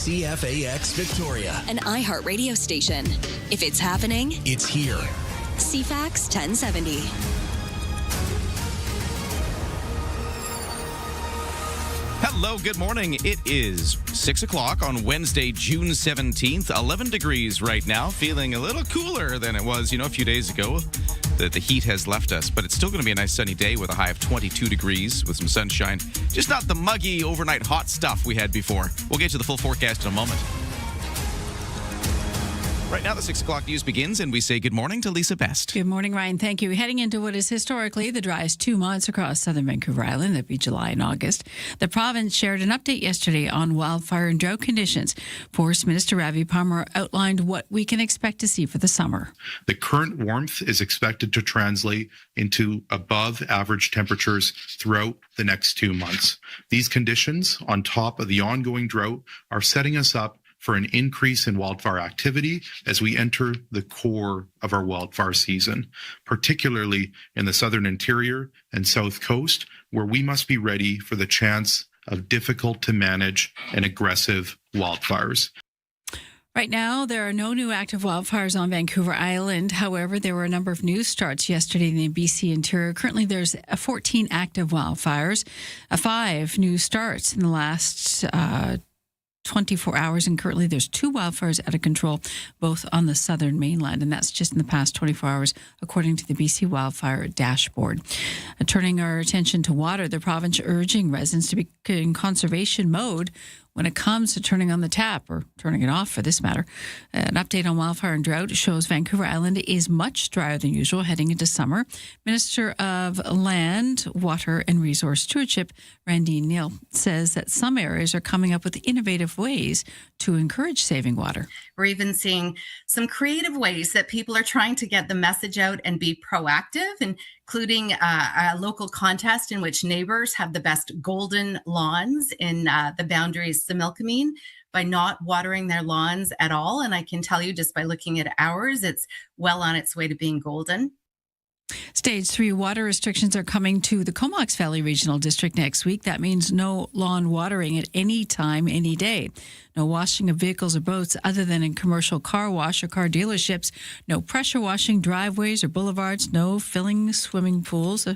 CFAX Victoria. An iHeart radio station. If it's happening, It's here. CFAX 1070. Hello, good morning. It is 6 o'clock on Wednesday, June 17th. 11 degrees right now, feeling a little cooler than it was, a few days ago. The heat has left us, but it's still going to be a nice sunny day with a high of 22 degrees with some sunshine. Just not the muggy overnight hot stuff we had before. We'll get to the full forecast in a moment. Right now, the 6 o'clock news begins, and we say good morning to Lisa Best. Good morning, Ryan. Thank you. Heading into what is historically the driest 2 months across southern Vancouver Island, that'd be July and August. The province shared an update yesterday on wildfire and drought conditions. Forest Minister Ravi Palmer outlined what we can expect to see for the summer. The current warmth is expected to translate into above average temperatures throughout the next 2 months. These conditions, on top of the ongoing drought, are setting us up for an increase in wildfire activity as we enter the core of our wildfire season, particularly in the southern interior and south coast, where we must be ready for the chance of difficult to manage and aggressive wildfires. Right now, there are no new active wildfires on Vancouver Island. However, there were a number of news starts yesterday in the BC interior. Currently, there's 14 active wildfires, 5 new starts in the last 24 hours, and currently there's 2 wildfires out of control, both on the southern mainland, and that's just in the past 24 hours, according to the BC Wildfire Dashboard. Turning our attention to water, the province urging residents to be in conservation mode when it comes to turning on the tap, or turning it off for this matter. An update on wildfire and drought shows Vancouver Island is much drier than usual heading into summer. Minister of Land, Water and Resource Stewardship, Randy Neal, says that some areas are coming up with innovative ways to encourage saving water. We're even seeing some creative ways that people are trying to get the message out and be proactive, including a local contest in which neighbors have the best golden lawns in the boundaries Similkameen by not watering their lawns at all. And I can tell you just by looking at ours, it's well on its way to being golden. Stage 3 water restrictions are coming to the Comox Valley Regional District next week. That means no lawn watering at any time, any day. No washing of vehicles or boats other than in commercial car wash or car dealerships. No pressure washing driveways or boulevards. No filling them swimming pools.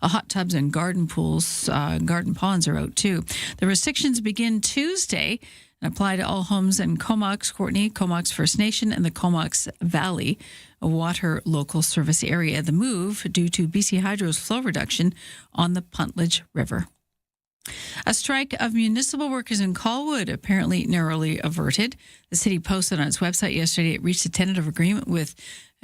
Hot tubs and garden pools, garden ponds are out too. The restrictions begin Tuesday and apply to all homes in Comox, Courtenay, Comox First Nation, and the Comox Valley Water Local Service Area. The move due to BC Hydro's flow reduction on the Puntledge River. A strike of municipal workers in Colwood apparently narrowly averted. The city posted on its website yesterday it reached a tentative agreement with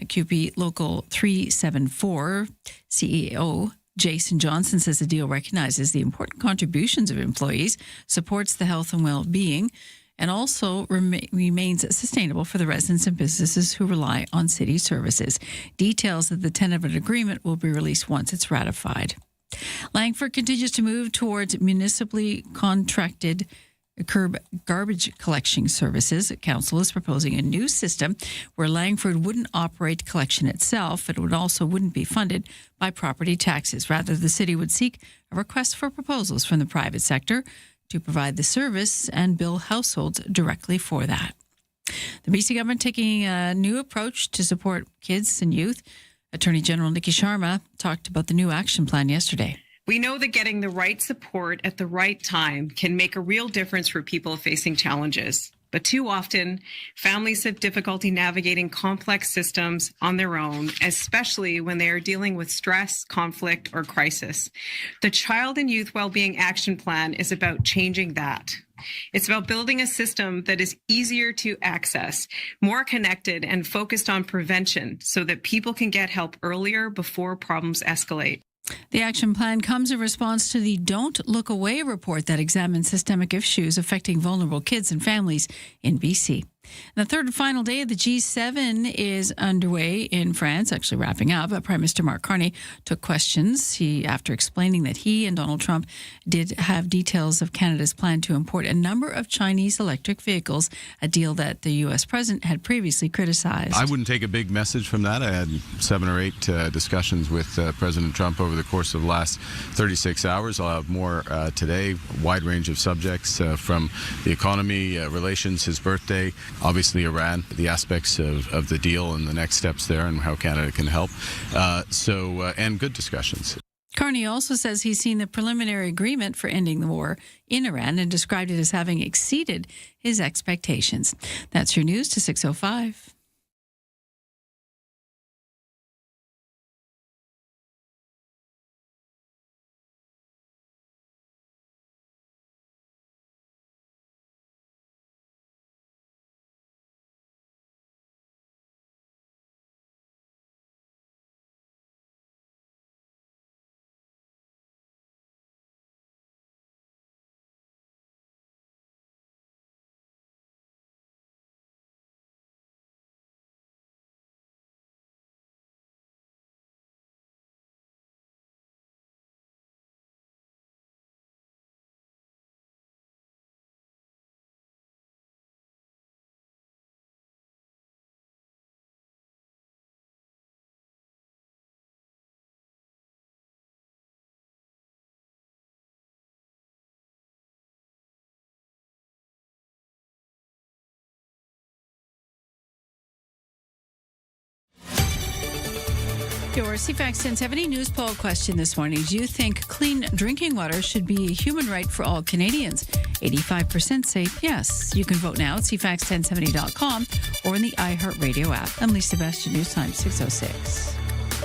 QP Local 374. CEO Jason Johnson says the deal recognizes the important contributions of employees, supports the health and well-being, and also remains sustainable for the residents and businesses who rely on city services. Details of the tentative agreement will be released once it's ratified. Langford continues to move towards municipally contracted curb garbage collection services. Council is proposing a new system where Langford wouldn't operate collection itself. It wouldn't be funded by property taxes. Rather, the city would seek a request for proposals from the private sector to provide the service and bill households directly for that. The BC government taking a new approach to support kids and youth. Attorney General Nikki Sharma talked about the new action plan yesterday. We know that getting the right support at the right time can make a real difference for people facing challenges. But too often, families have difficulty navigating complex systems on their own, especially when they are dealing with stress, conflict, or crisis. The Child and Youth Wellbeing Action Plan is about changing that. It's about building a system that is easier to access, more connected, and focused on prevention so that people can get help earlier before problems escalate. The action plan comes in response to the Don't Look Away report that examines systemic issues affecting vulnerable kids and families in BC. The third and final day of the G7 is underway in France, actually wrapping up. Prime Minister Mark Carney took questions after explaining that he and Donald Trump did have details of Canada's plan to import a number of Chinese electric vehicles, a deal that the U.S. president had previously criticized. I wouldn't take a big message from that. I had 7 or 8 discussions with President Trump over the course of the last 36 hours. I'll have more today, wide range of subjects from the economy, relations, his birthday, obviously Iran, the aspects of the deal and the next steps there and how Canada can help. And good discussions. Carney also says he's seen the preliminary agreement for ending the war in Iran and described it as having exceeded his expectations. That's your news to 6:05. Your CFAX 1070 news poll question this morning. Do you think clean drinking water should be a human right for all Canadians? 85% say yes. You can vote now at cfax1070.com or in the iHeartRadio app. I'm Lisa Bastian, News Time 6:06.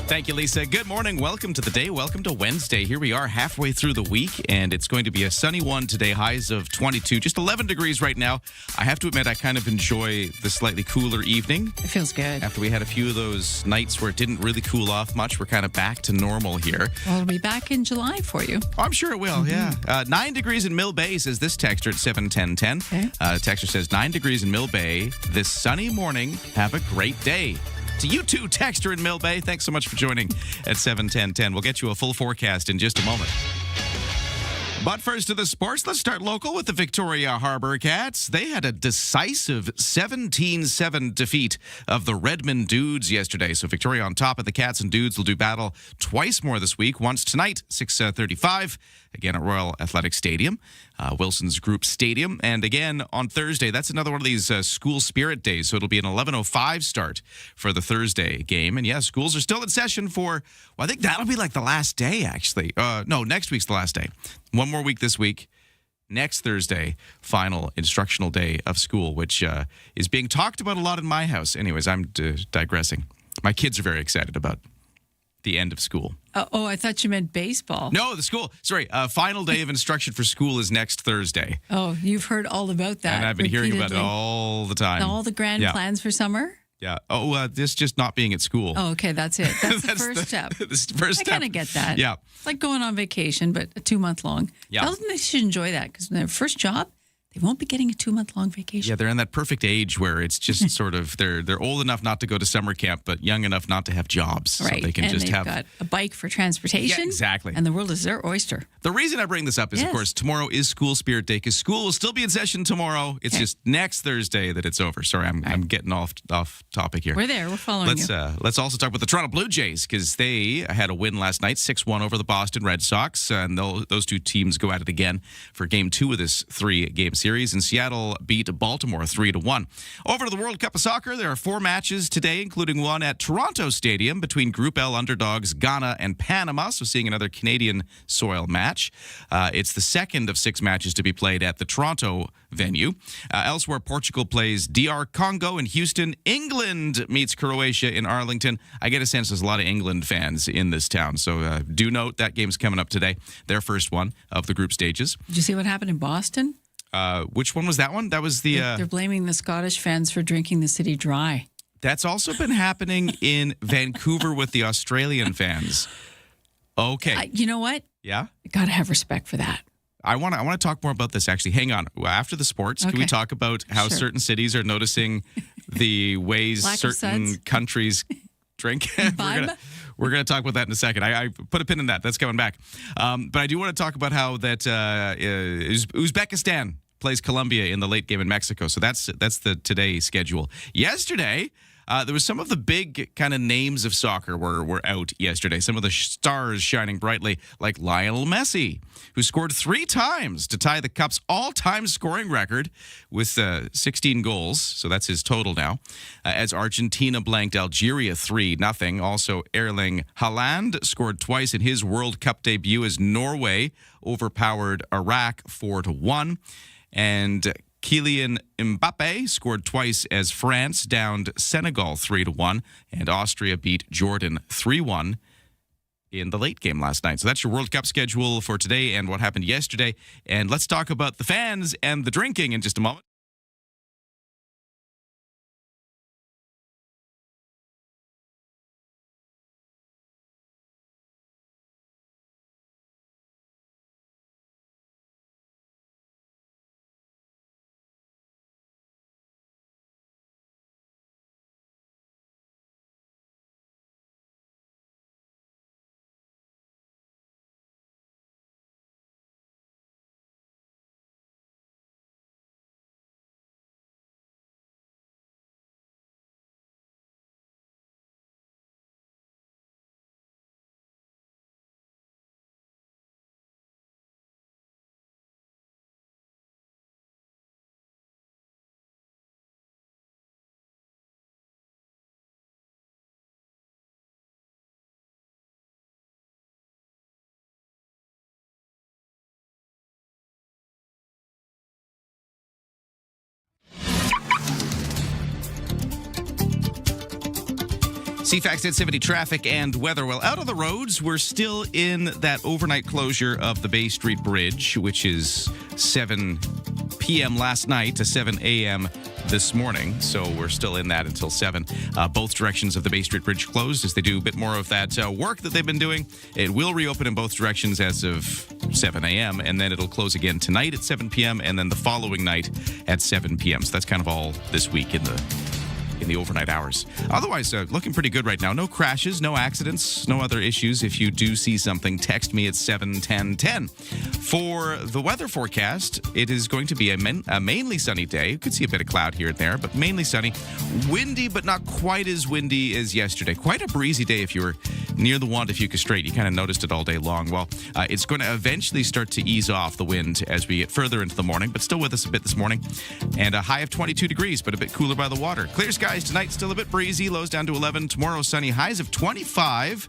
Thank you, Lisa. Good morning. Welcome to the day. Welcome to Wednesday. Here we are halfway through the week, and it's going to be a sunny one today. Highs of 22, just 11 degrees right now. I have to admit, I kind of enjoy the slightly cooler evening. It feels good. After we had a few of those nights where it didn't really cool off much, we're kind of back to normal here. Well, it'll be back in July for you. Oh, I'm sure it will, yeah. 9 degrees in Mill Bay, says this texter at 71010. Okay. Texter says 9 degrees in Mill Bay this sunny morning. Have a great day. To you too, texter in Mill Bay. Thanks so much for joining at 71010. We'll get you a full forecast in just a moment. But first to the sports, let's start local with the Victoria Harbour Cats. They had a decisive 17-7 defeat of the Redmond Dudes yesterday. So Victoria on top of the Cats, and Dudes will do battle twice more this week. Once tonight, 6:35, again at Royal Athletic Stadium, Wilson's Group Stadium. And again on Thursday, that's another one of these school spirit days. So it'll be an 11:05 start for the Thursday game. And yeah, schools are still in session for, well, I think that'll be like the last day, actually. No, next week's the last day. One more week this week. Next Thursday, final instructional day of school, which is being talked about a lot in my house. Anyways, I'm digressing. My kids are very excited about the end of school. I thought you meant baseball. No, the school. Sorry, final day of instruction for school is next Thursday. Oh, you've heard all about that. And I've been hearing about it all the time. All the grand plans for summer? Yeah. This just not being at school. Oh, okay. That's it. That's the first step. I kind of get that. Yeah. It's like going on vacation, but a 2-month long. Yeah. Tell them they should enjoy that because their first job, they won't be getting a 2-month-long vacation. Yeah, they're in that perfect age where it's just sort of they're old enough not to go to summer camp, but young enough not to have jobs. Right. So they can and just they've have got a bike for transportation. Yeah, exactly. And the world is their oyster. The reason I bring this up is, of course, tomorrow is School Spirit Day because school will still be in session tomorrow. It's just next Thursday that it's over. Sorry, I'm getting off topic here. We're there. We're following you. Let's also talk about the Toronto Blue Jays because they had a win last night, 6-1 over the Boston Red Sox. And those two teams go at it again for Game 2 of this 3-game series. And Seattle beat Baltimore 3-1. Over to the World Cup of Soccer, there are 4 matches today, including one at Toronto Stadium between Group L underdogs Ghana and Panama. So seeing another Canadian soil match. It's the second of 6 matches to be played at the Toronto venue. Elsewhere, Portugal plays DR Congo in Houston. England meets Croatia in Arlington. I get a sense there's a lot of England fans in this town. So do note that game's coming up today. Their first one of the group stages. Did you see what happened in Boston? Which one was that one? That was the... They're blaming the Scottish fans for drinking the city dry. That's also been happening in Vancouver with the Australian fans. Okay. You know what? Yeah? You got to have respect for that. I want to talk more about this, actually. Hang on. After the sports, can we Okay. talk about how Sure. certain cities are noticing the ways Lack of certain suds. countries drink? Imbibe? We're gonna talk about that in a second. I put a pin in that. That's coming back. But I do want to talk about how that Uzbekistan plays Colombia in the late game in Mexico. So that's the today schedule. Yesterday, there was some of the big kind of names of soccer were out yesterday. Some of the stars shining brightly, like Lionel Messi, who scored 3 times to tie the Cup's all-time scoring record with 16 goals. So that's his total now. As Argentina blanked Algeria 3-0. Also, Erling Haaland scored twice in his World Cup debut as Norway overpowered Iraq 4-1. And Kylian Mbappe scored twice as France downed Senegal 3-1, and Austria beat Jordan 3-1 in the late game last night. So that's your World Cup schedule for today and what happened yesterday. And let's talk about the fans and the drinking in just a moment. CFAX 1070 traffic and weather. Well, out on the roads, we're still in that overnight closure of the Bay Street Bridge, which is 7 p.m. last night to 7 a.m. this morning. So we're still in that until 7. Both directions of the Bay Street Bridge closed as they do a bit more of that work that they've been doing. It will reopen in both directions as of 7 a.m. and then it'll close again tonight at 7 p.m. and then the following night at 7 p.m. So that's kind of all this week in the overnight hours. Otherwise, looking pretty good right now. No crashes, no accidents, no other issues. If you do see something, text me at 71010. For the weather forecast, it is going to be a mainly sunny day. You could see a bit of cloud here and there, but mainly sunny. Windy, but not quite as windy as yesterday. Quite a breezy day if you were near the Juan de Fuca Strait. You kind of noticed it all day long. Well, it's going to eventually start to ease off the wind as we get further into the morning, but still with us a bit this morning. And a high of 22 degrees, but a bit cooler by the water. Clear skies tonight, still a bit breezy. Lows down to 11. Tomorrow, sunny. Highs of 25.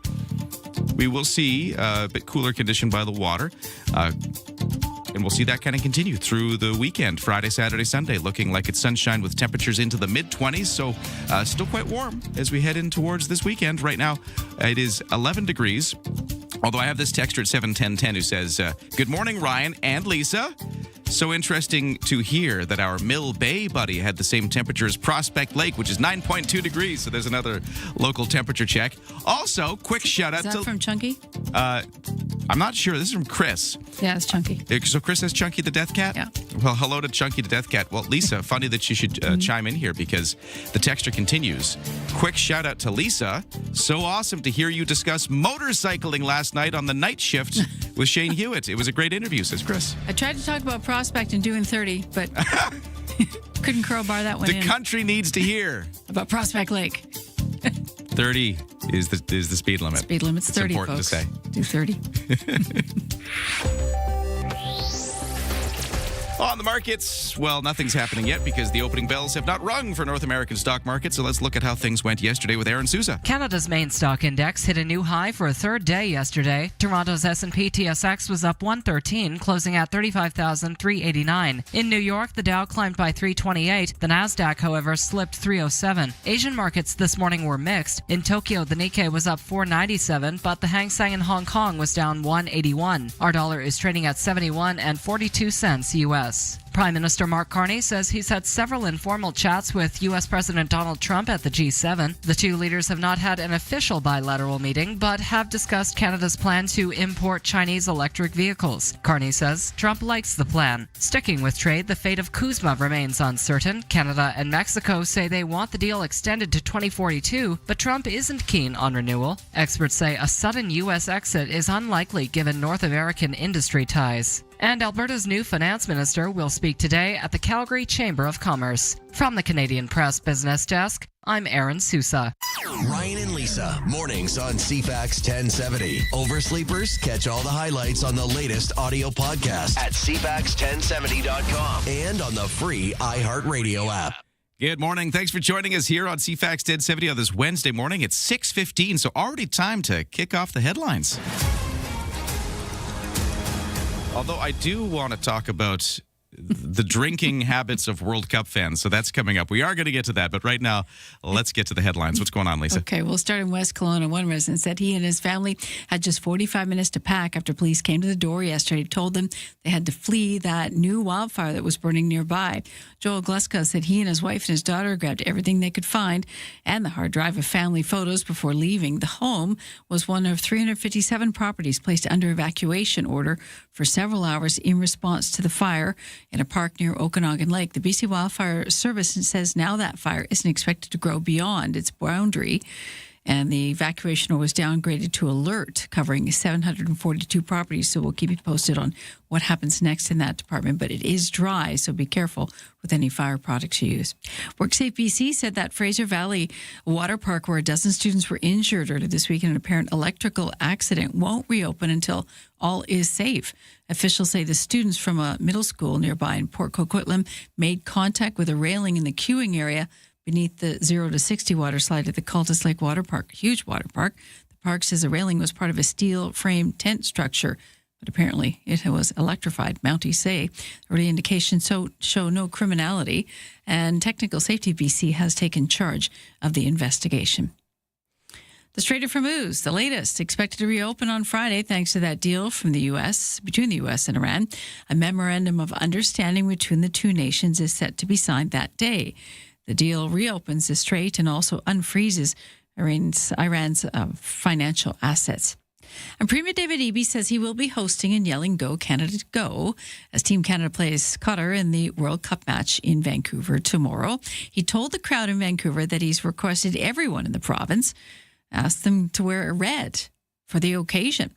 We will see a bit cooler condition by the water. And we'll see that kind of continue through the weekend, Friday, Saturday, Sunday, looking like it's sunshine with temperatures into the mid-20s. So still quite warm as we head in towards this weekend. Right now, it is 11 degrees. Although I have this texter at 71010 who says, good morning, Ryan and Lisa. So interesting to hear that our Mill Bay buddy had the same temperature as Prospect Lake, which is 9.2 degrees. So there's another local temperature check. Also, quick shout out Is that from Chunky? I'm not sure. This is from Chris. Yeah, it's Chunky. So Chris has Chunky the Death Cat? Yeah. Well, hello to Chunky the Death Cat. Well, Lisa, funny that you should chime in here because the texture continues. Quick shout out to Lisa. So awesome to hear you discuss motorcycling last night on the night shift with Shane Hewitt. It was a great interview, says Chris. I tried to talk about Prospect and doing 30, but couldn't crowbar that one The in. country needs to hear. About Prospect Lake. 30 is the speed limit. Speed limit's It's 30, important folks. to say. Do 30. On the markets, well, nothing's happening yet because the opening bells have not rung for North American stock market. So let's look at how things went yesterday with Aaron Souza. Canada's main stock index hit a new high for a third day yesterday. Toronto's S&P TSX was up 113, closing at 35,389. In New York, the Dow climbed by 328. The Nasdaq, however, slipped 307. Asian markets this morning were mixed. In Tokyo, the Nikkei was up 497, but the Hang Seng in Hong Kong was down 181. Our dollar is trading at 71 and 42 cents U.S. Prime Minister Mark Carney says he's had several informal chats with U.S. President Donald Trump at the G7. The two leaders have not had an official bilateral meeting, but have discussed Canada's plan to import Chinese electric vehicles. Carney says Trump likes the plan. Sticking with trade, the fate of CUSMA remains uncertain. Canada and Mexico say they want the deal extended to 2042, but Trump isn't keen on renewal. Experts say a sudden U.S. exit is unlikely given North American industry ties. And Alberta's new finance minister will speak today at the Calgary Chamber of Commerce. From the Canadian Press Business Desk, I'm Aaron Sousa. Ryan and Lisa, mornings on CFAX 1070. Oversleepers, catch all the highlights on the latest audio podcast at CFAX1070.com and on the free iHeartRadio app. Good morning. Thanks for joining us here on CFAX 1070 on this Wednesday morning. It's 6:15, so already time to kick off the headlines. Although I do want to talk about the drinking habits of World Cup fans, so that's coming up. We are going to get to that, but right now, let's get to the headlines. What's going on, Lisa? Okay, we'll start in West Kelowna. One resident said he and his family had just 45 minutes to pack after police came to the door yesterday, told them they had to flee that new wildfire that was burning nearby. Joel Gluska said he and his wife and his daughter grabbed everything they could find and the hard drive of family photos before leaving. The home was one of 357 properties placed under evacuation order for several hours in response to the fire in a park near Okanagan Lake. The BC Wildfire Service says now that fire isn't expected to grow beyond its boundary, and the evacuation order was downgraded to alert, covering 742 properties. So we'll keep you posted on what happens next in that department. But it is dry, so be careful with any fire products you use. WorkSafe BC said that Fraser Valley Water Park, where a dozen students were injured earlier this week in an apparent electrical accident, won't reopen until all is safe. Officials say the students from a middle school nearby in Port Coquitlam made contact with a railing in the queuing area beneath the 0 to 60 water slide at the Cultus Lake Water Park, a huge water park. The park says the railing was part of a steel frame tent structure, but apparently it was electrified. Mounties say early indications show no criminality, and Technical Safety BC has taken charge of the investigation. The Strait of Hormuz, the latest, expected to reopen on Friday thanks to that deal from the U.S., between the U.S. and Iran. A memorandum of understanding between the two nations is set to be signed that day. The deal reopens the strait and also unfreezes Iran's financial assets. And Premier David Eby says he will be hosting and yelling "Go Canada Go" as Team Canada plays Qatar in the World Cup match in Vancouver tomorrow. He told the crowd in Vancouver that he's requested everyone in the province ask them to wear red for the occasion.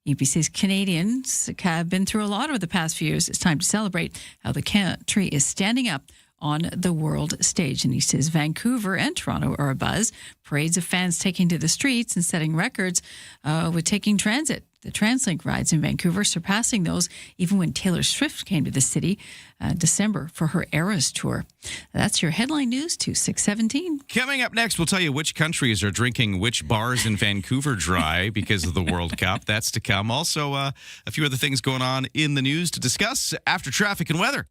Eby says Canadians have been through a lot over the past few years. It's time to celebrate how the country is standing up on the world stage. And he says Vancouver and Toronto are abuzz. Parades of fans taking to the streets and setting records with taking transit. The TransLink rides in Vancouver surpassing those even when Taylor Swift came to the city December for her Eras tour. That's your headline news to 6:17. Coming up next, we'll tell you which countries are drinking which bars in Vancouver dry because of the World Cup. That's to come. Also, a few other things going on in the news to discuss after traffic and weather.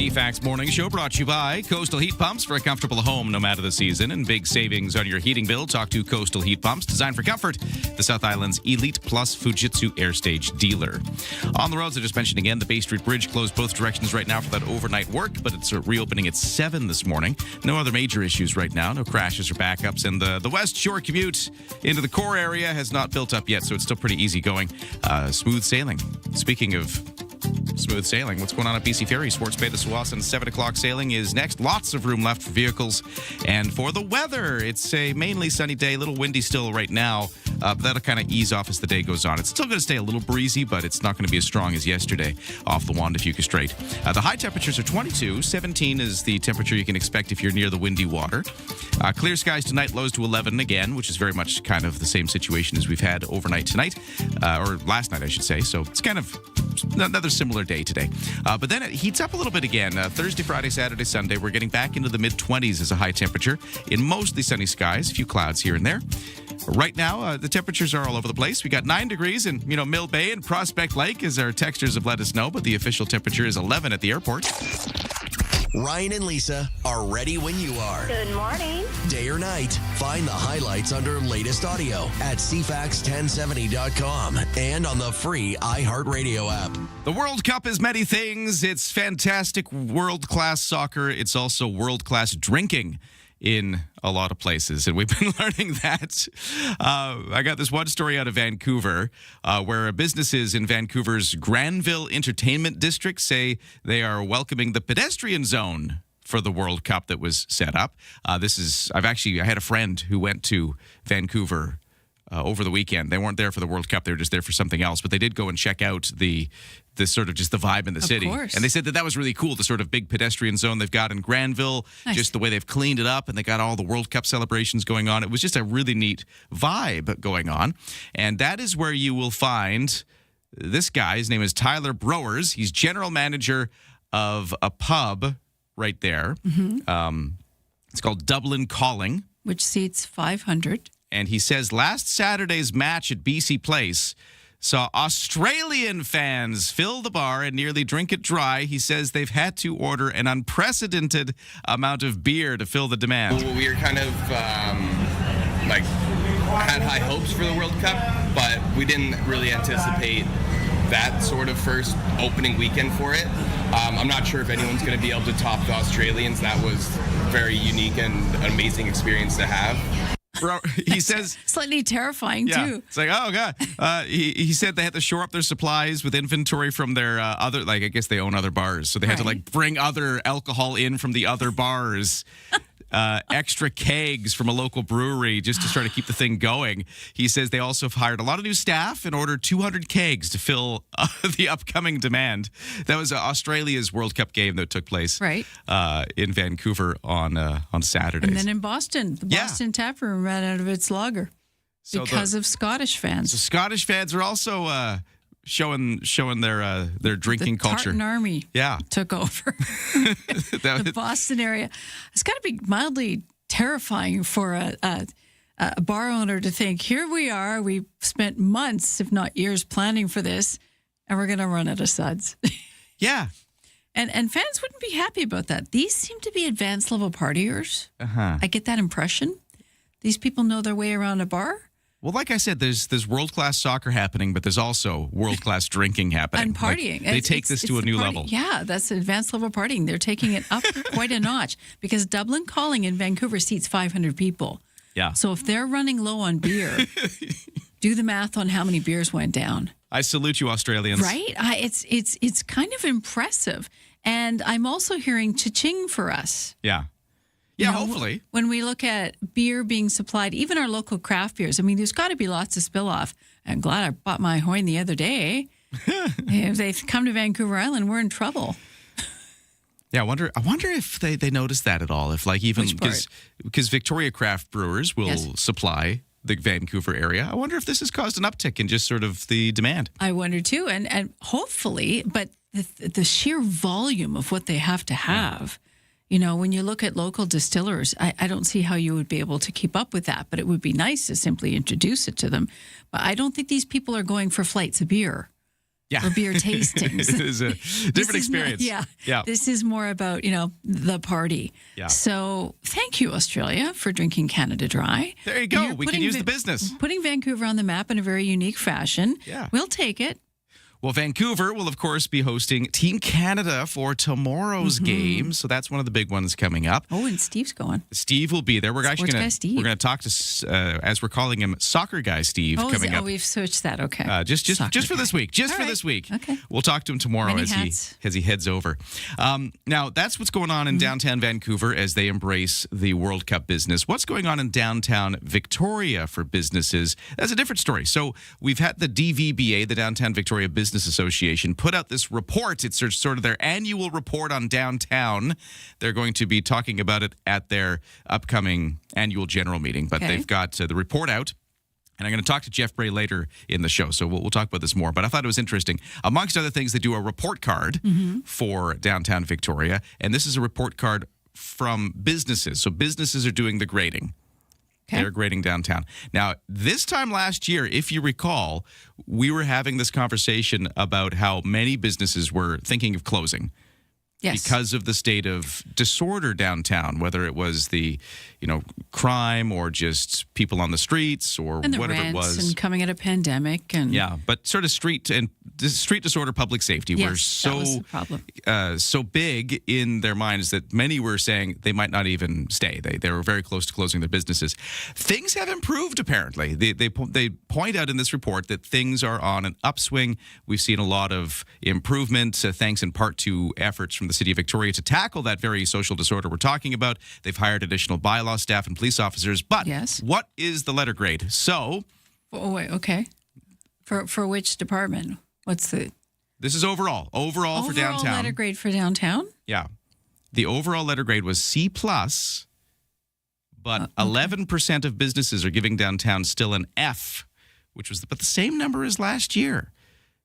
CFAX Morning Show brought to you by Coastal Heat Pumps for a comfortable home no matter the season and big savings on your heating bill. Talk to Coastal Heat Pumps, designed for comfort, the South Island's Elite Plus Fujitsu Airstage dealer. On the roads, I just mentioned again, the Bay Street Bridge closed both directions right now for that overnight work, but it's reopening at 7 this morning. No other major issues right now, no crashes or backups, and the West Shore commute into the core area has not built up yet, so it's still pretty easy going. Smooth sailing. Speaking of smooth sailing, what's going on at BC Ferry? Swartz Bay, the Tsawwassen 7 o'clock sailing is next. Lots of room left for vehicles. And for the weather, it's a mainly sunny day, a little windy still right now, but that'll kind of ease off as the day goes on. It's still going to stay a little breezy, but it's not going to be as strong as yesterday off the Juan de Fuca Strait. The high temperatures are 22. 17 is the temperature you can expect if you're near the windy water. Clear skies tonight, lows to 11 again, which is very much kind of the same situation as we've had overnight tonight, or last night, I should say. So it's kind of another similar day today. But then it heats up a little bit again. Thursday, Friday, Saturday, Sunday, we're getting back into the mid-20s as a high temperature in mostly sunny skies, a few clouds here and there. Right now, the temperatures are all over the place. We got 9 degrees in, Mill Bay and Prospect Lake, as our texters have let us know, but the official temperature is 11 at the airport. Ryan and Lisa are ready when you are. Good morning. Day or night, find the highlights under latest audio at cfax1070.com and on the free iHeartRadio app. The World Cup is many things. It's fantastic world-class soccer. It's also world-class drinking in a lot of places, and we've been learning that. I got this one story out of Vancouver where businesses in Vancouver's Granville Entertainment District say they are welcoming the pedestrian zone for the World Cup that was set up. I had a friend who went to Vancouver over the weekend. They weren't there for the World Cup. They were just there for something else, but they did go and check out the sort of just the vibe in the city. Course. And they said that was really cool, the sort of big pedestrian zone they've got in Granville, Nice. just the way they've cleaned it up, and they got all the World Cup celebrations going on. It was just a really neat vibe going on. And that is where you will find this guy. His name is Tyler Browers. He's general manager of a pub right there. It's called Dublin Calling. Which seats 500. And he says last Saturday's match at BC Place saw Australian fans fill the bar and nearly drink it dry. He says they've had to order an unprecedented amount of beer to fill the demand. Well, we were kind of had high hopes for the World Cup, but we didn't really anticipate that sort of first opening weekend for it. I'm not sure if anyone's going to be able to top the Australians. That was very unique and an amazing experience to have. Bro, he says Slightly terrifying, too. It's like, oh god. He said they had to shore up their supplies with inventory from their other, I guess they own other bars, so they had to bring other alcohol in from the other bars. Extra kegs from a local brewery just to try to keep the thing going. He says they also have hired a lot of new staff and ordered 200 kegs to fill the upcoming demand. That was Australia's World Cup game that took place in Vancouver on Saturdays. And then in Boston, the Boston Tap Room ran out of its lager because of Scottish fans. So Scottish fans are also showing their drinking culture. Tartan Army took over the Boston area. It's got to be mildly terrifying for a bar owner to think, here we are, we spent months, if not years, planning for this, and we're going to run out of suds. Yeah. And fans wouldn't be happy about that. These seem to be advanced level partiers. I get that impression. These people know their way around a bar. Well, like I said, there's world-class soccer happening, but there's also world-class drinking happening. And partying. They take this to a new level. Yeah, that's advanced level partying. They're taking it up quite a notch because Dublin Calling in Vancouver seats 500 people. Yeah. So if they're running low on beer, do the math on how many beers went down. I salute you, Australians. Right? It's kind of impressive. And I'm also hearing cha-ching for us. Yeah. Yeah, hopefully. When we look at beer being supplied, even our local craft beers, I mean, there's got to be lots of spill off. I'm glad I bought my Hoyne the other day. If they've come to Vancouver Island, we're in trouble. Yeah, I wonder if they notice that at all. If even because Victoria Craft Brewers will supply the Vancouver area. I wonder if this has caused an uptick in just sort of the demand. I wonder too, and hopefully, but the sheer volume of what they have to have. You know, when you look at local distillers, I don't see how you would be able to keep up with that, but it would be nice to simply introduce it to them. But I don't think these people are going for flights of beer. Yeah. or beer tastings. It is a different experience. Yeah. This is more about, the party. Yeah. So thank you, Australia, for drinking Canada Dry. There you go. You're We can putting use the business. Putting Vancouver on the map in a very unique fashion. Yeah. We'll take it. Well, Vancouver will, of course, be hosting Team Canada for tomorrow's game. So that's one of the big ones coming up. Oh, and Steve's going. Steve will be there. We're actually Sports guy going Steve. to talk to, as we're calling him, Soccer Guy Steve coming up. Oh, we've switched that. Okay. Just for this week. Just All for right. this week. Okay. We'll talk to him tomorrow Many as hats. he heads over. Now, that's what's going on in downtown Vancouver as they embrace the World Cup business. What's going on in downtown Victoria for businesses? That's a different story. So we've had the DVBA, the Downtown Victoria Business Association, put out this report. It's sort of their annual report on downtown. They're going to be talking about it at their upcoming annual general meeting. But they've got the report out. And I'm going to talk to Jeff Bray later in the show, so we'll talk about this more. But I thought it was interesting. Amongst other things, they do a report card for downtown Victoria. And this is a report card from businesses. So businesses are doing the grading. Okay. They're grading downtown. Now, this time last year, if you recall, we were having this conversation about how many businesses were thinking of closing. Yes. Because of the state of disorder downtown, whether it was the, crime or just people on the streets or And the whatever it rents was. and coming at a pandemic. And Yeah, but sort of street disorder, public safety were Yes, that was the problem. so big in their minds that many were saying they might not even stay. They were very close to closing their businesses. Things have improved, apparently. They point out in this report that things are on an upswing. We've seen a lot of improvement, thanks in part to efforts from the City of Victoria to tackle that very social disorder we're talking about. They've hired additional bylaw staff and police officers. But what is the letter grade? So, oh wait, okay. For which department? What's the this is overall for downtown. letter grade for downtown? Yeah. The overall letter grade was C+, but 11% of businesses are giving downtown still an F, which was about the same number as last year.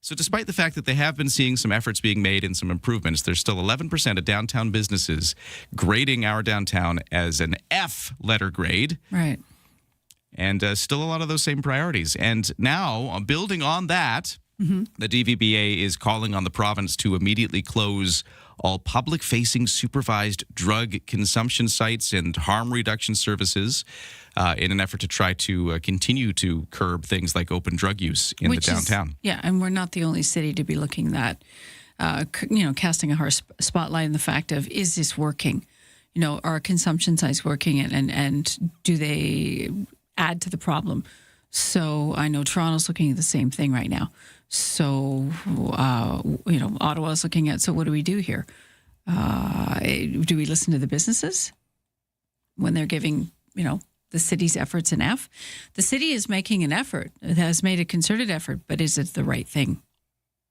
So despite the fact that they have been seeing some efforts being made and some improvements, there's still 11% of downtown businesses grading our downtown as an F letter grade. Right. And still a lot of those same priorities. And now, building on that, the DVBA is calling on the province to immediately close all public-facing supervised drug consumption sites and harm reduction services in an effort to try to continue to curb things like open drug use in the downtown. And we're not the only city to be looking at, casting a harsh spotlight on the fact of, is this working? Are consumption sites working and do they add to the problem? So I know Toronto's looking at the same thing right now. So, Ottawa's looking at, so what do we do here? Do we listen to the businesses when they're giving, the city's efforts an F? The city is making an effort. It has made a concerted effort, but is it the right thing?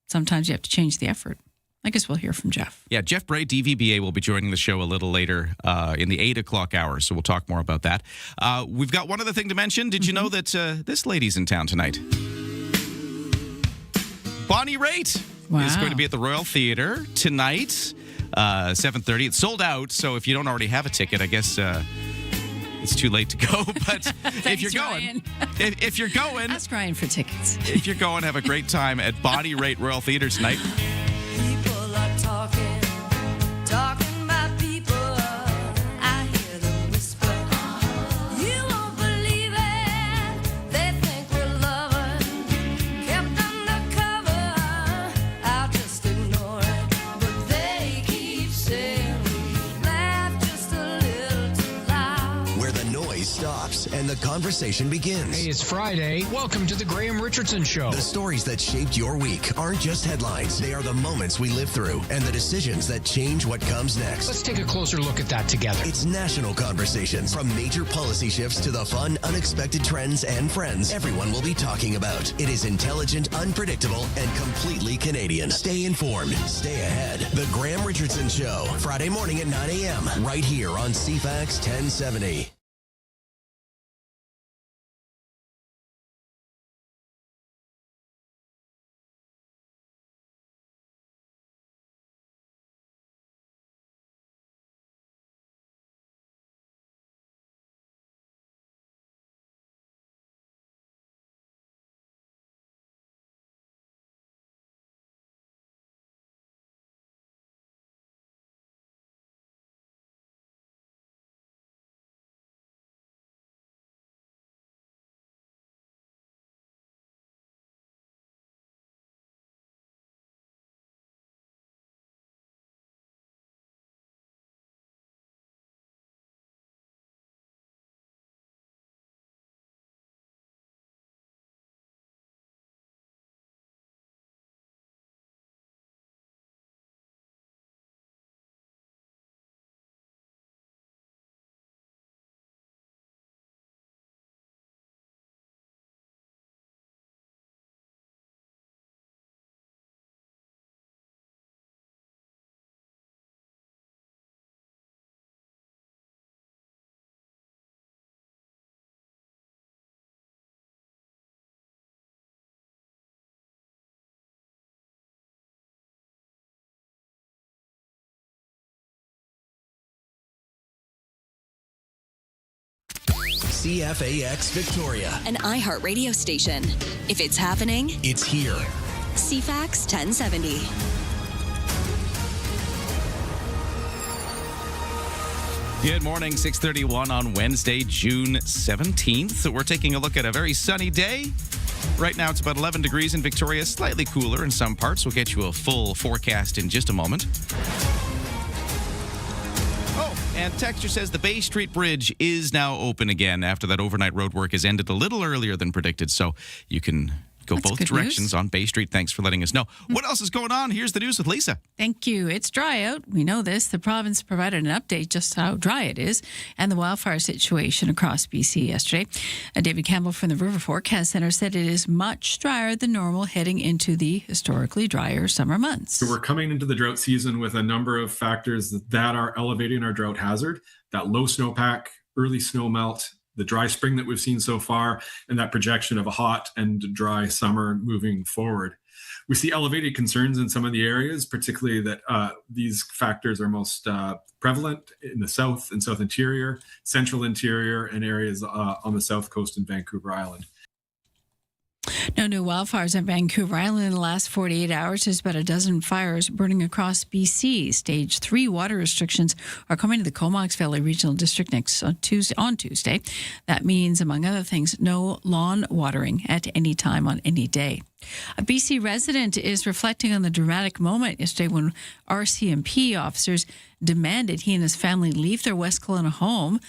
Sometimes you have to change the effort. I guess we'll hear from Jeff. Yeah, Jeff Bray, DVBA, will be joining the show a little later in the 8 o'clock hour, so we'll talk more about that. We've got one other thing to mention. Did you know that this lady's in town tonight? Bonnie Raitt is going to be at the Royal Theatre tonight, 7:30. It's sold out, so if you don't already have a ticket, I guess it's too late to go. But if you're going, if you're going, ask Ryan for tickets. If you're going, have a great time at Bonnie Raitt Royal Theatre tonight. People are talking about people. I hear them whisper. You won't believe it. They think we're loving, kept undercover. I'll just ignore it, but they keep saying we laugh just a little too loud. Where the noise stops and the conversation begins. Hey, it's Friday. Welcome to the Graham Richardson Show. The stories that shaped your week aren't just headlines. They are the moments we live through and the decisions that change what comes next. Let's take a closer look at that together. It's national conversations. From major policy shifts to the fun, unexpected trends and friends everyone will be talking about. It is intelligent, unpredictable, and completely Canadian. Stay informed. Stay ahead. The Graham Richardson Show. Friday morning at 9 a.m. right here on CFAX 1070. CFAX Victoria. An iHeart radio station. If it's happening, It's here. CFAX 1070. Good morning, 6:31 on Wednesday, June 17th. We're taking a look at a very sunny day. Right now, it's about 11 degrees in Victoria, slightly cooler in some parts. We'll get you a full forecast in just a moment. Oh, and Texture says the Bay Street Bridge is now open again after that overnight road work has ended a little earlier than predicted. So you can go That's both good directions news. on Bay Street. Thanks for letting us know. What else is going on? Here's the news with Lisa. Thank you. It's dry out. We know this. The province provided an update just how dry it is and the wildfire situation across BC yesterday. David Campbell from the River Forecast Centre said it is much drier than normal heading into the historically drier summer months. So we're coming into the drought season with a number of factors that are elevating our drought hazard. That low snowpack, early snow melt, the dry spring that we've seen so far, and that projection of a hot and dry summer moving forward. We see elevated concerns in some of the areas, particularly that these factors are most prevalent in the south and south interior, central interior, and areas on the south coast and Vancouver Island. No new wildfires on Vancouver Island in the last 48 hours. There's about a dozen fires burning across BC. Stage 3 water restrictions are coming to the Comox Valley Regional District next on Tuesday. That means, among other things, no lawn watering at any time on any day. A BC resident is reflecting on the dramatic moment yesterday when RCMP officers demanded he and his family leave their West Kelowna home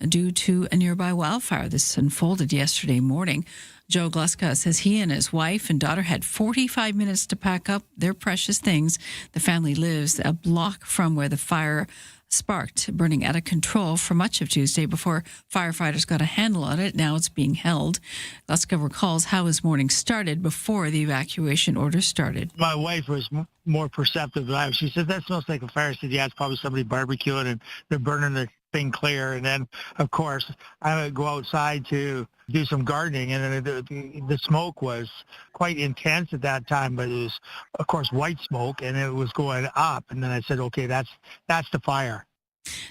due to a nearby wildfire. This unfolded yesterday morning. Joe Gluska says he and his wife and daughter had 45 minutes to pack up their precious things. The family lives a block from where the fire sparked, burning out of control for much of Tuesday before firefighters got a handle on it. Now it's being held. Gluska recalls how his morning started before the evacuation order started. My wife was more perceptive than I was. She said, "That smells like a fire." I said, "Yeah, it's probably somebody barbecuing and they're burning the thing clear." And then, of course, I would go outside to do some gardening, and the smoke was quite intense at that time, but it was, of course, white smoke, and it was going up. And then I said, "Okay, that's the fire."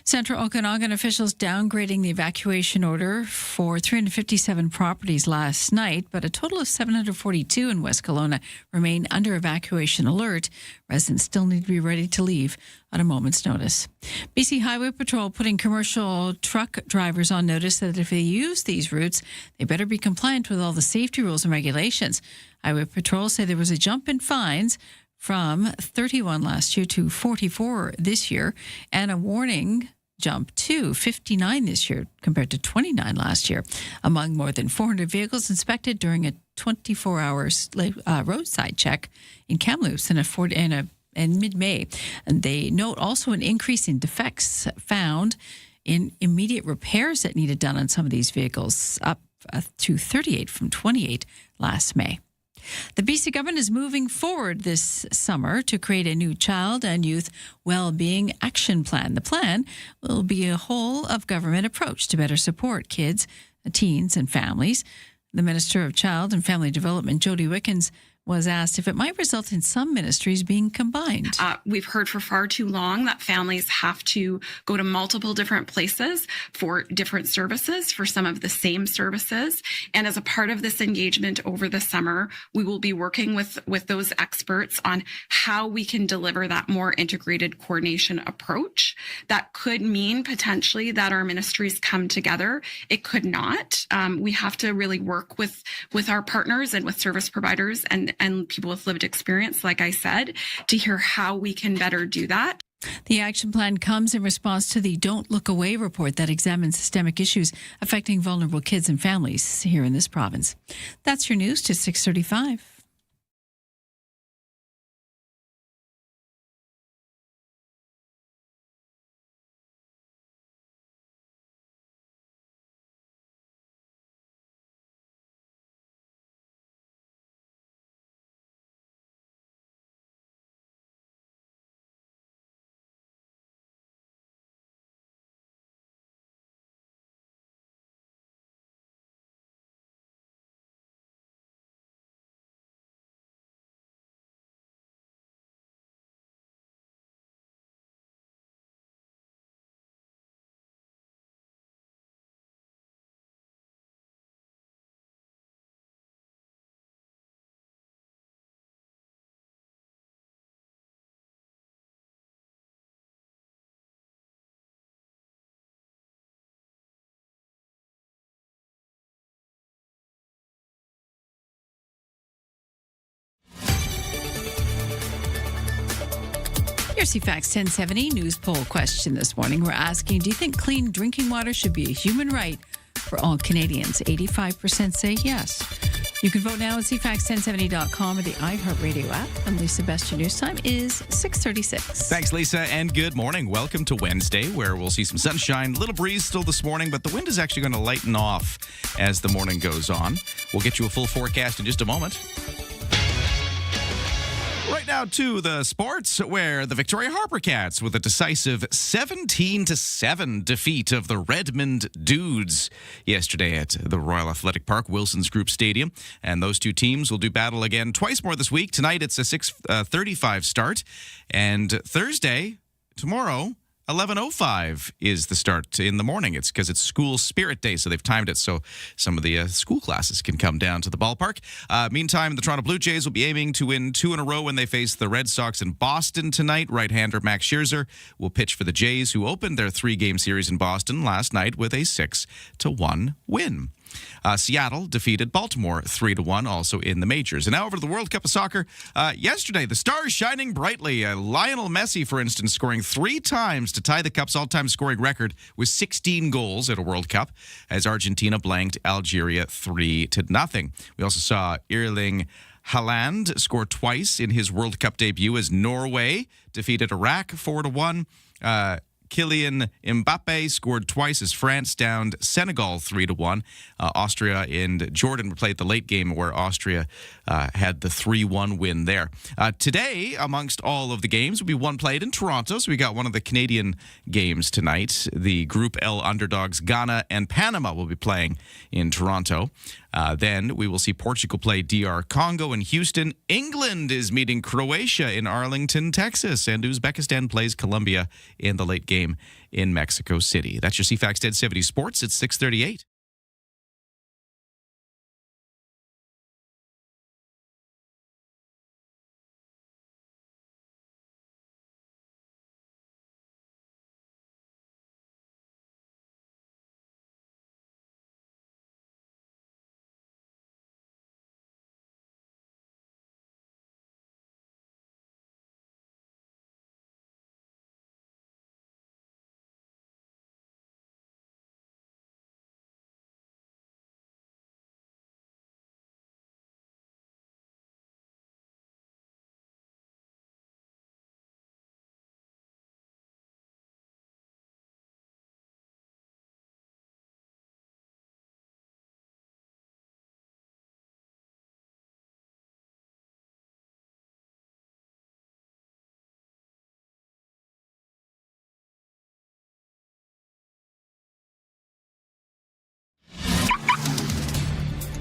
Central Okanagan officials downgrading the evacuation order for 357 properties last night, but a total of 742 in West Kelowna remain under evacuation alert. Residents still need to be ready to leave at a moment's notice. BC Highway Patrol putting commercial truck drivers on notice that if they use these routes, they better be compliant with all the safety rules and regulations. Highway Patrol say there was a jump in fines from 31 last year to 44 this year, and a warning jump to 59 this year compared to 29 last year, among more than 400 vehicles inspected during a 24-hour roadside check in Kamloops in mid-May. And they note also an increase in defects found in immediate repairs that needed done on some of these vehicles, up to 38 from 28 last May. The BC government is moving forward this summer to create a new child and youth well-being action plan. The plan will be a whole-of-government approach to better support kids, teens, and families. The Minister of Child and Family Development, Jody Wickens, was asked if it might result in some ministries being combined. We've heard for far too long that families have to go to multiple different places for different services, for some of the same services. And as a part of this engagement over the summer, we will be working with those experts on how we can deliver that more integrated coordination approach. That could mean potentially that our ministries come together. It could not. We have to really work with our partners and with service providers and people with lived experience, like I said, to hear how we can better do that. The action plan comes in response to the Don't Look Away report that examines systemic issues affecting vulnerable kids and families here in this province. That's your news to 6:35. Your CFAX 1070 news poll question this morning. We're asking, do you think clean drinking water should be a human right for all Canadians? 85% say yes. You can vote now at cfax1070.com or the iHeartRadio app. And Lisa, best your news time is 6:36. Thanks, Lisa, and good morning. Welcome to Wednesday, where we'll see some sunshine. A little breeze still this morning, but the wind is actually going to lighten off as the morning goes on. We'll get you a full forecast in just a moment. Right now to the sports, where the Victoria Harbour Cats with a decisive 17-7 defeat of the Redmond Dudes yesterday at the Royal Athletic Park, Wilson's Group Stadium. And those two teams will do battle again twice more this week. Tonight it's a 6:35 start, and Thursday, tomorrow, 11:05 is the start in the morning. It's because it's School Spirit Day, so they've timed it so some of the school classes can come down to the ballpark. Meantime, the Toronto Blue Jays will be aiming to win 2 in a row when they face the Red Sox in Boston tonight. Right-hander Max Scherzer will pitch for the Jays, who opened their 3-game series in Boston last night with a 6-1 win. Seattle defeated Baltimore 3-1, also in the majors. And now over to the World Cup of Soccer. Yesterday, the stars shining brightly. Lionel Messi, for instance, scoring 3 times to tie the Cup's all-time scoring record with 16 goals at a World Cup, as Argentina blanked Algeria 3-0. We also saw Erling Haaland score twice in his World Cup debut as Norway defeated Iraq 4-1. Kylian Mbappe scored twice as France downed Senegal 3-1. Austria and Jordan played the late game where Austria had the 3-1 win there. Today, amongst all of the games, will be one played in Toronto. So we got one of the Canadian games tonight. The Group L underdogs Ghana and Panama will be playing in Toronto. Then we will see Portugal play DR Congo in Houston. England is meeting Croatia in Arlington, Texas. And Uzbekistan plays Colombia in the late game in Mexico City. That's your CFAX 1070 Sports. It's 6:38.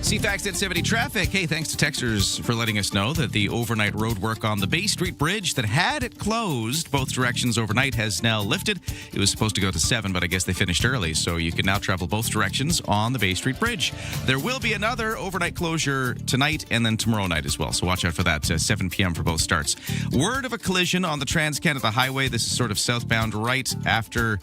CFAX 1070 traffic. Hey, thanks to texters for letting us know that the overnight road work on the Bay Street Bridge that had it closed both directions overnight has now lifted. It was supposed to go to 7, but I guess they finished early, so you can now travel both directions on the Bay Street Bridge. There will be another overnight closure tonight and then tomorrow night as well, so watch out for that. 7 p.m. for both starts. Word of a collision on the Trans-Canada Highway. This is sort of southbound right after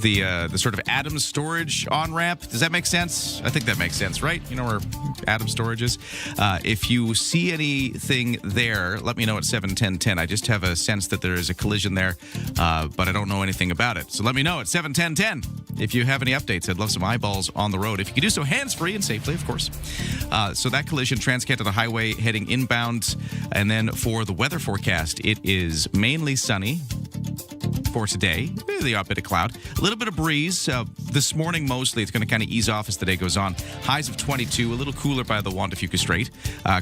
the sort of Adams Storage on-ramp. Does that make sense? I think that makes sense, right? You know where Adams Storage is? If you see anything there, let me know at 7:10:10. I just have a sense that there is a collision there, but I don't know anything about it. So let me know at 7:10:10 if you have any updates. I'd love some eyeballs on the road. If you could do so hands-free and safely, of course. So that collision, Trans-Canada Highway heading inbound. And then for the weather forecast, it is mainly sunny for today. The odd bit of cloud. A little bit of breeze. This morning, mostly, it's going to kind of ease off as the day goes on. Highs of 22, a little cooler by the Juan de Fuca Strait.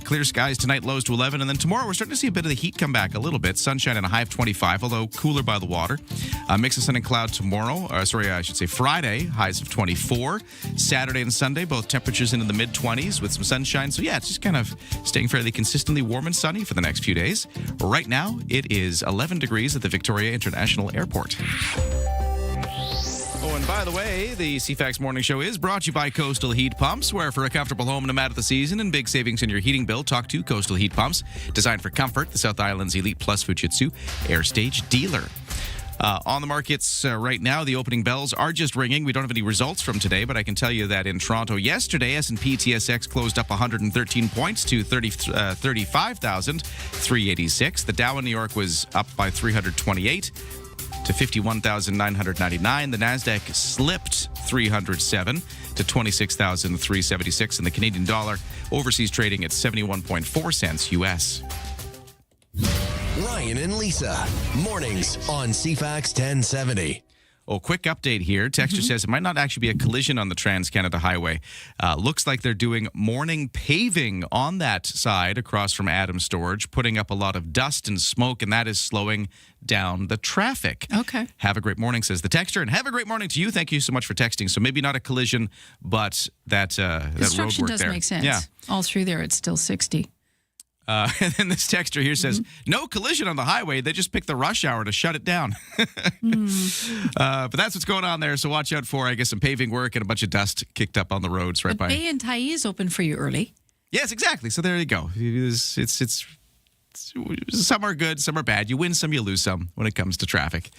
Clear skies tonight, lows to 11. And then tomorrow, we're starting to see a bit of the heat come back a little bit. Sunshine and a high of 25, although cooler by the water. Mix of sun and cloud tomorrow. Friday, highs of 24. Saturday and Sunday, both temperatures into the mid-20s with some sunshine. So, yeah, it's just kind of staying fairly consistently warm and sunny for the next few days. Right now, it is 11 degrees at the Victoria International Airport. Oh, and by the way, the CFAX Morning Show is brought to you by Coastal Heat Pumps, where for a comfortable home no matter the season and big savings in your heating bill, talk to Coastal Heat Pumps. Designed for comfort, the South Island's Elite Plus Fujitsu Air Stage dealer. On the markets right now, the opening bells are just ringing. We don't have any results from today, but I can tell you that in Toronto yesterday, S&P TSX closed up 113 points to 35,386. The Dow in New York was up by 328 to 51,999. The Nasdaq slipped 307 to 26,376, and the Canadian dollar overseas trading at 71.4 cents US. Ryan and Lisa, mornings on CFAX 1070. Oh, quick update here. Texture says it might not actually be a collision on the Trans-Canada Highway. Looks like they're doing morning paving on that side across from Adams Storage, putting up a lot of dust and smoke, and that is slowing down the traffic. Okay. Have a great morning, says the texter, and have a great morning to you. Thank you so much for texting. So maybe not a collision, but that road Construction work does there. make sense. Yeah. All through there, it's still 60. And then this texter here says, no collision on the highway. They just picked the rush hour to shut it down. But that's what's going on there. So watch out for, I guess, some paving work and a bunch of dust kicked up on the roads right by. Bay and Tyee is open for you early. Yes, exactly. So there you go. It's some are good, some are bad. You win some, you lose some when it comes to traffic.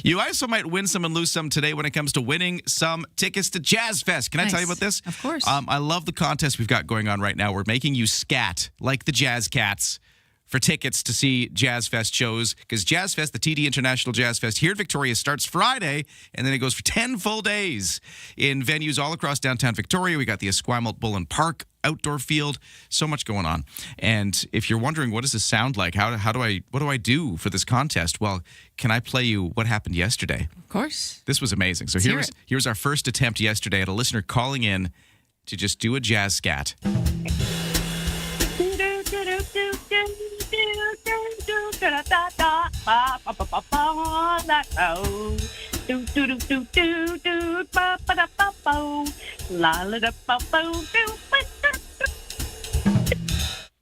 You also might win some and lose some today when it comes to winning some tickets to Jazz Fest. Can I tell you about this? Of course. I love the contest we've got going on right now. We're making you scat like the Jazz Cats for tickets to see Jazz Fest shows, because Jazz Fest, the TD International Jazz Fest here in Victoria, starts Friday, and then it goes for 10 full days in venues all across downtown Victoria. We got the Esquimalt Bullen Park outdoor field, so much going on. And if you're wondering, what does this sound like? What do I do for this contest? Well, can I play you what happened yesterday? Of course. This was amazing. So Let's here's our first attempt yesterday at a listener calling in to just do a jazz scat.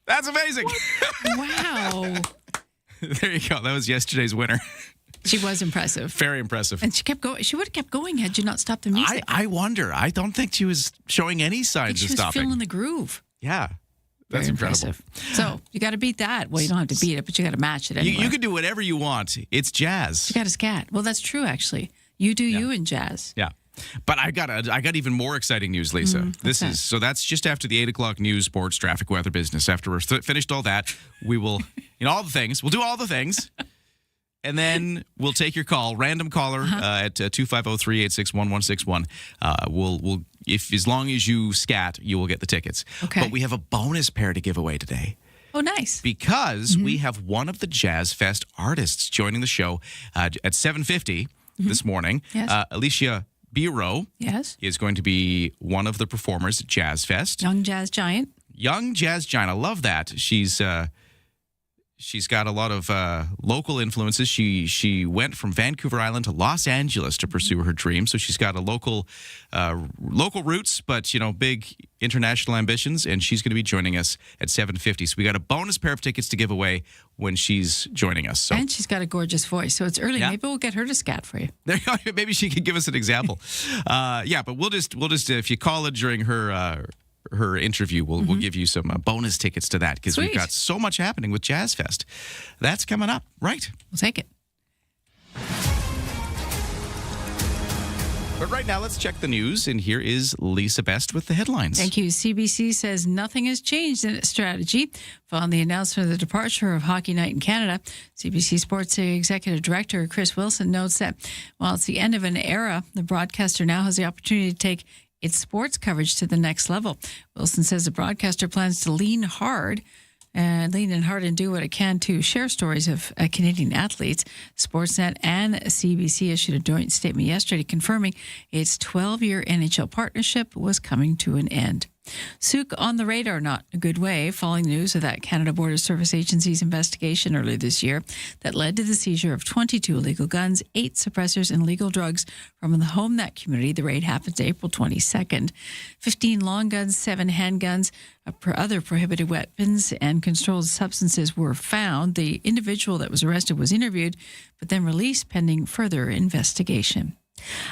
That's amazing. Wow. There you go. That was yesterday's winner. She was impressive. Very impressive. And she kept going. She would have kept going had you not stopped the music. I wonder. I don't think she was showing any signs of She was stopping. feeling the groove. Yeah. That's Very incredible. impressive. So you got to beat that. Well, you don't have to beat it, but you got to match it anyway. You can do whatever you want. It's jazz. You got to scat. Well, that's true, actually. You do you in jazz. Yeah. But I got even more exciting news, Lisa. That's just after the 8 o'clock news, sports, traffic, weather, business. After we're finished all that, we will, all the things. We'll do all the things. And then we'll take your call, random caller at 250-386-1161. We'll if as long as you scat, you will get the tickets. Okay. But we have a bonus pair to give away today. Oh, nice. Because we have one of the Jazz Fest artists joining the show at 7:50 this morning. Yes. Alicia Biro is going to be one of the performers at Jazz Fest. Young jazz giant. Young jazz giant. I love that. She's got a lot of local influences. She went from Vancouver Island to Los Angeles to pursue her dream. So she's got a local roots, but big international ambitions. And she's going to be joining us at 7:50. So we got a bonus pair of tickets to give away when she's joining us. So. And she's got a gorgeous voice. So it's early. Yeah. Maybe we'll get her to scat for you. There you go. Maybe she could give us an example. But we'll just if you call it during her interview, we'll give you some bonus tickets to that, because we've got so much happening with Jazz Fest. That's coming up, right? We'll take it. But right now, let's check the news, and here is Lisa Best with the headlines. Thank you. CBC says nothing has changed in its strategy following the announcement of the departure of Hockey Night in Canada. CBC Sports Executive Director Chris Wilson notes that while it's the end of an era, the broadcaster now has the opportunity to take its sports coverage to the next level. Wilson says the broadcaster plans to lean in hard and do what it can to share stories of Canadian athletes. Sportsnet and CBC issued a joint statement yesterday confirming its 12-year NHL partnership was coming to an end. Souk on the radar, not a good way, following news of that Canada Border Service Agency's investigation earlier this year that led to the seizure of 22 illegal guns, 8 suppressors, and illegal drugs from the Homenet community. The raid happened April 22nd. 15 long guns, 7 handguns, other prohibited weapons, and controlled substances were found. The individual that was arrested was interviewed, but then released pending further investigation.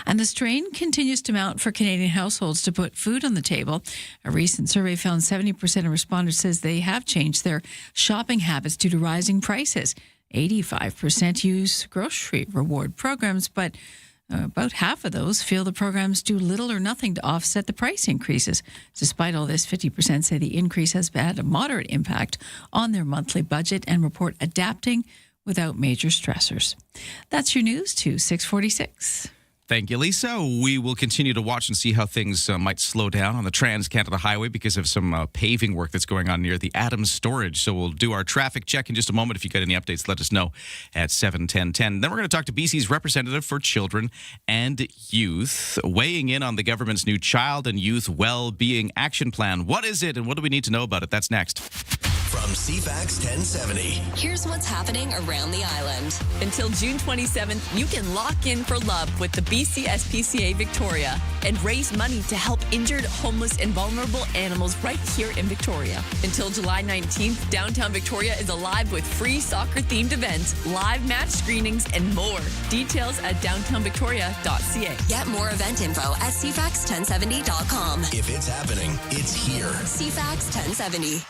And the strain continues to mount for Canadian households to put food on the table. A recent survey found 70% of respondents says they have changed their shopping habits due to rising prices. 85% use grocery reward programs, but about half of those feel the programs do little or nothing to offset the price increases. Despite all this, 50% say the increase has had a moderate impact on their monthly budget and report adapting without major stressors. That's your news to 646. Thank you, Lisa. We will continue to watch and see how things might slow down on the Trans-Canada Highway because of some paving work that's going on near the Adams Storage. So we'll do our traffic check in just a moment. If you got any updates, let us know at 7:10:10. Then we're going to talk to BC's representative for children and youth, weighing in on the government's new Child and Youth Well-Being Action Plan. What is it and what do we need to know about it? That's next. From CFAX 1070. Here's what's happening around the island. Until June 27th, you can lock in for love with the BC SPCA Victoria and raise money to help injured, homeless, and vulnerable animals right here in Victoria. Until July 19th, downtown Victoria is alive with free soccer-themed events, live match screenings, and more. Details at downtownvictoria.ca. Get more event info at cfax1070.com. If it's happening, it's here. CFAX 1070.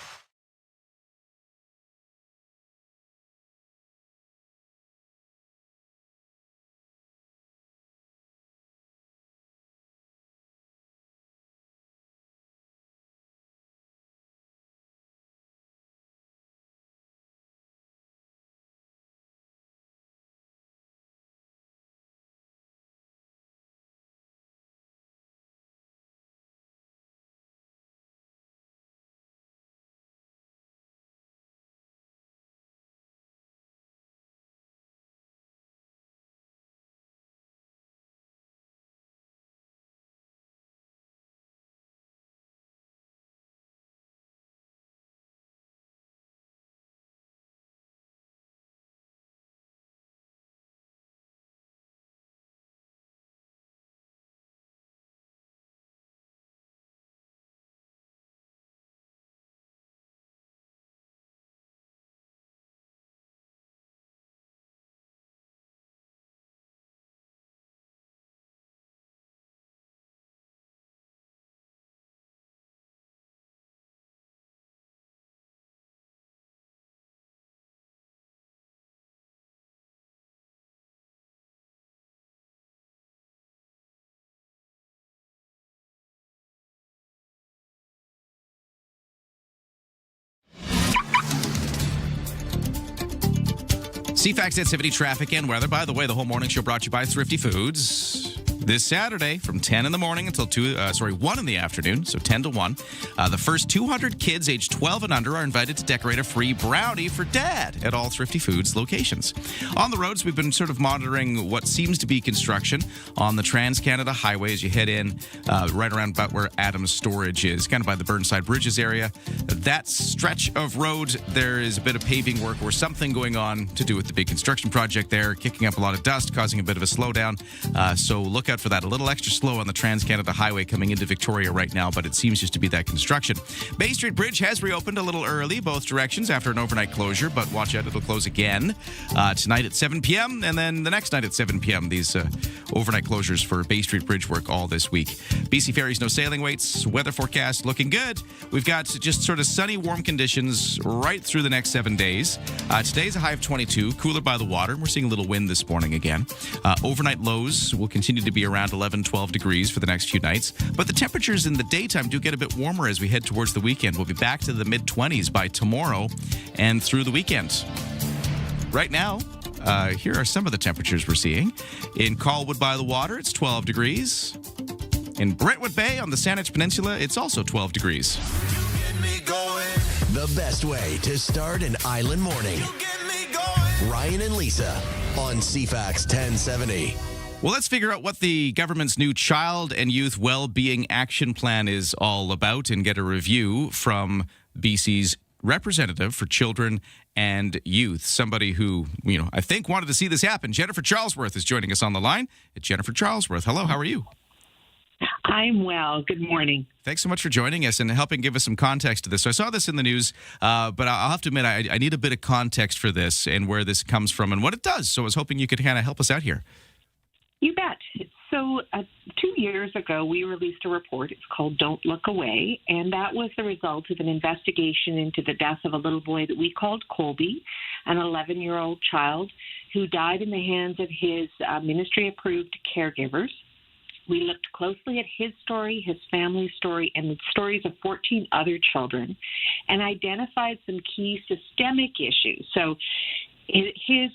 CFAX 1070 traffic and weather. By the way, the whole morning show brought to you by Thrifty Foods. This Saturday from 10 in the morning until 1 in the afternoon, so 10 to 1. The first 200 kids aged 12 and under are invited to decorate a free brownie for Dad at all Thrifty Foods locations. On the roads, we've been sort of monitoring what seems to be construction on the Trans-Canada Highway as you head in right around about where Adams Storage is, kind of by the Burnside Bridges area. That stretch of road, there is a bit of paving work or something going on to do with the big construction project there, kicking up a lot of dust, causing a bit of a slowdown. So look out for that. A little extra slow on the Trans-Canada Highway coming into Victoria right now, but it seems just to be that construction. Bay Street Bridge has reopened a little early, both directions, after an overnight closure, but watch out, it'll close again tonight at 7 p.m. and then the next night at 7 p.m. These overnight closures for Bay Street Bridge work all this week. BC Ferries, no sailing waits. Weather forecast looking good. We've got just sort of sunny, warm conditions right through the next 7 days. Today's a high of 22, cooler by the water. We're seeing a little wind this morning again. Overnight lows will continue to be around 11, 12 degrees for the next few nights. But the temperatures in the daytime do get a bit warmer as we head towards the weekend. We'll be back to the mid-20s by tomorrow and through the weekend. Right now, here are some of the temperatures we're seeing. In Colwood by the water, it's 12 degrees. In Brentwood Bay on the Saanich Peninsula, it's also 12 degrees. The best way to start an island morning. Ryan and Lisa on CFAX 1070. Well, let's figure out what the government's new Child and Youth Well-Being Action Plan is all about and get a review from BC's representative for children and youth, somebody who, I think wanted to see this happen. Jennifer Charlesworth is joining us on the line. It's Jennifer Charlesworth. Hello, how are you? I'm well. Good morning. Thanks so much for joining us and helping give us some context to this. So I saw this in the news, but I'll have to admit, I need a bit of context for this and where this comes from and what it does. So I was hoping you could kind of help us out here. You bet. So 2 years ago, we released a report. It's called Don't Look Away, and that was the result of an investigation into the death of a little boy that we called Colby, an 11-year-old child who died in the hands of his ministry-approved caregivers. We looked closely at his story, his family's story, and the stories of 14 other children, and identified some key systemic issues. So his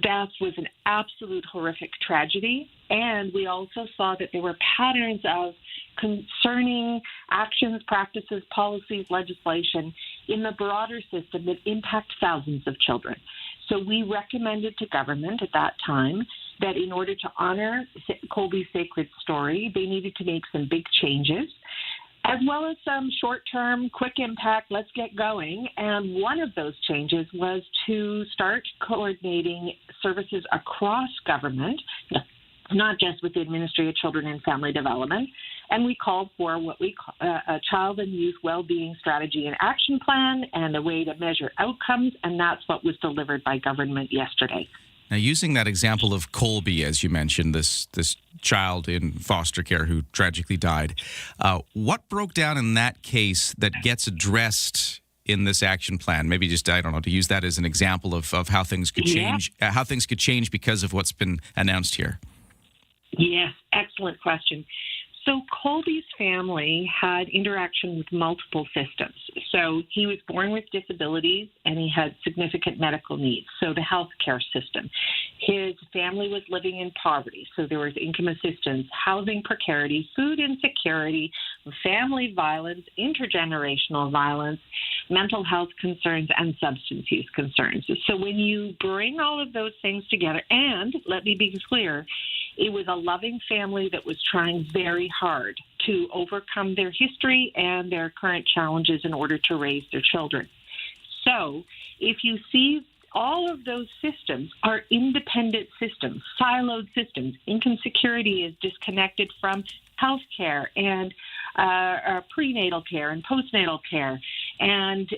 death was an absolute horrific tragedy, and we also saw that there were patterns of concerning actions, practices, policies, legislation in the broader system that impact thousands of children. So we recommended to government at that time that in order to honor Colby's sacred story, they needed to make some big changes, as well as some short-term, quick impact, let's get going. And one of those changes was to start coordinating services across government, not just with the Ministry of Children and Family Development. And we called for what we call a child and youth well-being strategy and action plan and a way to measure outcomes, and that's what was delivered by government yesterday. Now, using that example of Colby, as you mentioned, this child in foster care who tragically died, what broke down in that case that gets addressed in this action plan? Maybe just, I don't know, to use that as an example of how things could change, how things could change because of what's been announced here. Yes, excellent question. So Colby's family had interaction with multiple systems. So he was born with disabilities and he had significant medical needs. So the healthcare system. His family was living in poverty. So there was income assistance, housing precarity, food insecurity, family violence, intergenerational violence, mental health concerns, and substance use concerns. So when you bring all of those things together, and let me be clear, it was a loving family that was trying very hard to overcome their history and their current challenges in order to raise their children. So if you see all of those systems are independent systems, siloed systems. Income security is disconnected from health care and prenatal care and postnatal care and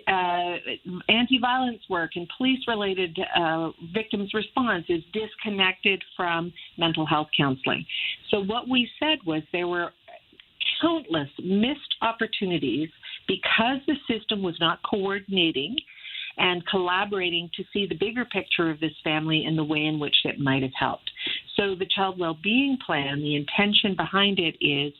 anti-violence work and police-related victims response is disconnected from mental health counseling. So what we said was there were countless missed opportunities because the system was not coordinating and collaborating to see the bigger picture of this family and the way in which it might have helped. So the Child Wellbeing Plan, the intention behind it is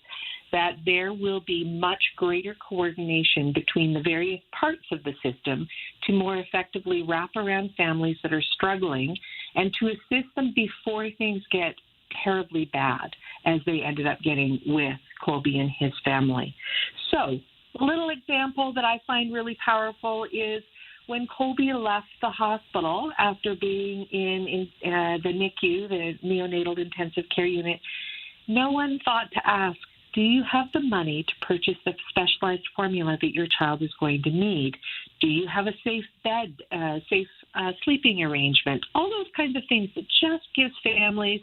that there will be much greater coordination between the various parts of the system to more effectively wrap around families that are struggling and to assist them before things get terribly bad, as they ended up getting with Colby and his family. So a little example that I find really powerful is when Colby left the hospital after being in the NICU, the neonatal intensive care unit, no one thought to ask, do you have the money to purchase the specialized formula that your child is going to need? Do you have a safe bed, safe sleeping arrangement? All those kinds of things that just gives families,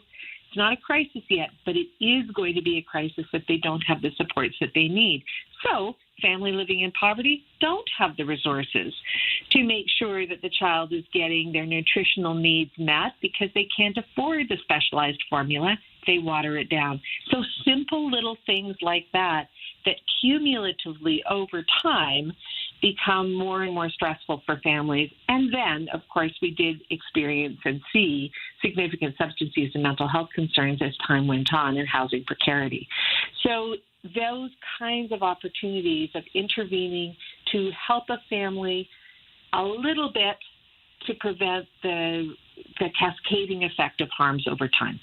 it's not a crisis yet, but it is going to be a crisis if they don't have the supports that they need. So family living in poverty don't have the resources to make sure that the child is getting their nutritional needs met because they can't afford the specialized formula. They water it down. So simple little things like that cumulatively over time become more and more stressful for families. And then, of course, we did experience and see significant substance use and mental health concerns as time went on and housing precarity. So those kinds of opportunities of intervening to help a family a little bit to prevent the cascading effect of harms over time.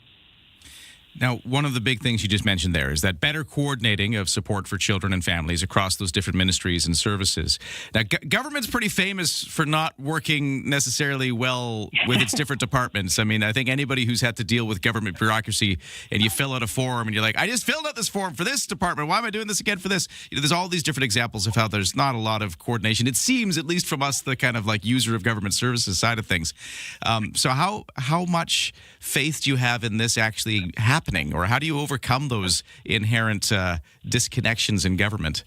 Now, one of the big things you just mentioned there is that better coordinating of support for children and families across those different ministries and services. Now, government's pretty famous for not working necessarily well with its different departments. I mean, I think anybody who's had to deal with government bureaucracy and you fill out a form and you're like, I just filled out this form for this department. Why am I doing this again for this? You know, there's all these different examples of how there's not a lot of coordination. It seems, at least from us, the kind of like user of government services side of things. So how much faith do you have in this actually happening, or how do you overcome those inherent disconnections in government?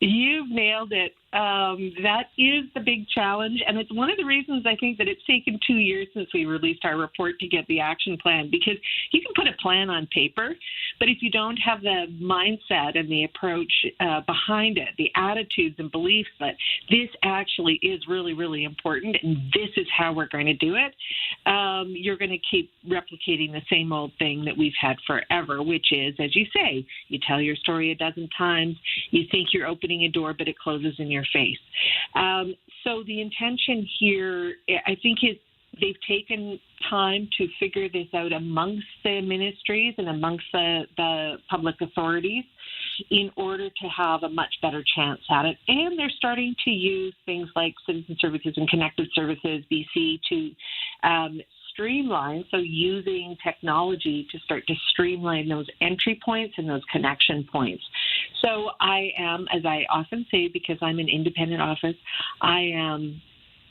You've nailed it. That is the big challenge. And it's one of the reasons I think that it's taken 2 years since we released our report to get the action plan, because you can put a plan on paper, but if you don't have the mindset and the approach behind it, the attitudes and beliefs that this actually is really, really important and this is how we're going to do it, you're going to keep replicating the same old thing that we've had forever, which is, as you say, you tell your story a dozen times, you think you're opening a door, but it closes in your face. So the intention here, I think, is they've taken time to figure this out amongst the ministries and amongst the public authorities in order to have a much better chance at it. And they're starting to use things like Citizen Services and Connected Services BC to streamline, so using technology to start to streamline those entry points and those connection points. So I am, as I often say, because I'm an independent office, I am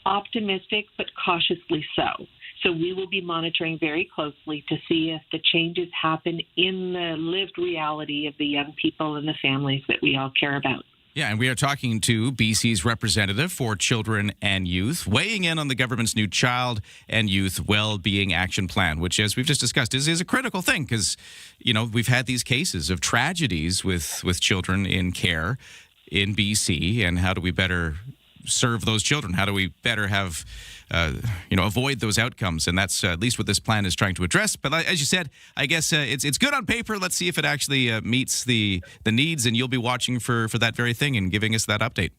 optimistic but cautiously so. So we will be monitoring very closely to see if the changes happen in the lived reality of the young people and the families that we all care about. Yeah, and we are talking to BC's representative for children and youth, weighing in on the government's new Child and Youth Well-Being Action Plan, which, as we've just discussed, is a critical thing because, you know, we've had these cases of tragedies with children in care in BC, and how do we better serve those children? How do we better have, avoid those outcomes? And that's at least what this plan is trying to address. But as you said, I guess it's good on paper. Let's see if it actually meets the needs, and you'll be watching for that very thing and giving us that update.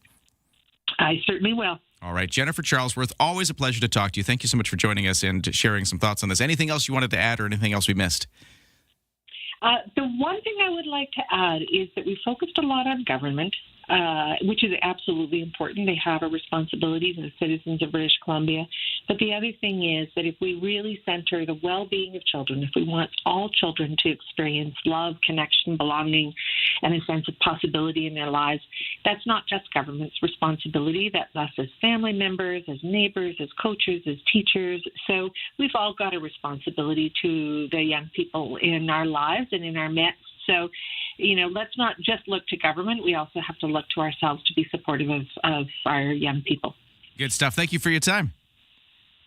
I certainly will. All right, Jennifer Charlesworth, always a pleasure to talk to you. Thank you so much for joining us and sharing some thoughts on this. Anything else you wanted to add or anything else we missed? The one thing I would like to add is that we focused a lot on government, which is absolutely important. They have a responsibility to the citizens of British Columbia. But the other thing is that if we really center the well-being of children, if we want all children to experience love, connection, belonging, and a sense of possibility in their lives, that's not just government's responsibility. That's us as family members, as neighbors, as coaches, as teachers. So we've all got a responsibility to the young people in our lives and in our midst. So, let's not just look to government. We also have to look to ourselves to be supportive of our young people. Good stuff. Thank you for your time.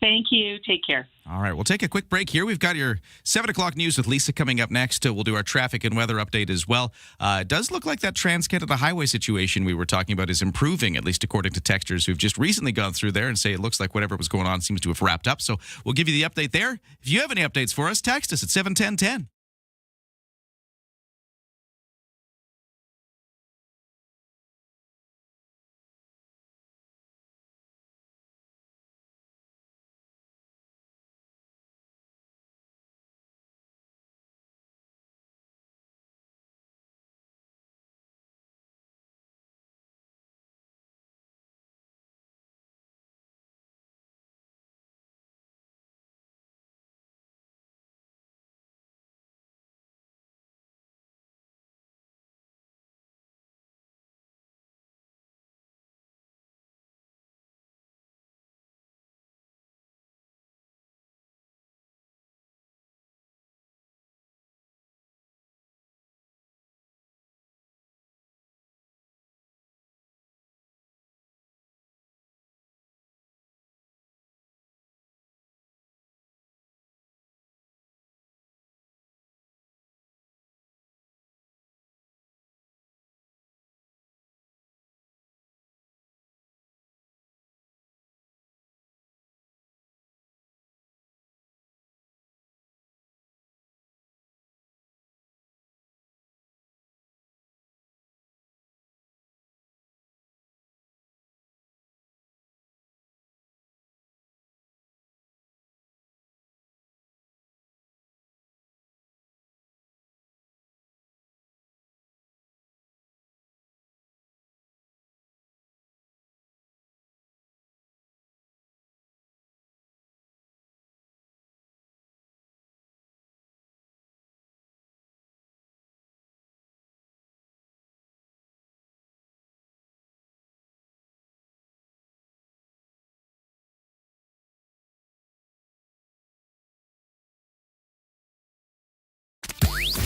Thank you. Take care. All right, we'll take a quick break here. We've got your 7 o'clock news with Lisa coming up next. We'll do our traffic and weather update as well. It does look like that Trans-Canada Highway situation we were talking about is improving, at least according to texters who've just recently gone through there and say it looks like whatever was going on seems to have wrapped up. So we'll give you the update there. If you have any updates for us, text us at 71010.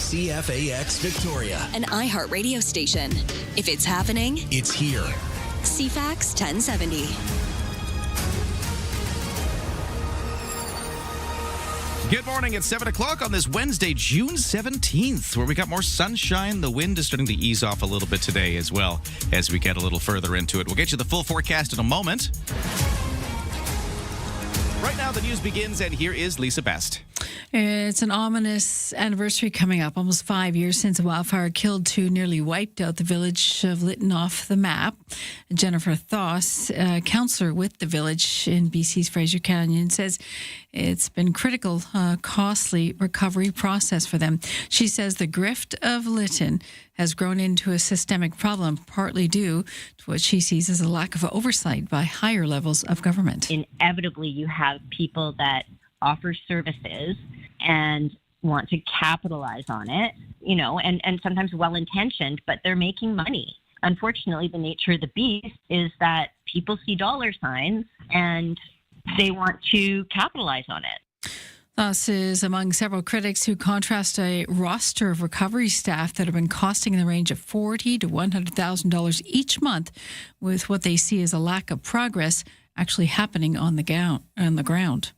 CFAX Victoria. An iHeart radio station. If it's happening, It's here. CFAX 1070. Good morning. It's 7 o'clock on this Wednesday, June 17th, where we got more sunshine. The wind is starting to ease off a little bit today as well as we get a little further into it. We'll get you the full forecast in a moment. Right now, the news begins, and here is Lisa Best. It's an ominous anniversary coming up. Almost 5 years since a wildfire killed 2, nearly wiped out the village of Lytton off the map. Jennifer Thoss, councillor with the village in BC's Fraser Canyon, says it's been critical, costly recovery process for them. She says the grift of Lytton has grown into a systemic problem, partly due to what she sees as a lack of oversight by higher levels of government. Inevitably, you have people that offer services and want to capitalize on it, and sometimes well-intentioned, but they're making money. Unfortunately, the nature of the beast is that people see dollar signs and they want to capitalize on it. Thus is among several critics who contrast a roster of recovery staff that have been costing in the range of $40,000 to $100,000 each month with what they see as a lack of progress actually happening on the ground.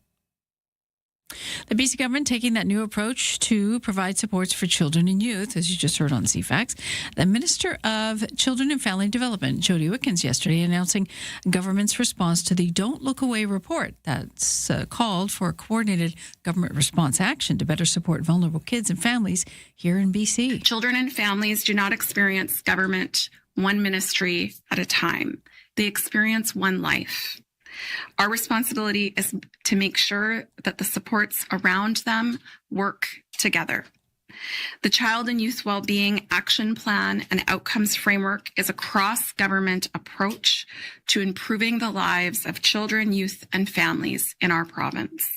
The BC government taking that new approach to provide supports for children and youth, as you just heard on CFAX. The Minister of Children and Family Development, Jody Wickens, yesterday announcing government's response to the Don't Look Away report that's called for a coordinated government response action to better support vulnerable kids and families here in BC. Children and families do not experience government one ministry at a time. They experience one life. Our responsibility is to make sure that the supports around them work together. The Child and Youth Wellbeing Action Plan and Outcomes Framework is a cross-government approach to improving the lives of children, youth, and families in our province.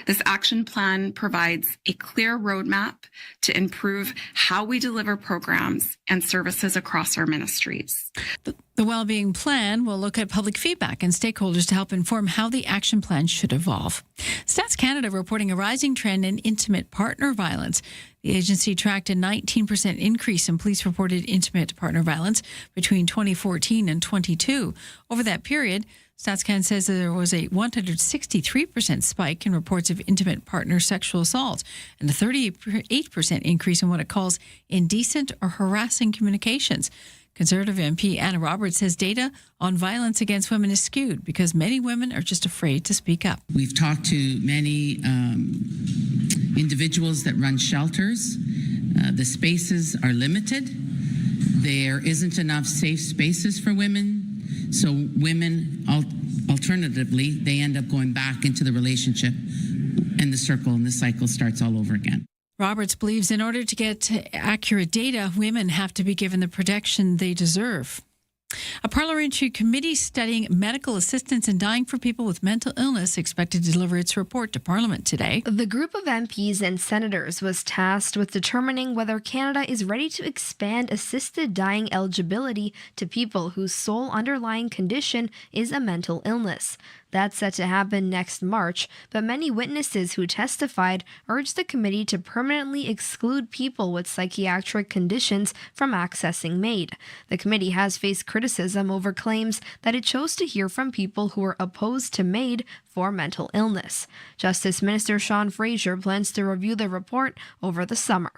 This action plan provides a clear roadmap to improve how we deliver programs and services across our ministries. The Wellbeing Plan will look at public feedback and stakeholders to help inform how the action plan should evolve. Stats Canada reporting a rising trend in intimate partner violence. The agency tracked a 19% increase in police-reported intimate partner violence between 2014 and 2022. Over that period, StatsCan says there was a 163% spike in reports of intimate partner sexual assault and a 38% increase in what it calls indecent or harassing communications. Conservative MP Anna Roberts says data on violence against women is skewed because many women are just afraid to speak up. We've talked to many individuals that run shelters. The spaces are limited. There isn't enough safe spaces for women. So women, alternatively, they end up going back into the relationship and the circle and the cycle starts all over again. Roberts believes in order to get accurate data, women have to be given the protection they deserve. A parliamentary committee studying medical assistance in dying for people with mental illness expected to deliver its report to Parliament today. The group of MPs and senators was tasked with determining whether Canada is ready to expand assisted dying eligibility to people whose sole underlying condition is a mental illness. That's set to happen next March, but many witnesses who testified urged the committee to permanently exclude people with psychiatric conditions from accessing MAID. The committee has faced criticism over claims that it chose to hear from people who are opposed to MAID for mental illness. Justice Minister Sean Fraser plans to review the report over the summer.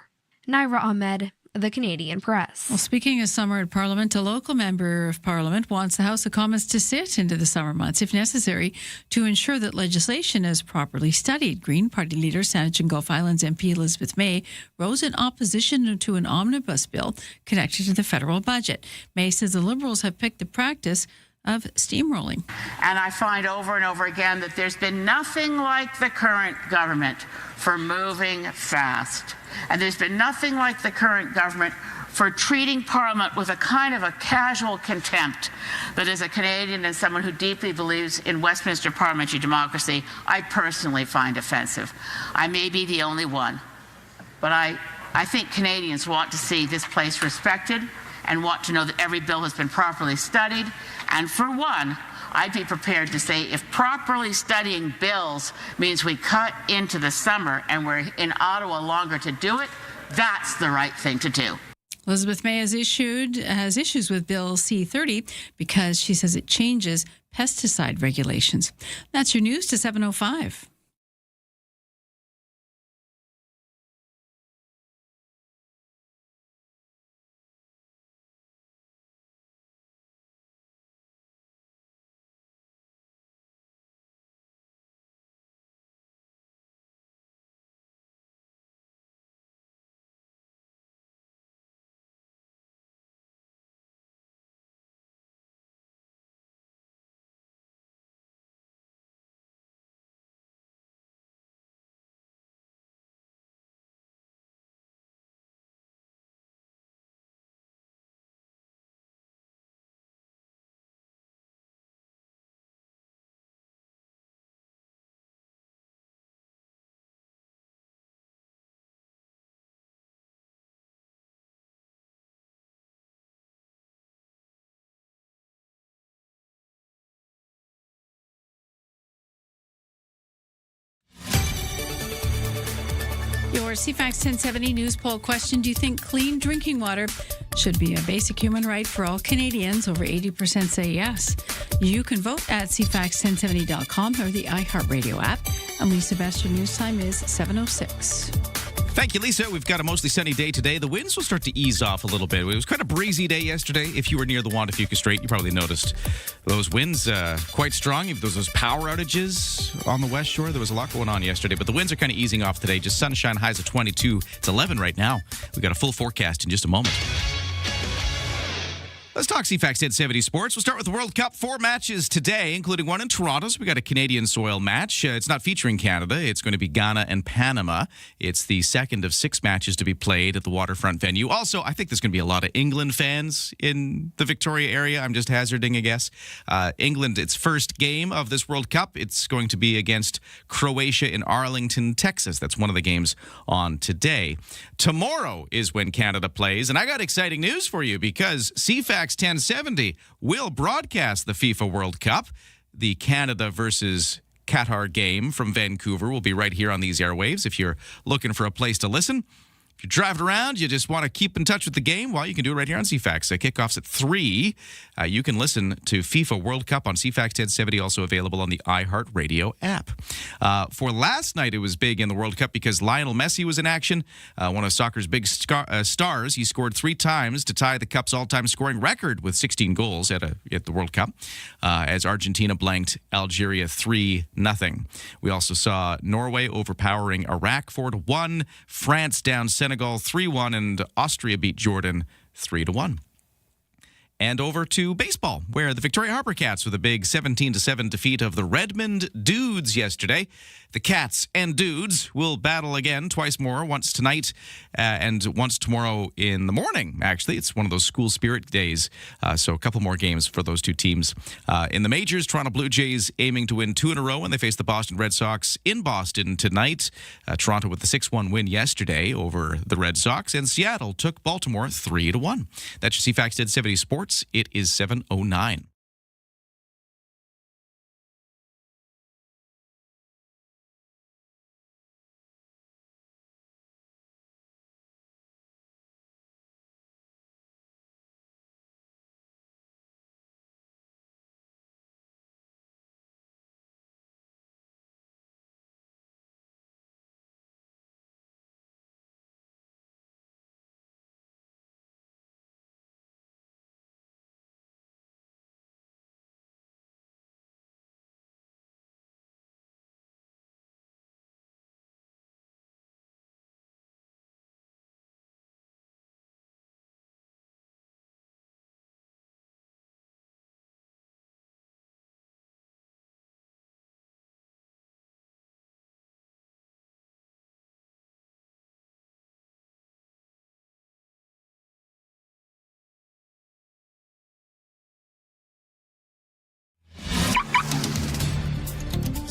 Naira Ahmed, The Canadian Press. Well, speaking of summer at Parliament, a local member of Parliament wants the House of Commons to sit into the summer months, if necessary, to ensure that legislation is properly studied. Green Party leader, Saanich and Gulf Islands MP Elizabeth May rose in opposition to an omnibus bill connected to the federal budget. May says the Liberals have picked the practice of steamrolling. And I find over and over again that there's been nothing like the current government for moving fast. And there's been nothing like the current government for treating Parliament with a kind of a casual contempt that, as a Canadian and someone who deeply believes in Westminster parliamentary democracy, I personally find offensive. I may be the only one, but I think Canadians want to see this place respected and want to know that every bill has been properly studied. And for one, I'd be prepared to say if properly studying bills means we cut into the summer and we're in Ottawa longer to do it, That's the right thing to do. Elizabeth May has issues with Bill C-30 because she says it changes pesticide regulations. That's your news to 7:05. Your CFAX 1070 news poll question: do you think clean drinking water should be a basic human right for all Canadians? Over 80% say yes. You can vote at cfax1070.com or the iHeartRadio app. And Lisa Best, your news time is 7:06. Thank you, Lisa. We've got a mostly sunny day today. The winds will start to ease off a little bit. It was kind of breezy day yesterday. If you were near the Juan de Fuca Strait, you probably noticed those winds quite strong. Those power outages on the West Shore. There was a lot going on yesterday, but the winds are kind of easing off today. Just sunshine, highs of 22. It's 11 right now. We've got a full forecast in just a moment. Let's talk CFAX 1070 sports. We'll start with the World Cup. 4 matches today, including one in Toronto. So we got a Canadian soil match. It's not featuring Canada. It's going to be Ghana and Panama. It's the second of 6 matches to be played at the waterfront venue. Also, I think there's going to be a lot of England fans in the Victoria area. I'm just hazarding a guess. England, its first game of this World Cup. It's going to be against Croatia in Arlington, Texas. That's one of the games on today. Tomorrow is when Canada plays. And I got exciting news for you because CFAX 1070 will broadcast the FIFA World Cup. The Canada versus Qatar game from Vancouver will be right here on these airwaves if you're looking for a place to listen. If you're driving around, you just want to keep in touch with the game, well, you can do it right here on CFAX. Kickoff's at 3. You can listen to FIFA World Cup on CFAX 1070, also available on the iHeartRadio app. For last night, it was big in the World Cup because Lionel Messi was in action, one of soccer's big stars. He scored 3 times to tie the Cup's all-time scoring record with 16 goals at the World Cup, as Argentina blanked Algeria 3-0. We also saw Norway overpowering Iraq 4-1, France down Senegal 3-1, and Austria beat Jordan 3-1. And over to baseball, where the Victoria Harbour Cats with a big 17-7 defeat of the Redmond Dudes yesterday. The Cats and Dudes will battle again twice more, once tonight and once tomorrow in the morning, actually. It's one of those school spirit days, so a couple more games for those two teams. In the majors, Toronto Blue Jays aiming to win 2 in a row when they face the Boston Red Sox in Boston tonight. Toronto with the 6-1 win yesterday over the Red Sox, and Seattle took Baltimore 3-1. That's your CFAX 1070 Sports. It is 7:09.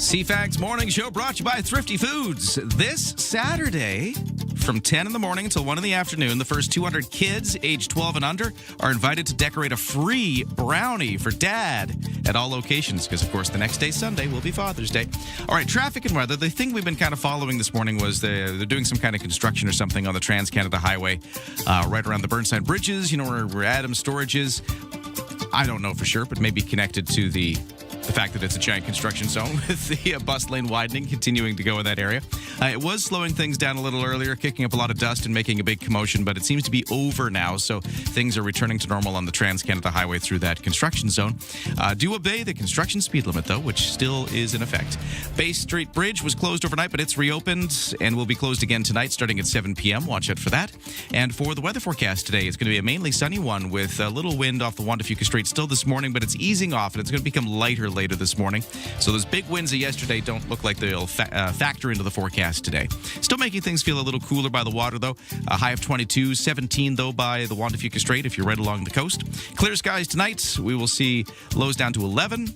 CFAX Morning Show brought to you by Thrifty Foods. This Saturday, from 10 in the morning until 1 in the afternoon, the first 200 kids aged 12 and under are invited to decorate a free brownie for Dad at all locations because, of course, the next day, Sunday, will be Father's Day. All right, traffic and weather. The thing we've been kind of following this morning was they're doing some kind of construction or something on the Trans-Canada Highway right around the Burnside Bridges, you know, where Adams Storage is. I don't know for sure, but maybe connected to the fact that it's a giant construction zone with the bus lane widening continuing to go in that area. It was slowing things down a little earlier, kicking up a lot of dust and making a big commotion, but it seems to be over now, so things are returning to normal on the Trans-Canada Highway through that construction zone. Do obey the construction speed limit, though, which still is in effect. Bay Street Bridge was closed overnight, but it's reopened and will be closed again tonight starting at 7 p.m. Watch out for that. And for the weather forecast today, it's going to be a mainly sunny one with a little wind off the Juan de Fuca Strait still this morning, but it's easing off and it's going to become lighter later this morning. So those big winds of yesterday don't look like they'll factor into the forecast today. Still making things feel a little cooler by the water, though. A high of 22, 17, though, by the Juan de Fuca Strait if you're right along the coast. Clear skies tonight. We will see lows down to 11.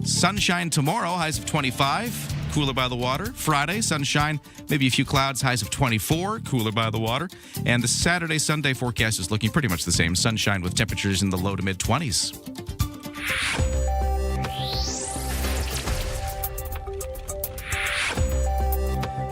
Sunshine tomorrow, highs of 25. Cooler by the water. Friday, sunshine, maybe a few clouds, highs of 24, cooler by the water. And the Saturday, Sunday forecast is looking pretty much the same. Sunshine with temperatures in the low to mid 20s.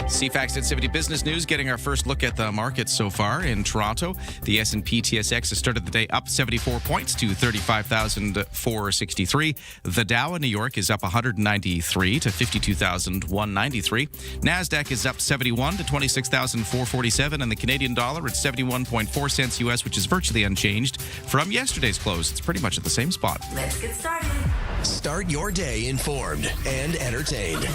CFAX 1070 Business News, getting our first look at the markets so far in Toronto. The S&P TSX has started the day up 74 points to 35,463. The Dow in New York is up 193 to 52,193. NASDAQ is up 71 to 26,447. And the Canadian dollar at 71.4 cents US, which is virtually unchanged from yesterday's close. It's pretty much at the same spot. Let's get started. Start your day informed and entertained.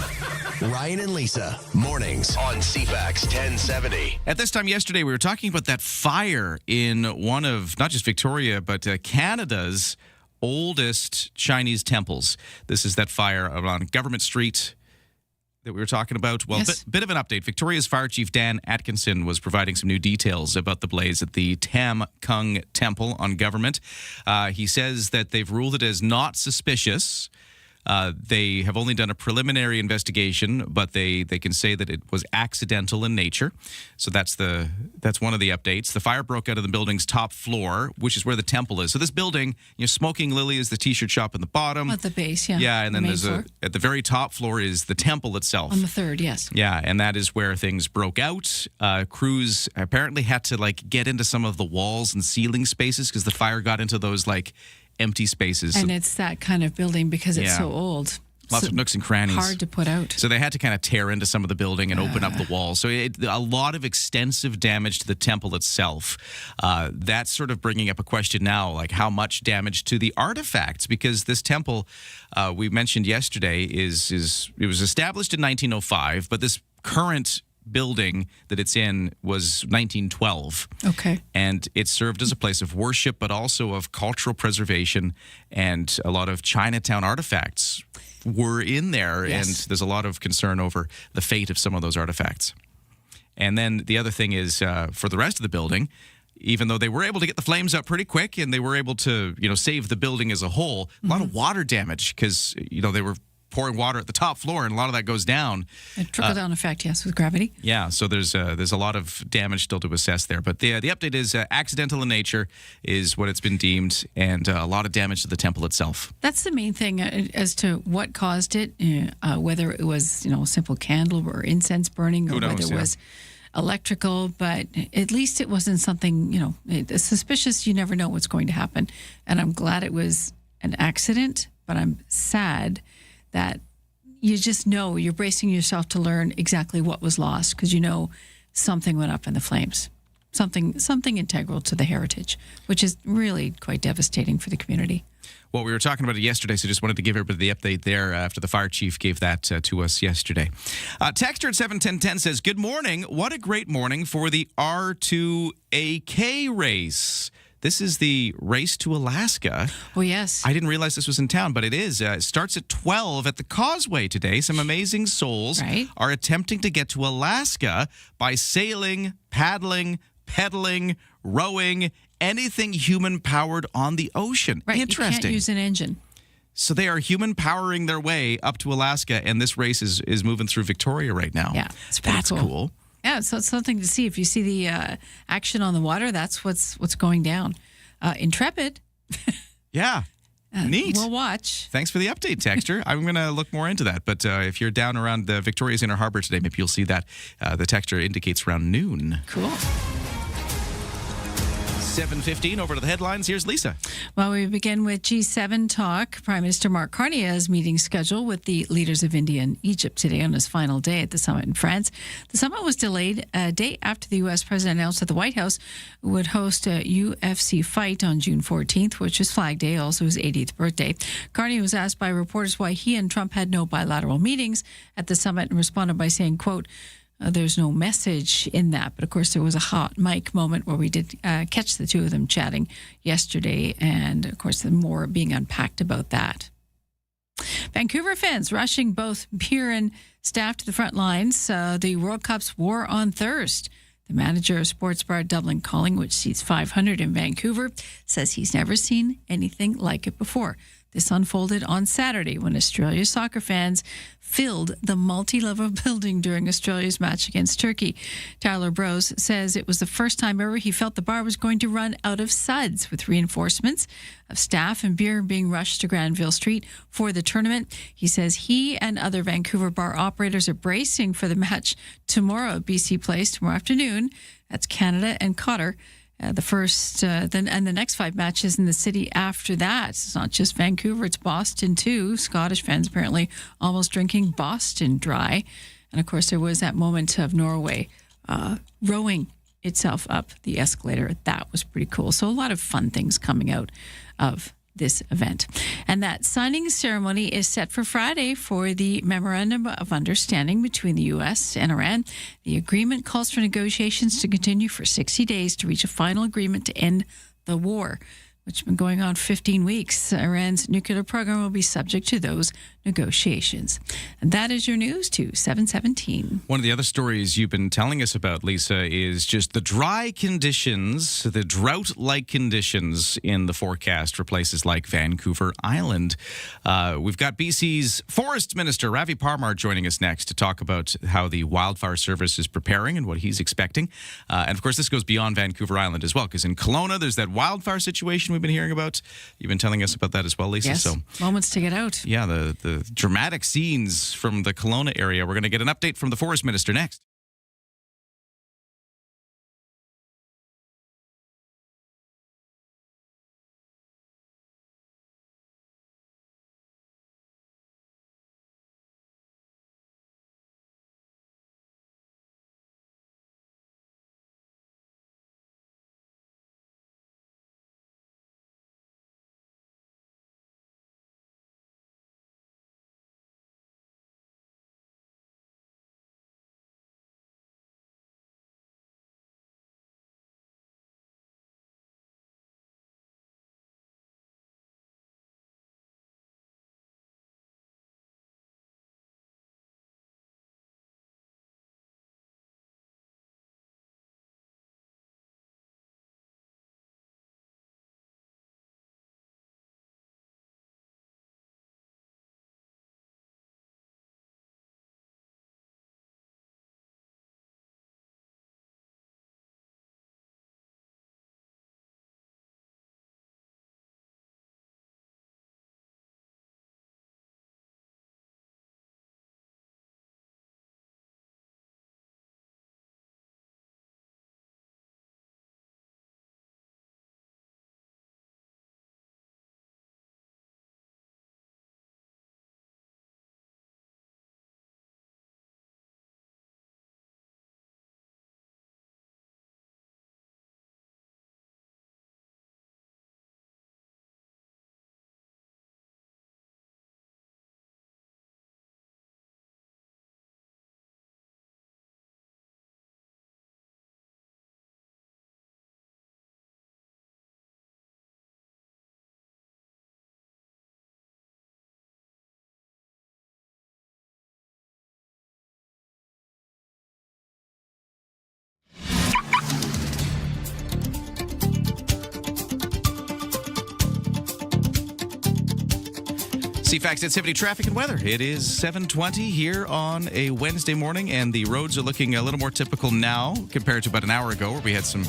Ryan and Lisa, mornings on CFAX 1070. At this time yesterday, we were talking about that fire in one of, not just Victoria, but Canada's oldest Chinese temples. This is that fire around Government Street that we were talking about. Well, Yes. bit of an update. Victoria's Fire Chief Dan Atkinson was providing some new details about the blaze at the Tam Kung Temple on Government. He says that they've ruled it as not suspicious. They have only done a preliminary investigation, but they can say that it was accidental in nature. So that's one of the updates. The fire broke out of the building's top floor, which is where the temple is. So this building, Smoking Lily is the t-shirt shop in the bottom. At the base, yeah. Yeah, and then The main there's floor. at the very top floor is the temple itself. On the third, yes. Yeah, and that is where things broke out. Crews apparently had to get into some of the walls and ceiling spaces because the fire got into those empty spaces. And it's that kind of building because it's Yeah. so old. Lots So of nooks and crannies. hard to put out. So they had to kind of tear into some of the building and open up the walls. So a lot of extensive damage to the temple itself. That's sort of bringing up a question now, how much damage to the artifacts? Because this temple, we mentioned yesterday, it was established in 1905, but this current building that it's in was 1912. Okay. And it served as a place of worship, but also of cultural preservation, and a lot of Chinatown artifacts were in there. Yes. And there's a lot of concern over the fate of some of those artifacts. And then the other thing is for the rest of the building, even though they were able to get the flames up pretty quick and they were able to, save the building as a whole, a lot of water damage because, they were pouring water at the top floor and a lot of that goes down. A trickle-down effect, yes, with gravity. Yeah, so there's a lot of damage still to assess there. But the update is accidental in nature is what it's been deemed, and a lot of damage to the temple itself. That's the main thing as to what caused it, whether it was, a simple candle or incense burning, or Who knows, whether it yeah. was electrical, but at least it wasn't something, suspicious. You never know what's going to happen. And I'm glad it was an accident, but I'm sad that you just know you're bracing yourself to learn exactly what was lost because something went up in the flames, something integral to the heritage, which is really quite devastating for the community. Well, we were talking about it yesterday, so just wanted to give everybody the update there after the fire chief gave that to us yesterday. Texter at 71010 says, "Good morning. What a great morning for the R2AK race. This is the race to Alaska." Oh, yes. I didn't realize this was in town, but it is. It starts at 12 at the Causeway today. Some amazing souls are attempting to get to Alaska by sailing, paddling, pedaling, rowing, anything human-powered on the ocean. Right. Interesting. You can't use an engine. So they are human powering their way up to Alaska, and this race is moving through Victoria right now. Yeah, it's pretty That's cool. cool. Yeah, so it's something to see. If you see the action on the water, that's what's going down. Intrepid. Yeah. Neat. We'll watch. Thanks for the update, Texter. I'm going to look more into that. But if you're down around the Victoria's Inner Harbor today, maybe you'll see that. The Texter indicates around noon. Cool. 7:15, over to the headlines. Here's Lisa. Well, we begin with G7 talk. Prime Minister Mark Carney has meeting scheduled with the leaders of India and Egypt today on his final day at the summit in France. The summit was delayed a day after the U.S. president announced that the White House would host a UFC fight on June 14th, which is Flag Day, also his 80th birthday. Carney was asked by reporters why he and Trump had no bilateral meetings at the summit and responded by saying, quote, there's no message in that. But of course, there was a hot mic moment where we did catch the two of them chatting yesterday. And of course, more being unpacked about that. Vancouver fans rushing both beer and staff to the front lines. The World Cup's War on Thirst. The manager of sports bar Dublin Calling, which seats 500 in Vancouver, says he's never seen anything like it before. This unfolded on Saturday when Australia's soccer fans filled the multi-level building during Australia's match against Turkey. Tyler Brose says it was the first time ever he felt the bar was going to run out of suds, with reinforcements of staff and beer being rushed to Granville Street for the tournament. He says he and other Vancouver bar operators are bracing for the match tomorrow at BC Place tomorrow afternoon. That's Canada and Qatar. The next 5 matches in the city after that. It's not just Vancouver, it's Boston too. Scottish fans apparently almost drinking Boston dry. And of course, there was that moment of Norway rowing itself up the escalator. That was pretty cool. So a lot of fun things coming out of this event. And that signing ceremony is set for Friday for the Memorandum of Understanding between the U.S. and Iran. The agreement calls for negotiations to continue for 60 days to reach a final agreement to end the war, which has been going on 15 weeks. Iran's nuclear program will be subject to those negotiations. And that is your news to 717. One of the other stories you've been telling us about, Lisa, is just the dry conditions, the drought-like conditions in the forecast for places like Vancouver Island. We've got BC's Forest Minister, Ravi Parmar, joining us next to talk about how the Wildfire Service is preparing and what he's expecting. And of course, this goes beyond Vancouver Island as well, because in Kelowna, there's that wildfire situation we've been hearing about. You've been telling us about that as well, Lisa. Yes, so moments to get out. yeah, the dramatic scenes from the Kelowna area. We're going to get an update from the Forest Minister next. CFAX 1070 traffic and weather. It is 7:20 here on a Wednesday morning, and the roads are looking a little more typical now compared to about an hour ago, where we had some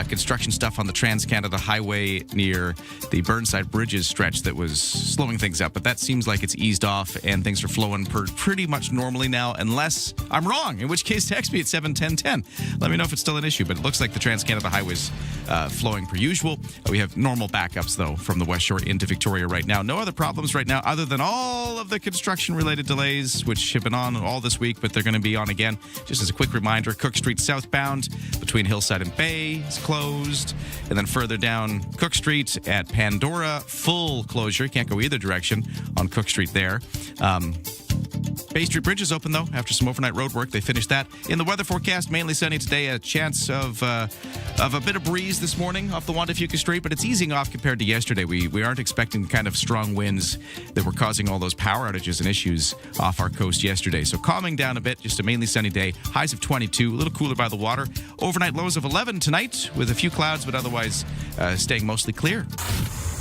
construction stuff on the Trans-Canada Highway near the Burnside Bridges stretch that was slowing things up. But that seems like it's eased off, and things are flowing pretty much normally now, unless I'm wrong, in which case text me at 71010. Let me know if it's still an issue, but it looks like the Trans-Canada Highway's flowing per usual. We have normal backups, though, from the West Shore into Victoria right now. No other problems right now, other than all of the construction-related delays, which have been on all this week, but they're going to be on again. Just as a quick reminder, Cook Street southbound between Hillside and Bay is closed. And then further down Cook Street at Pandora, full closure. You can't go either direction on Cook Street there. Bay Street Bridge is open, though, after some overnight road work. They finished that. In the weather forecast, mainly sunny today. A chance of a bit of breeze this morning off the Juan de Fuca Street, but it's easing off compared to yesterday. We aren't expecting the kind of strong winds that were causing all those power outages and issues off our coast yesterday. So calming down a bit, just a mainly sunny day. Highs of 22, a little cooler by the water. Overnight lows of 11 tonight with a few clouds, but otherwise staying mostly clear.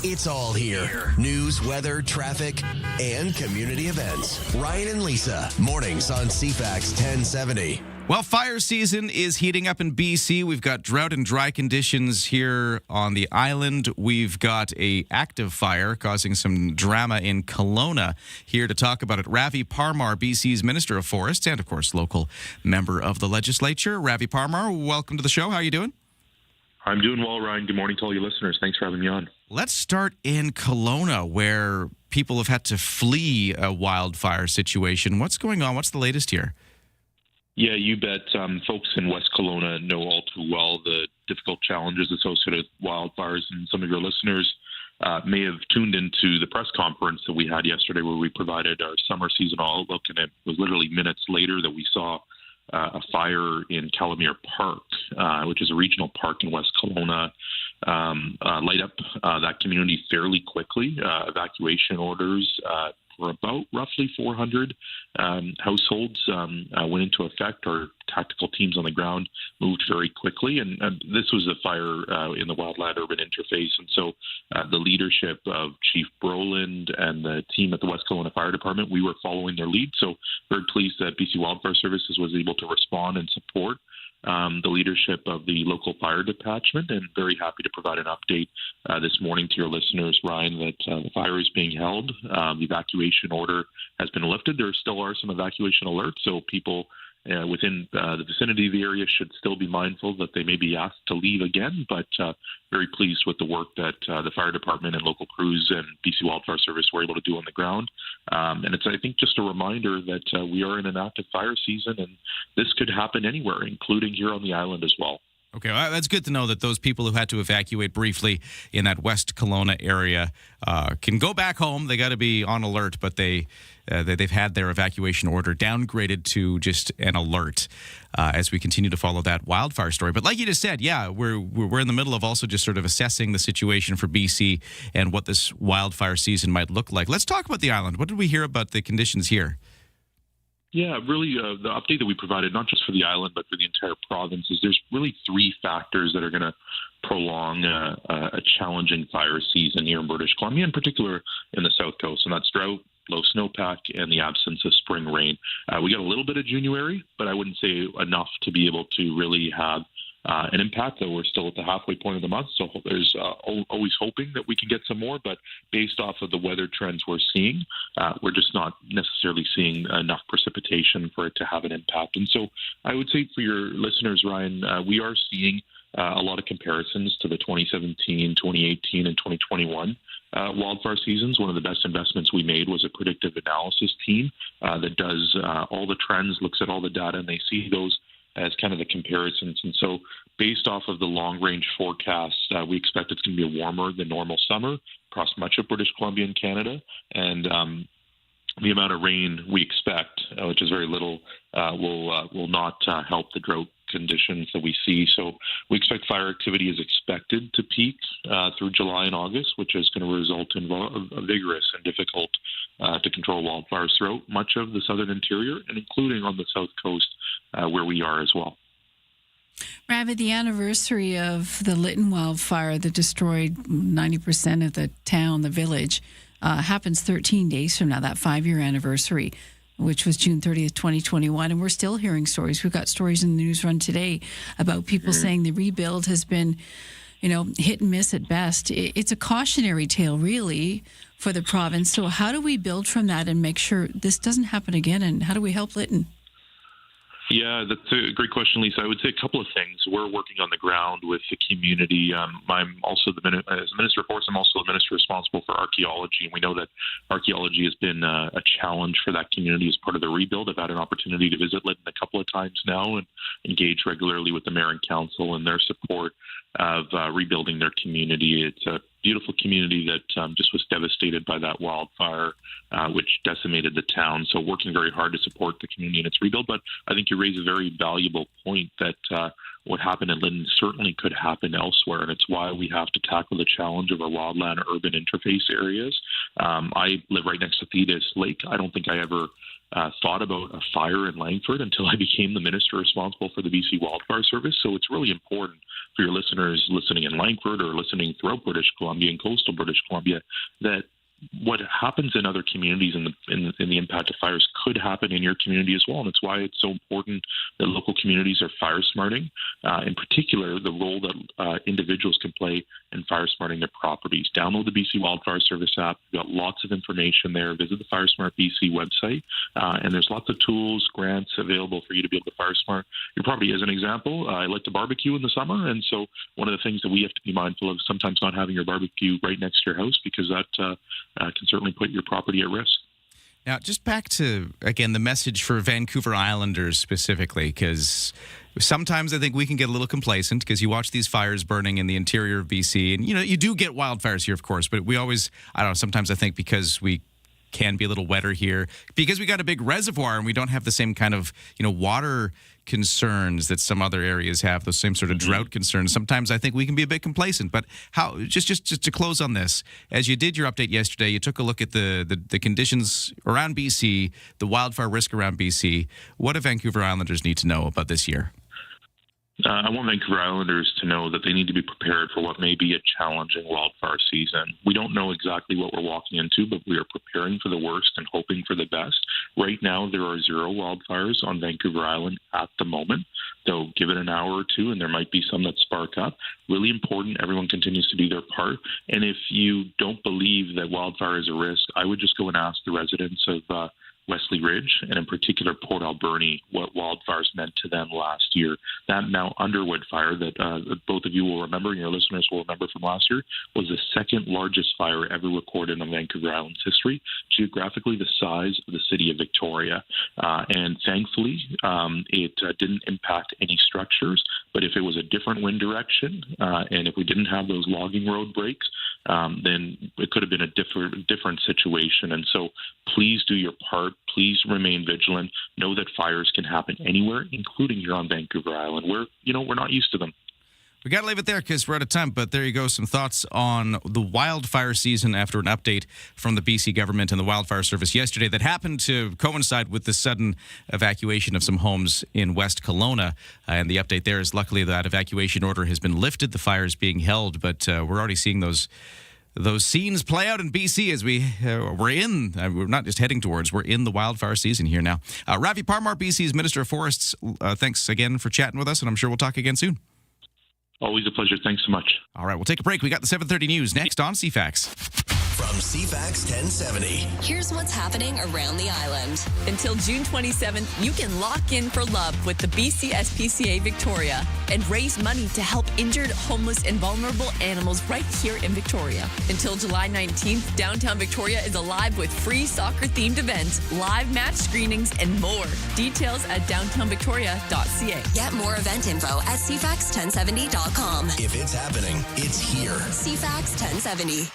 It's all here. News, weather, traffic, and community events. Ryan and Lisa, mornings on CFAX 1070. Well, fire season is heating up in BC. We've got drought and dry conditions here on the island. We've got a active fire causing some drama in Kelowna. Here to talk about it, Ravi Parmar, BC's Minister of Forests, and of course, local member of the legislature. Ravi Parmar, welcome to the show. How are you doing? I'm doing well, Ryan. Good morning to all your listeners. Thanks for having me on. Let's start in Kelowna, where people have had to flee a wildfire situation. What's going on? What's the latest here? Yeah, you bet. Folks in West Kelowna know all too well the difficult challenges associated with wildfires, and some of your listeners may have tuned into the press conference that we had yesterday where we provided our summer seasonal outlook, and it was literally minutes later that we saw a fire in Calamere Park, which is a regional park in West Kelowna, light up that community fairly quickly. Evacuation orders for about roughly 400 households went into effect. Our tactical teams on the ground moved very quickly, and this was a fire in the Wildland Urban Interface, and so the leadership of Chief Broland and the team at the West Kelowna Fire Department, we were following their lead, so very pleased that BC Wildfire Services was able to respond and support the leadership of the local fire detachment, and very happy to provide an update this morning to your listeners, Ryan, that the fire is being held. The evacuation order has been lifted. There still are some evacuation alerts, so people within the vicinity of the area should still be mindful that they may be asked to leave again, but very pleased with the work that the fire department and local crews and BC Wildfire Service were able to do on the ground. And it's, I think, just a reminder that we are in an active fire season, and this could happen anywhere, including here on the island as well. Okay, well, that's good to know that those people who had to evacuate briefly in that West Kelowna area can go back home. They got to be on alert, but they've had their evacuation order downgraded to just an alert as we continue to follow that wildfire story. But like you just said, yeah, we're in the middle of also just sort of assessing the situation for BC and what this wildfire season might look like. Let's talk about the island. What did we hear about the conditions here? Yeah, really, the update that we provided, not just for the island, but for the entire province, is there's really three factors that are going to prolong a challenging fire season here in British Columbia, in particular in the South Coast, and that's drought, low snowpack, and the absence of spring rain. We got a little bit of January, but I wouldn't say enough to be able to really have an impact, though we're still at the halfway point of the month, so there's always hoping that we can get some more, but based off of the weather trends we're seeing, we're just not necessarily seeing enough precipitation for it to have an impact. And so I would say for your listeners, Ryan, we are seeing a lot of comparisons to the 2017, 2018, and 2021 wildfire seasons. One of the best investments we made was a predictive analysis team that does all the trends, looks at all the data, and they see those as kind of the comparisons. And so based off of the long-range forecast, we expect it's going to be a warmer than normal summer across much of British Columbia and Canada. And the amount of rain we expect, which is very little, will not help the drought conditions that we see. So we expect fire activity is expected to peak through July and August, which is going to result in a vigorous and difficult to control wildfires throughout much of the southern interior, and including on the south coast where we are as well. Ravi, the anniversary of the Lytton wildfire that destroyed 90% of the town, the village, happens 13 days from now, that 5-year anniversary, which was June 30th, 2021. And we're still hearing stories. We've got stories in the news run today about people saying the rebuild has been, hit and miss at best. It's a cautionary tale, really, for the province. So how do we build from that and make sure this doesn't happen again? And how do we help Lytton? Yeah, that's a great question, Lisa. I would say a couple of things. We're working on the ground with the community. I'm also as Minister of Forest, I'm also the minister responsible for archaeology, and we know that archaeology has been a challenge for that community as part of the rebuild. I've had an opportunity to visit Lytton a couple of times now and engage regularly with the mayor and council and their support of rebuilding their community. It's a beautiful community that just was devastated by that wildfire, which decimated the town. So working very hard to support the community in its rebuild. But I think you raise a very valuable point that what happened in Lytton certainly could happen elsewhere. And it's why we have to tackle the challenge of our wildland-urban interface areas. I live right next to Thetis Lake. I don't think I ever thought about a fire in Langford until I became the minister responsible for the BC Wildfire Service. So it's really important for your listeners listening in Langford or listening throughout British Columbia and coastal British Columbia that what happens in other communities in the impact of fires could happen in your community as well. And it's why it's so important that local communities are fire smarting, in particular, the role that individuals can play in fire smarting their properties. Download the BC Wildfire Service app. We've got lots of information there. Visit the FireSmart BC website. And there's lots of tools, grants available for you to be able to fire smart your property. As an example, I like to barbecue in the summer. And so one of the things that we have to be mindful of is sometimes not having your barbecue right next to your house, because that can certainly put your property at risk. Now, just back to, again, the message for Vancouver Islanders specifically, because sometimes I think we can get a little complacent because you watch these fires burning in the interior of BC, and, you do get wildfires here, of course, but we always, I don't know, sometimes I think because we can be a little wetter here, because we got a big reservoir and we don't have the same kind of, water concerns that some other areas have, those same sort of drought concerns. Sometimes I think we can be a bit complacent. But how? Just to close on this, as you did your update yesterday, you took a look at the conditions around BC, the wildfire risk around BC. What do Vancouver Islanders need to know about this year? I want Vancouver Islanders to know that they need to be prepared for what may be a challenging wildfire season. We don't know exactly what we're walking into, but we are preparing for the worst and hoping for the best. Right now, there are 0 wildfires on Vancouver Island at the moment. They'll give it an hour or two, and there might be some that spark up. Really important, everyone continues to do their part. And if you don't believe that wildfire is a risk, I would just go and ask the residents of Wesley Ridge, and in particular Port Alberni, what wildfires meant to them last year. That Mount Underwood fire that both of you will remember and your listeners will remember from last year was the second largest fire ever recorded in Vancouver Island's history, geographically the size of the city of Victoria. And thankfully, it didn't impact any structures, but if it was a different wind direction and if we didn't have those logging road breaks, then it could have been a different situation. And so please do your part. Please remain vigilant. Know that fires can happen anywhere, including here on Vancouver Island. We're not used to them. We got to leave it there because we're out of time, but there you go. Some thoughts on the wildfire season after an update from the BC government and the Wildfire Service yesterday that happened to coincide with the sudden evacuation of some homes in West Kelowna. And the update there is luckily that evacuation order has been lifted. The fire is being held, but we're already seeing those scenes play out in BC as we're not just heading towards, we're in the wildfire season here now. Ravi Parmar, BC's Minister of Forests, thanks again for chatting with us, and I'm sure we'll talk again soon. Always a pleasure. Thanks so much. All right, we'll take a break. We got the 7:30 news next on CFAX. From CFAX 1070. Here's what's happening around the island. Until June 27th, you can lock in for love with the BC SPCA Victoria and raise money to help injured, homeless, and vulnerable animals right here in Victoria. Until July 19th, downtown Victoria is alive with free soccer-themed events, live match screenings, and more. Details at downtownvictoria.ca. Get more event info at cfax1070.com. If it's happening, it's here. CFAX 1070.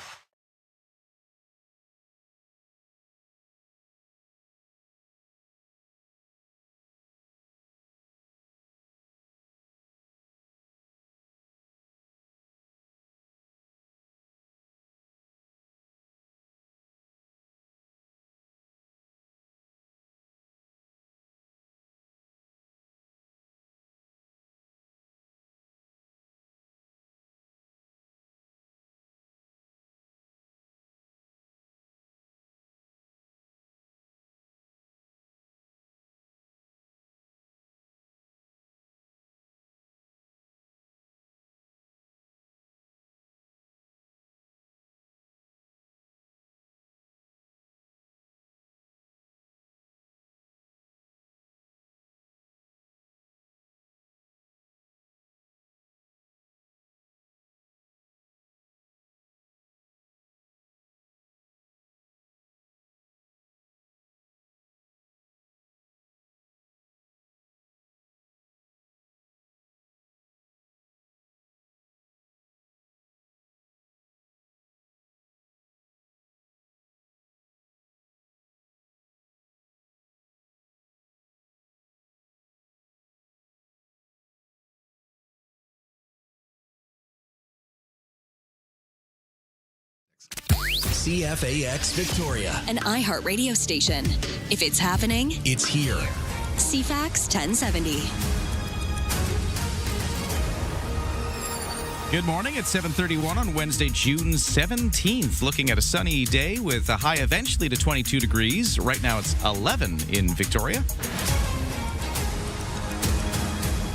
CFAX Victoria. An iHeart radio station. If it's happening, It's here. CFAX 1070. Good morning. It's 7:31 on Wednesday, June 17th. Looking at a sunny day with a high eventually to 22 degrees. Right now it's 11 in Victoria.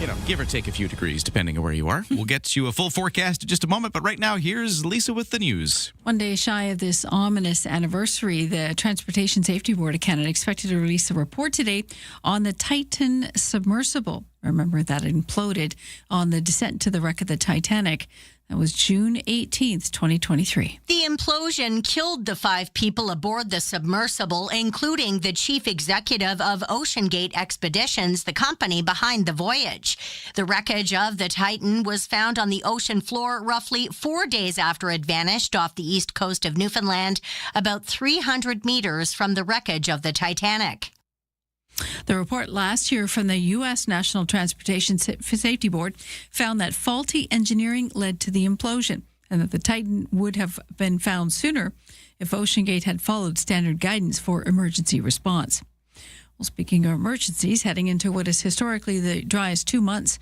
You know, give or take a few degrees, depending on where you are. We'll get you a full forecast in just a moment, but right now, here's Lisa with the news. One day shy of this ominous anniversary, the Transportation Safety Board of Canada expected to release a report today on the Titan submersible. Remember that imploded on the descent to the wreck of the Titanic. That was June 18th, 2023. The implosion killed the 5 people aboard the submersible, including the chief executive of OceanGate Expeditions, the company behind the voyage. The wreckage of the Titan was found on the ocean floor roughly 4 days after it vanished off the east coast of Newfoundland, about 300 meters from the wreckage of the Titanic. The report last year from the U.S. National Transportation Safety Board found that faulty engineering led to the implosion and that the Titan would have been found sooner if OceanGate had followed standard guidance for emergency response. Well, speaking of emergencies, heading into what is historically the driest 2 months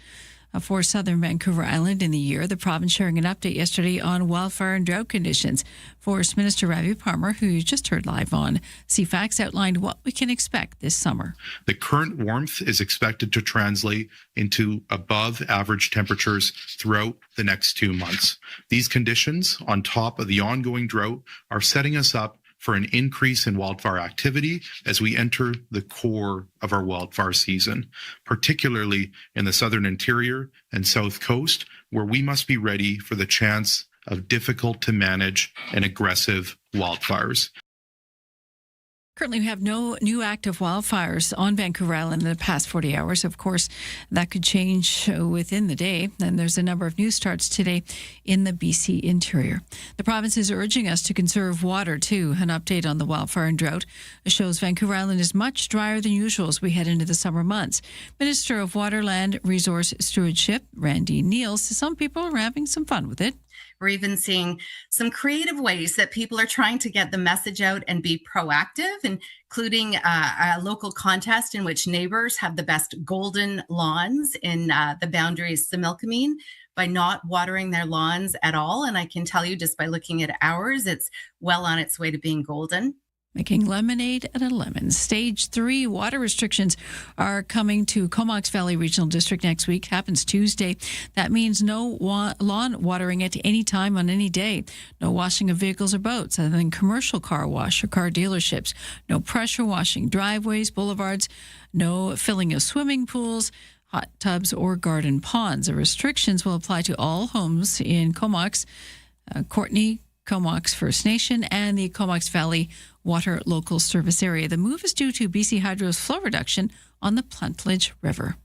for southern Vancouver Island in the year, the province sharing an update yesterday on wildfire and drought conditions. Forest Minister Ravi Parmar, who you just heard live on CFAX, outlined what we can expect this summer. The current warmth is expected to translate into above average temperatures throughout the next 2 months. These conditions, on top of the ongoing drought, are setting us up for an increase in wildfire activity as we enter the core of our wildfire season, particularly in the southern interior and south coast, where we must be ready for the chance of difficult to manage and aggressive wildfires. Currently, we have no new active wildfires on Vancouver Island in the past 40 hours. Of course, that could change within the day. And there's a number of new starts today in the BC interior. The province is urging us to conserve water, too. An update on the wildfire and drought shows Vancouver Island is much drier than usual as we head into the summer months. Minister of Water, Land, Resource Stewardship, Randy Neal, says some people are having some fun with it. We're even seeing some creative ways that people are trying to get the message out and be proactive, including a local contest in which neighbors have the best golden lawns in the boundaries Similkameen by not watering their lawns at all. And I can tell you just by looking at ours, it's well on its way to being golden. Making lemonade out of lemons. Stage 3 water restrictions are coming to Comox Valley Regional District next week. Happens Tuesday. That means no lawn watering at any time on any day. No washing of vehicles or boats other than commercial car wash or car dealerships. No pressure washing driveways, boulevards. No filling of swimming pools, hot tubs, or garden ponds. The restrictions will apply to all homes in Comox, Courtenay, Comox First Nation, and the Comox Valley Water Local Service Area. The move is due to BC Hydro's flow reduction on the Plantledge River.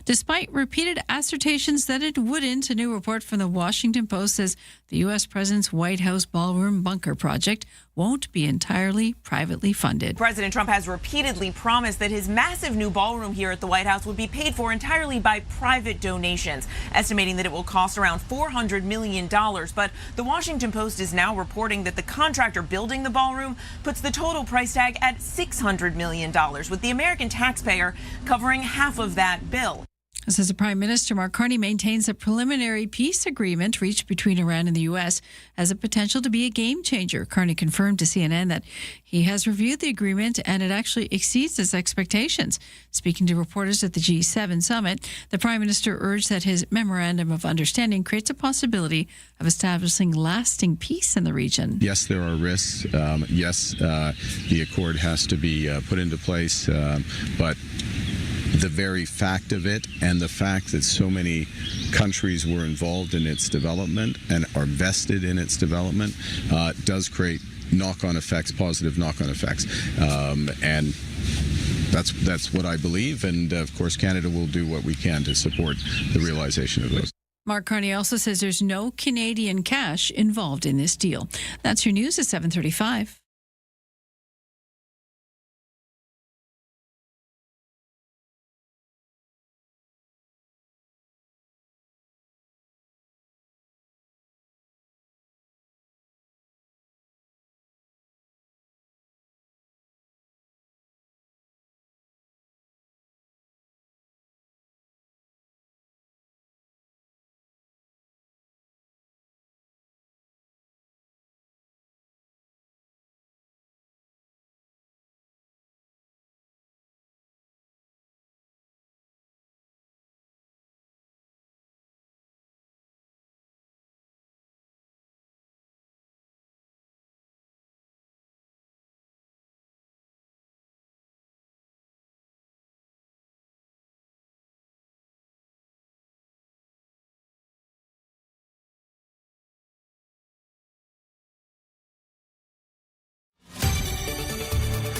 Despite repeated assertions that it wouldn't, a new report from the Washington Post says the U.S. President's White House ballroom bunker project won't be entirely privately funded. President Trump has repeatedly promised that his massive new ballroom here at the White House would be paid for entirely by private donations, estimating that it will cost around $400 million. But the Washington Post is now reporting that the contractor building the ballroom puts the total price tag at $600 million, with the American taxpayer covering half of that bill. Says the Prime Minister, Mark Carney maintains a preliminary peace agreement reached between Iran and the U.S. has a potential to be a game changer. Carney confirmed to CNN that he has reviewed the agreement and it actually exceeds his expectations. Speaking to reporters at the G7 summit, the Prime Minister urged that his memorandum of understanding creates a possibility of establishing lasting peace in the region. Yes, there are risks. Yes, the accord has to be put into place, but the very fact of it and the fact that so many countries were involved in its development and are vested in its development does create knock-on effects, positive knock-on effects. And that's what I believe. And, of course, Canada will do what we can to support the realization of those. Mark Carney also says there's no Canadian cash involved in this deal. That's your news at 7:35.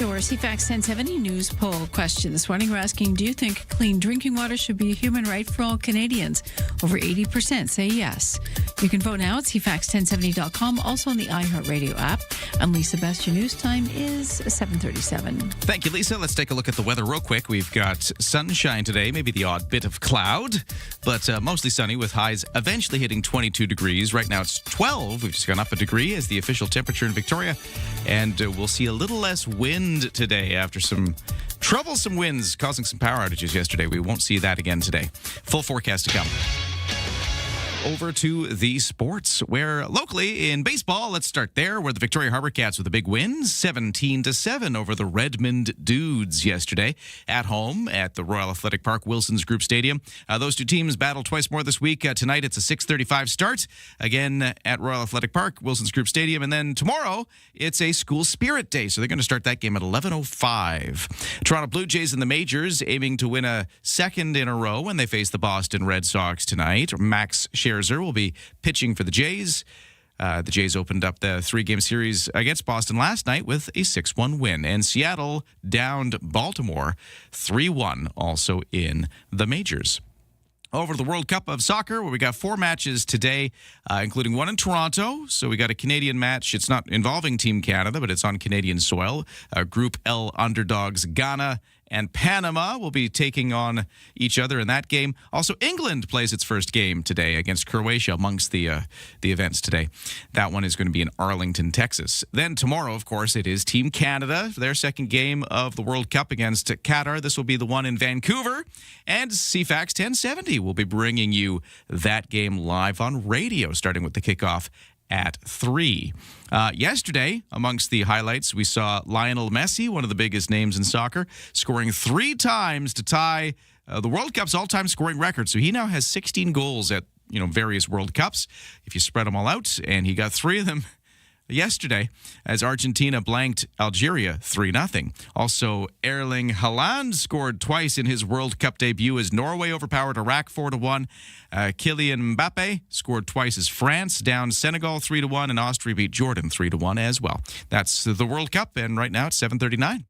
Your CFAX 1070 news poll question this morning. We're asking, do you think clean drinking water should be a human right for all Canadians? Over 80% say yes. You can vote now at CFAX1070.com, also on the iHeartRadio app. And Lisa Best, your news time is 7:37. Thank you, Lisa. Let's take a look at the weather real quick. We've got sunshine today, maybe the odd bit of cloud, but mostly sunny with highs eventually hitting 22 degrees. Right now it's 12. We've just gone up a degree as the official temperature in Victoria. And we'll see a little less wind today after some troublesome winds causing some power outages yesterday. We won't see that again today. Full forecast to come. Over to the sports, where locally in baseball, let's start there, where the Victoria Harbour Cats with a big win, 17-7 over the Redmond Dudes yesterday at home at the Royal Athletic Park, Wilson's Group Stadium. Those two teams battle twice more this week. Tonight, it's a 6:35 start, again at Royal Athletic Park, Wilson's Group Stadium. And then tomorrow, it's a school spirit day, so they're going to start that game at 11:05. Toronto Blue Jays in the majors, aiming to win a second in a row when they face the Boston Red Sox tonight. Max Scherzer will be pitching for the Jays. The Jays opened up the 3-game series against Boston last night with a 6-1 win. And Seattle downed Baltimore 3-1, also in the majors. Over to the World Cup of Soccer, where we got 4 matches today, including one in Toronto. So we got a Canadian match. It's not involving Team Canada, but it's on Canadian soil. Group L underdogs Ghana and Panama will be taking on each other in that game. Also, England plays its first game today against Croatia amongst the events today. That one is going to be in Arlington, Texas. Then tomorrow, of course, it is Team Canada, their second game of the World Cup against Qatar. This will be the one in Vancouver. And CFAX 1070 will be bringing you that game live on radio, starting with the kickoff at 3. Yesterday, amongst the highlights, we saw Lionel Messi, one of the biggest names in soccer, scoring 3 times to tie the World Cup's all-time scoring record. So he now has 16 goals at various World Cups, if you spread them all out, and he got 3 of them yesterday as Argentina blanked Algeria 3-0. Also, Erling Haaland scored twice in his World Cup debut as Norway overpowered Iraq 4-1. Kylian Mbappe scored twice as France downed Senegal 3-1, and Austria beat Jordan 3-1 as well. That's the World Cup, and right now it's 7:39.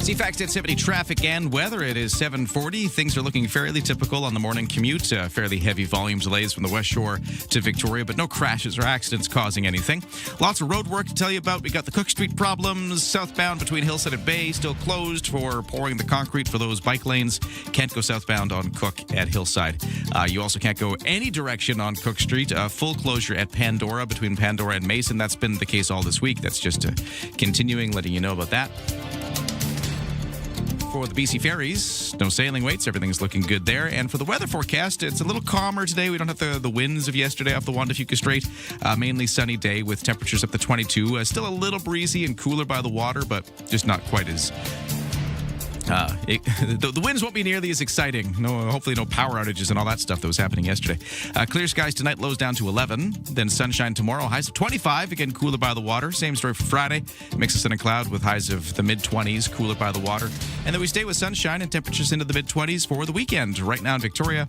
CFAX 1070 traffic and weather. It is 7:40. Things are looking fairly typical on the morning commute. Fairly heavy volume delays from the West Shore to Victoria, but no crashes or accidents causing anything. Lots of road work to tell you about. We got the Cook Street problems. Southbound between Hillside and Bay still closed for pouring the concrete for those bike lanes. Can't go southbound on Cook at Hillside. You also can't go any direction on Cook Street. Full closure at Pandora between Pandora and Mason. That's been the case all this week. That's just continuing, letting you know about that. For the BC Ferries, no sailing waits. Everything's looking good there. And for the weather forecast, it's a little calmer today. We don't have the winds of yesterday off the Juan de Fuca Strait. Mainly sunny day with temperatures up to 22. Still a little breezy and cooler by the water, but just not quite as... the winds won't be nearly as exciting. Hopefully no power outages and all that stuff that was happening yesterday. Clear skies tonight, lows down to 11. Then sunshine tomorrow, highs of 25. Again, cooler by the water. Same story for Friday. Mix of sun and cloud with highs of the mid-20s, cooler by the water. And then we stay with sunshine and temperatures into the mid-20s for the weekend. Right now in Victoria,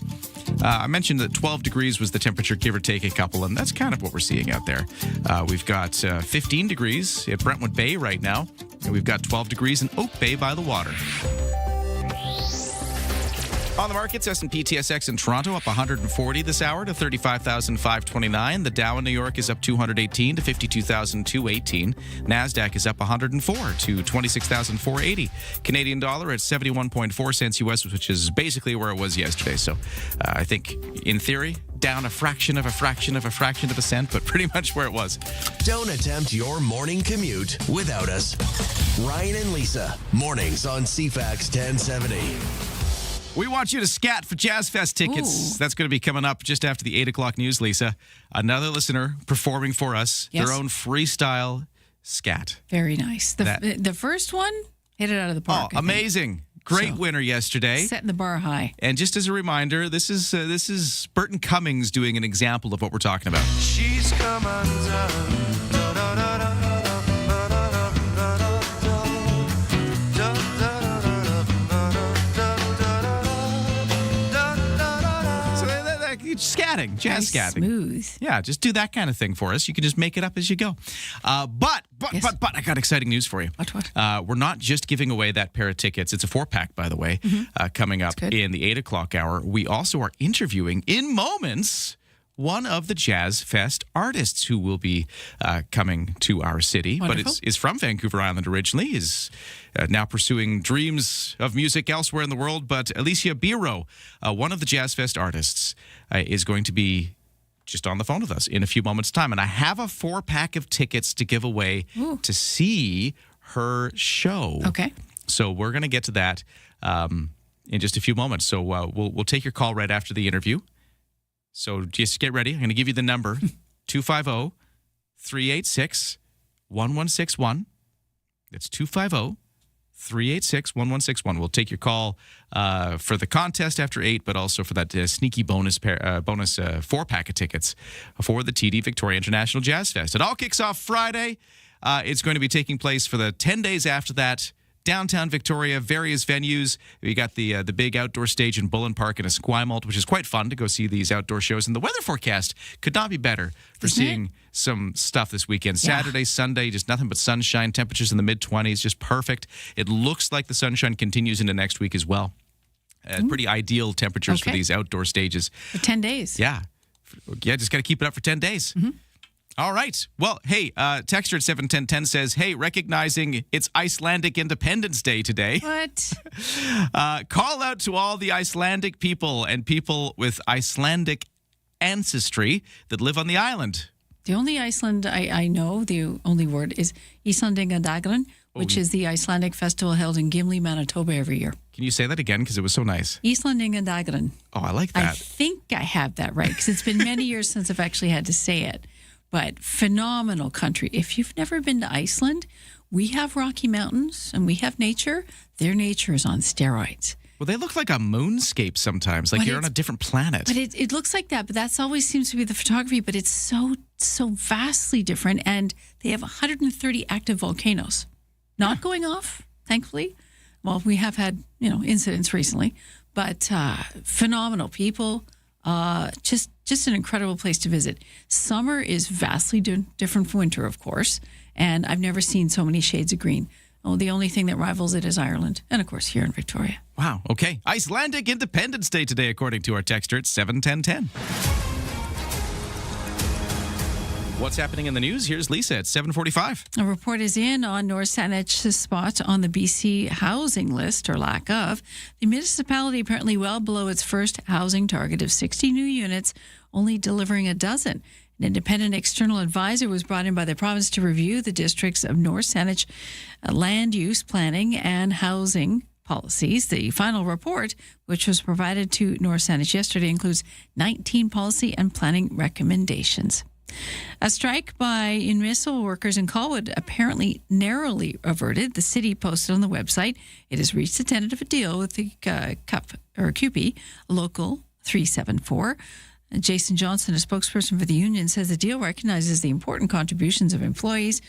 I mentioned that 12 degrees was the temperature, give or take a couple, and that's kind of what we're seeing out there. We've got 15 degrees at Brentwood Bay right now, and we've got 12 degrees in Oak Bay by the water. On the markets, S&P TSX in Toronto up 140 this hour to 35,529. The Dow in New York is up 218 to 52,218. NASDAQ is up 104 to 26,480. Canadian dollar at 71.4 cents US, which is basically where it was yesterday. So I think, in theory, down a fraction of a cent, but pretty much where it was. Don't attempt your morning commute without us. Ryan and Lisa, mornings on CFAX 1070. We want you to scat for Jazz Fest tickets. That's going to be coming up just after the 8 o'clock news, Lisa. Another listener performing for us their own freestyle scat. Very nice. The first one, hit it out of the park. Oh, amazing. Great winner yesterday. Setting the bar high. And just as a reminder, this is Burton Cummings doing an example of what we're talking about. She's come undone. Scatting, jazz scatting. Smooth. Yeah, just do that kind of thing for us. You can just make it up as you go. But I got exciting news for you. What? We're not just giving away that pair of tickets. It's a 4-pack, by the way, coming up in the 8 o'clock hour. We also are interviewing in moments one of the Jazz Fest artists who will be coming to our city. Wonderful. But is from Vancouver Island originally, is now pursuing dreams of music elsewhere in the world. But Alicia Biro, one of the Jazz Fest artists, is going to be just on the phone with us in a few moments' time. And I have a 4-pack of tickets to give away to see her show. Okay. So we're going to get to that in just a few moments. So we'll take your call right after the interview. So just get ready. I'm going to give you the number, 250-386-1161. That's 250-386-1161. We'll take your call for the contest after 8, but also for that sneaky bonus 4-pack of tickets for the TD Victoria International Jazz Fest. It all kicks off Friday. It's going to be taking place for the 10 days after that. Downtown Victoria, various venues. We got the big outdoor stage in Bullen Park in Esquimalt, which is quite fun to go see these outdoor shows. And the weather forecast could not be better for seeing some stuff this weekend. Saturday, Sunday, just nothing but sunshine. Temperatures in the mid-20s, just perfect. It looks like the sunshine continues into next week as well. Pretty ideal temperatures for these outdoor stages. For 10 days. Yeah, just got to keep it up for 10 days. Mm-hmm. All right. Well, hey, texter at 71010 says, hey, recognizing it's Icelandic Independence Day today. What? Call out to all the Icelandic people and people with Icelandic ancestry that live on the island. The only Iceland I know, the only word is Íslendingadagurinn, which is the Icelandic festival held in Gimli, Manitoba every year. Can you say that again? Because it was so nice. Íslendingadagurinn. Oh, I like that. I think I have that right because it's been many years since I've actually had to say it. But phenomenal country. If you've never been to Iceland, we have Rocky Mountains and we have nature. Their nature is on steroids. Well, they look like a moonscape sometimes, like you're on a different planet. But it looks like that, but that's always seems to be the photography, but it's so vastly different. And they have 130 active volcanoes. Not going off, thankfully. Well, we have had, incidents recently, but phenomenal people. Just an incredible place to visit. Summer is vastly different from winter, of course, and I've never seen so many shades of green. Oh, the only thing that rivals it is Ireland, and of course here in Victoria. Wow. Okay. Icelandic Independence Day today, according to our texter at 71010. What's happening in the news? Here's Lisa at 7:45. A report is in on North Saanach's spot on the BC housing list, or lack of. The municipality apparently well below its first housing target of 60 new units, only delivering a dozen. An independent external advisor was brought in by the province to review the districts of North Saanich land use planning and housing policies. The final report, which was provided to North Saanich yesterday, includes 19 policy and planning recommendations. A strike by municipal workers in Colwood apparently narrowly averted. The city posted on the website it has reached a tentative deal with the CUPE, Local 374. Jason Johnson, a spokesperson for the union, says the deal recognizes the important contributions of employees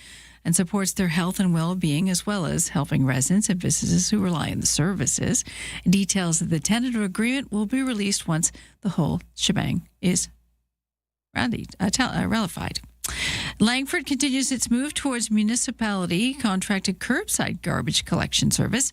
and supports their health and well-being, as well as helping residents and businesses who rely on the services. Details of the tentative agreement will be released once the whole shebang is ratified. Langford continues its move towards municipality-contracted curbside garbage collection service.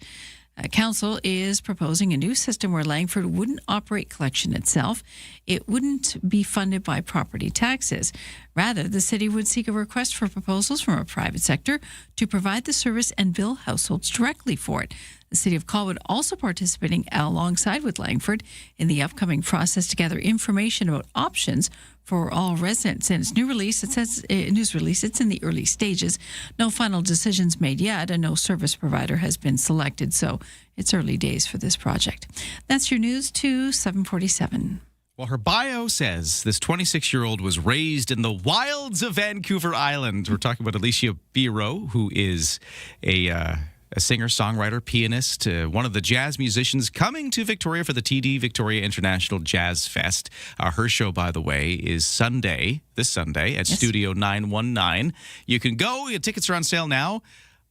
Council is proposing a new system where Langford wouldn't operate collection itself. It wouldn't be funded by property taxes. Rather, the city would seek a request for proposals from a private sector to provide the service and bill households directly for it. The City of Colwood also participating alongside with Langford in the upcoming process to gather information about options for all residents. In its news release, it's in the early stages. No final decisions made yet, and no service provider has been selected, so it's early days for this project. That's your news to 747. Well, her bio says this 26-year-old was raised in the wilds of Vancouver Island. We're talking about Alicia Biro, who is a singer, songwriter, pianist, one of the jazz musicians coming to Victoria for the TD Victoria International Jazz Fest. Her show, by the way, is this Sunday at Studio 919. You can go. Tickets are on sale now,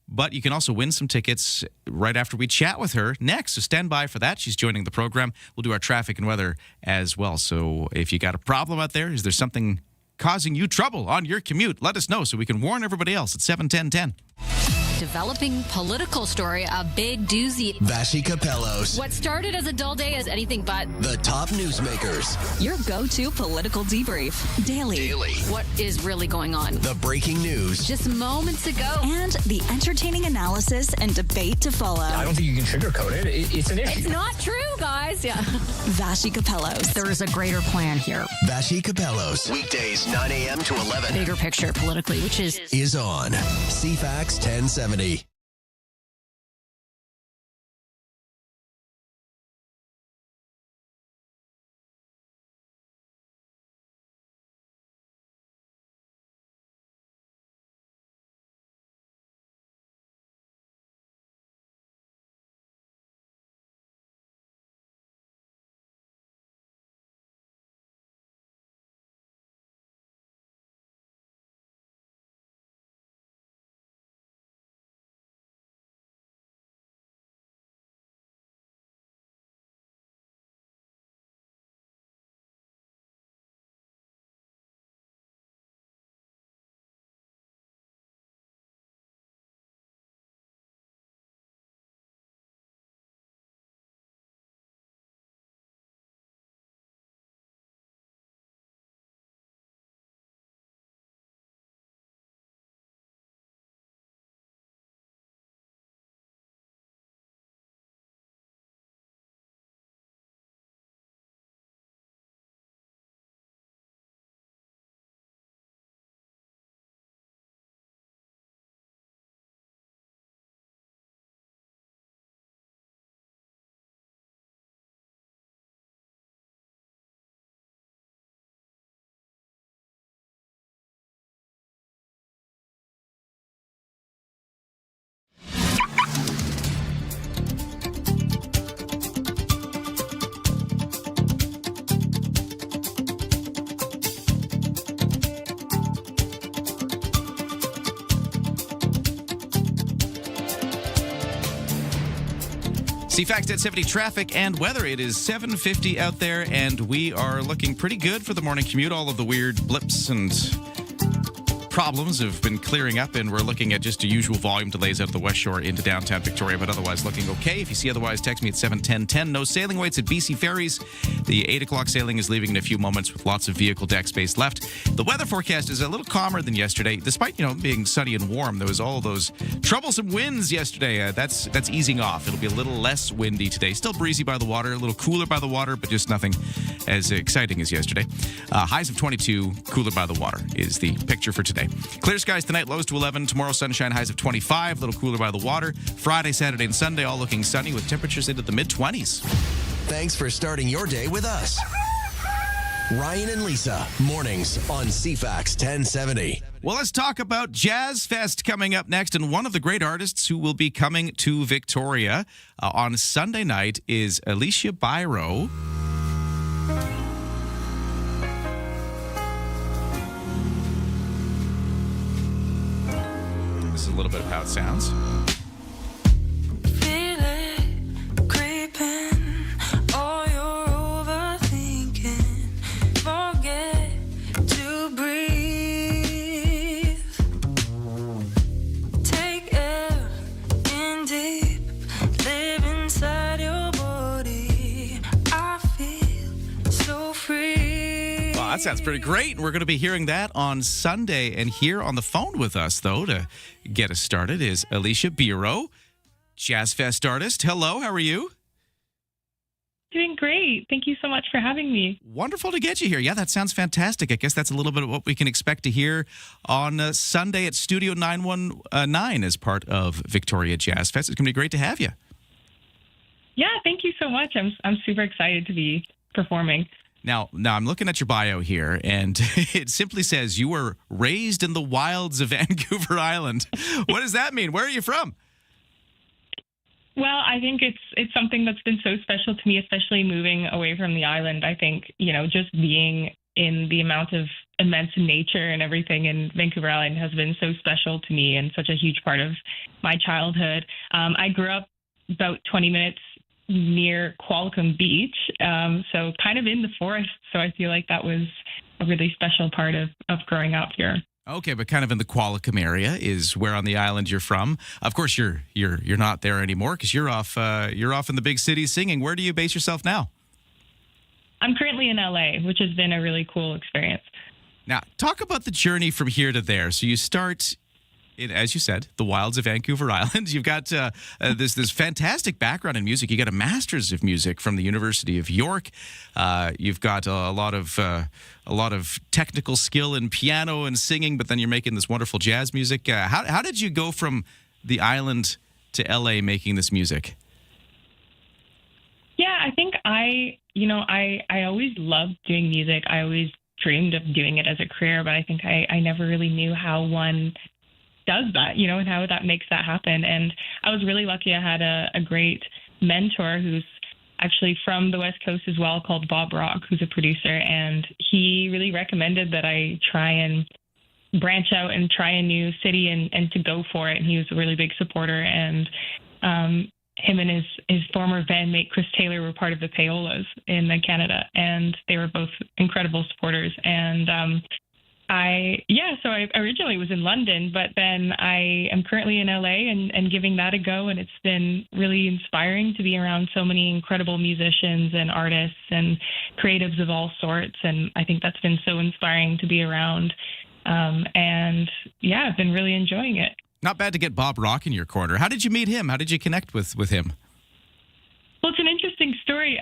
but you can also win some tickets right after we chat with her next. So stand by for that. She's joining the program. We'll do our traffic and weather as well. So if you got a problem out there, is there something causing you trouble on your commute? Let us know so we can warn everybody else at 71010. Developing political story, a big doozy. Vashi Capellos. What started as a dull day is anything but. The top newsmakers. Your go-to political debrief. Daily. What is really going on? The breaking news. Just moments ago. And the entertaining analysis and debate to follow. I don't think you can sugarcoat it. It's an issue. It's not true, guys. Yeah. Vashi Capellos. There is a greater plan here. Vashi Capellos. Weekdays 9 a.m. to 11. Bigger picture politically, which is on CFAX 1070. CFAX 1070 traffic and weather. It is 7:50 out there, and we are looking pretty good for the morning commute. All of the weird blips and problems have been clearing up, and we're looking at just the usual volume delays out of the West Shore into downtown Victoria, but otherwise looking okay. If you see otherwise, text me at 71010. No sailing waits at BC Ferries. The 8 o'clock sailing is leaving in a few moments with lots of vehicle deck space left. The weather forecast is a little calmer than yesterday, despite being sunny and warm. There was all those troublesome winds yesterday. That's easing off. It'll be a little less windy today. Still breezy by the water, a little cooler by the water, but just nothing as exciting as yesterday. Highs of 22, cooler by the water is the picture for today. Clear skies tonight, lows to 11. Tomorrow, sunshine, highs of 25, a little cooler by the water. Friday, Saturday, and Sunday, all looking sunny with temperatures into the mid-20s. Thanks for starting your day with us. Ryan and Lisa, mornings on CFAX 1070. Well, let's talk about Jazz Fest coming up next. And one of the great artists who will be coming to Victoria on Sunday night is Alicia Biro. This is a little bit of how it sounds. Feel it creeping, all your overthinking. Forget to breathe. Take air in deep, living That sounds pretty great. We're going to be hearing that on Sunday. And here on the phone with us, though, to get us started is Alicia Biro, Jazz Fest artist. Hello, how are you? Doing great. Thank you so much for having me. Wonderful to get you here. Yeah, that sounds fantastic. I guess that's a little bit of what we can expect to hear on Sunday at Studio 919 as part of Victoria Jazz Fest. It's going to be great to have you. Yeah, thank you so much. I'm super excited to be performing. Now I'm looking at your bio here, and it simply says you were raised in the wilds of Vancouver Island. What does that mean? Where are you from? Well, I think it's something that's been so special to me, especially moving away from the island. I think, just being in the amount of immense nature and everything in Vancouver Island has been so special to me and such a huge part of my childhood. I grew up about 20 minutes near Qualicum Beach, so kind of in the forest. So I feel like that was a really special part of growing up here. Okay, but kind of in the Qualicum area is where on the island you're from. Of course, you're not there anymore because you're off in the big city singing. Where do you base yourself now? I'm currently in LA, which has been a really cool experience. Now, talk about the journey from here to there. So you start in, as you said, the wilds of Vancouver Island. You've got this fantastic background in music. You got a master's of music from the University of York. You've got a lot of technical skill in piano and singing, but then you're making this wonderful jazz music. How did you go from the island to LA making this music? Yeah, I think I always loved doing music. I always dreamed of doing it as a career, but I think I never really knew how one does that, and how that makes that happen. And I was really lucky. I had a great mentor who's actually from the West Coast as well, called Bob Rock, who's a producer. And he really recommended that I try and branch out and try a new city and to go for it. And he was a really big supporter. And him and his former bandmate, Chris Taylor, were part of the Payolas in Canada. And they were both incredible supporters. And so I originally was in London, but then I am currently in LA and giving that a go. And it's been really inspiring to be around so many incredible musicians and artists and creatives of all sorts. And I think that's been so inspiring to be around. I've been really enjoying it. Not bad to get Bob Rock in your corner. How did you meet him? How did you connect with him? Well, it's an interesting story.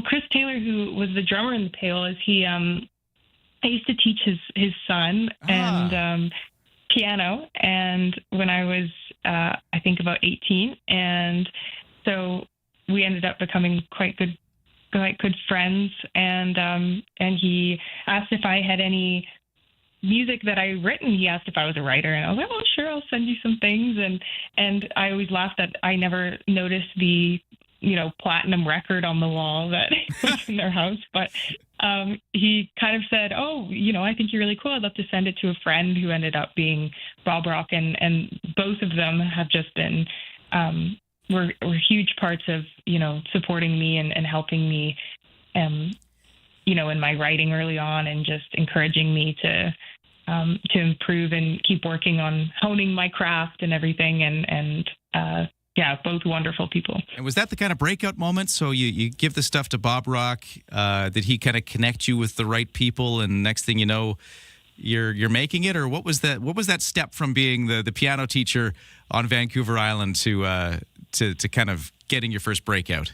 Chris Taylor, who was the drummer in the Payolas, I used to teach his son and piano, and when I was I think about 18, and so we ended up becoming quite good friends. And he asked if I had any music that I written. He asked if I was a writer, and I was like, "Oh, sure, I'll send you some things." And I always laughed that I never noticed the platinum record on the wall that was in their house, but he kind of said, "Oh, I think you're really cool. I'd love to send it to a friend," who ended up being Bob Rock, and both of them have just been were huge parts of supporting me and helping me in my writing early on, and just encouraging me to improve and keep working on honing my craft and everything. And both wonderful people. And was that the kind of breakout moment? So you give the stuff to Bob Rock, did he kind of connect you with the right people, and next thing you know, you're making it? Or what was that step from being the piano teacher on Vancouver Island to kind of getting your first breakout?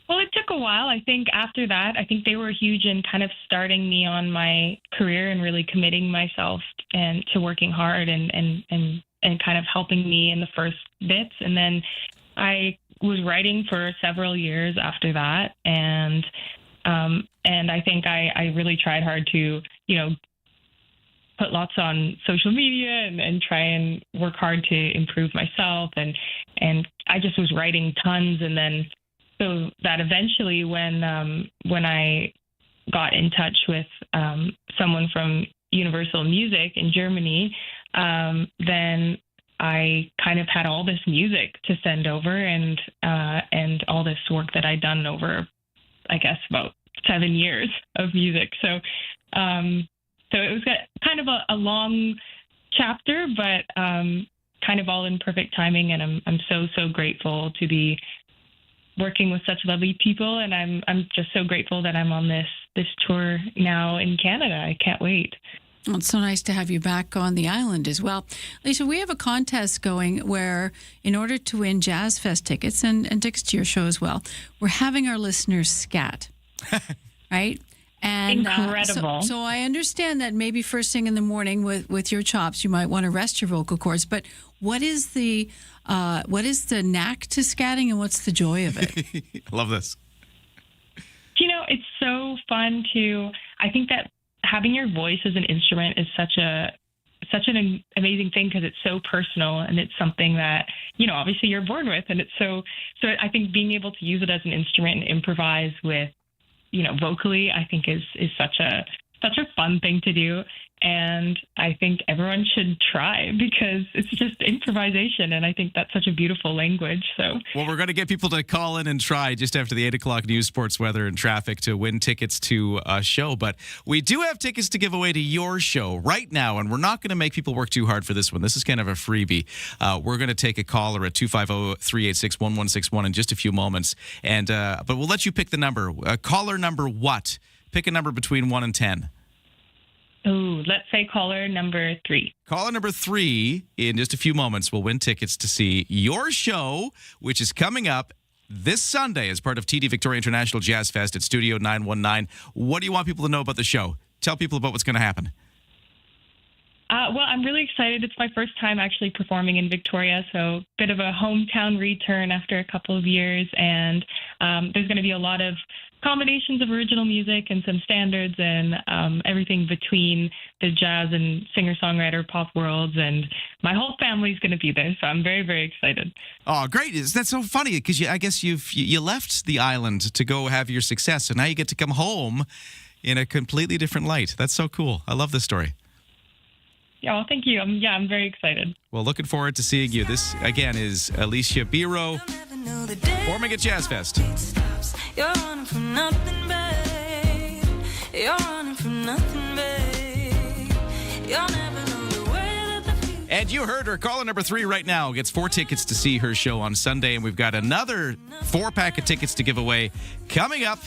Well, it took a while. I think after that, they were huge in kind of starting me on my career and really committing myself and to working hard and kind of helping me in the first bits. And then I was writing for several years after that. And I think I really tried hard to, put lots on social media and try and work hard to improve myself. And I just was writing tons. And then so that eventually when I got in touch with someone from Universal Music in Germany, then I kind of had all this music to send over and all this work that I'd done over, I guess, about 7 years of music. So it was kind of a long chapter, but kind of all in perfect timing. And I'm so grateful to be working with such lovely people, and I'm just so grateful that I'm on this this tour now in Canada. I can't wait. Well, it's so nice to have you back on the island as well. Lisa, we have a contest going where in order to win Jazz Fest tickets and tickets to your show as well, we're having our listeners scat, right? And Incredible. So I understand that maybe first thing in the morning with your chops, you might want to rest your vocal cords. But what is the knack to scatting and what's the joy of it? I love this. It's so fun I think that having your voice as an instrument is such an amazing thing because it's so personal and it's something that, obviously you're born with. And it's so I think being able to use it as an instrument and improvise with, vocally, I think is such a fun thing to do. And I think everyone should try because it's just improvisation. And I think that's such a beautiful language. So, well, we're going to get people to call in and try just after the 8 o'clock news, sports, weather, and traffic to win tickets to a show. But we do have tickets to give away to your show right now. And we're not going to make people work too hard for this one. This is kind of a freebie. We're going to take a caller at 250-386-1161 in just a few moments. And but we'll let you pick the number. Caller number what? Pick a number between 1 and 10. Oh, let's say caller number 3. Caller number 3, in just a few moments, will win tickets to see your show, which is coming up this Sunday as part of TD Victoria International Jazz Fest at Studio 919. What do you want people to know about the show? Tell people about what's going to happen. Well, I'm really excited. It's my first time actually performing in Victoria, so bit of a hometown return after a couple of years. And there's going to be a lot of combinations of original music and some standards and everything between the jazz and singer-songwriter pop worlds. And my whole family's going to be there, so I'm very, very excited. Oh, great. That's so funny because I guess you left the island to go have your success, so now you get to come home in a completely different light. That's so cool. I love this story. Yeah, well, thank you. I'm very excited. Well, looking forward to seeing you. This, again, is Alicia Biro performing at Jazz Fest. You're running from nothing, babe. You're running from nothing, babe. You'll never know the way that the And you heard her. Caller number 3 right now gets 4 tickets to see her show on Sunday. And we've got another 4-pack of tickets to give away coming up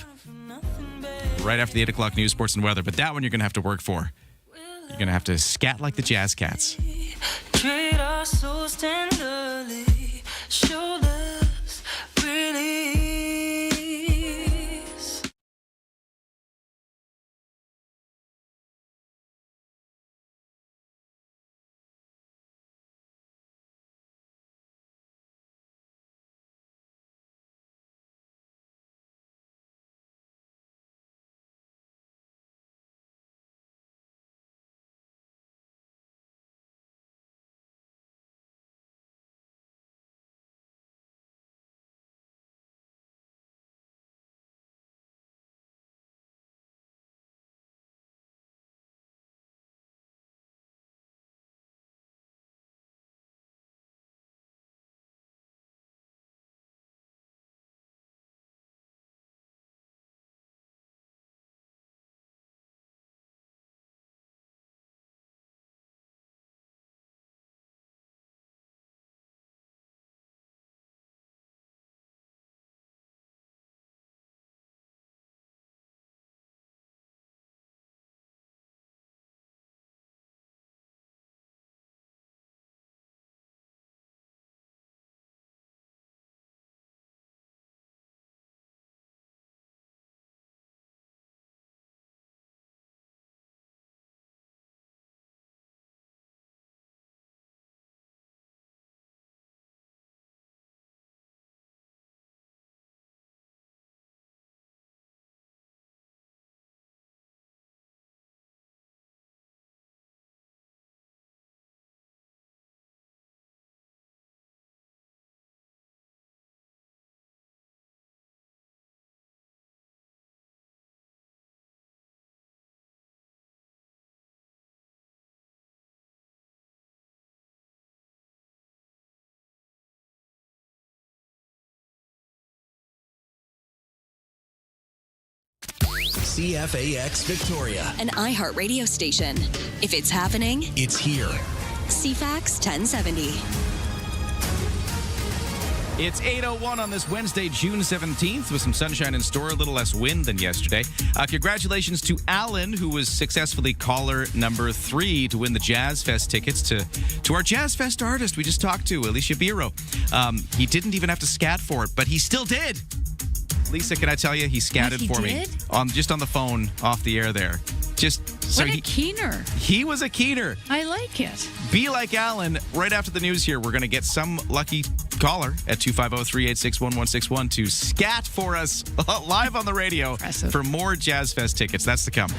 right after the 8 o'clock news, sports, and weather. But that one you're going to have to work for. You're going to have to scat like the Jazz Cats. treat our souls tenderly. Shoulders release. CFAX Victoria. An iHeart radio station. If it's happening, It's here. CFAX 1070. It's 8:01 on this Wednesday, June 17th, with some sunshine in store, a little less wind than yesterday. Congratulations to Alan, who was successfully caller number 3 to win the Jazz Fest tickets to our Jazz Fest artist we just talked to, Alicia Biro. He didn't even have to scat for it, but he still did. Lisa, can I tell you, he scatted for me on the phone off the air there. What a keener. He was a keener. I like it. Be like Alan. Right after the news here, we're going to get some lucky caller at 250-386-1161 to scat for us live on the radio for more Jazz Fest tickets. That's to come.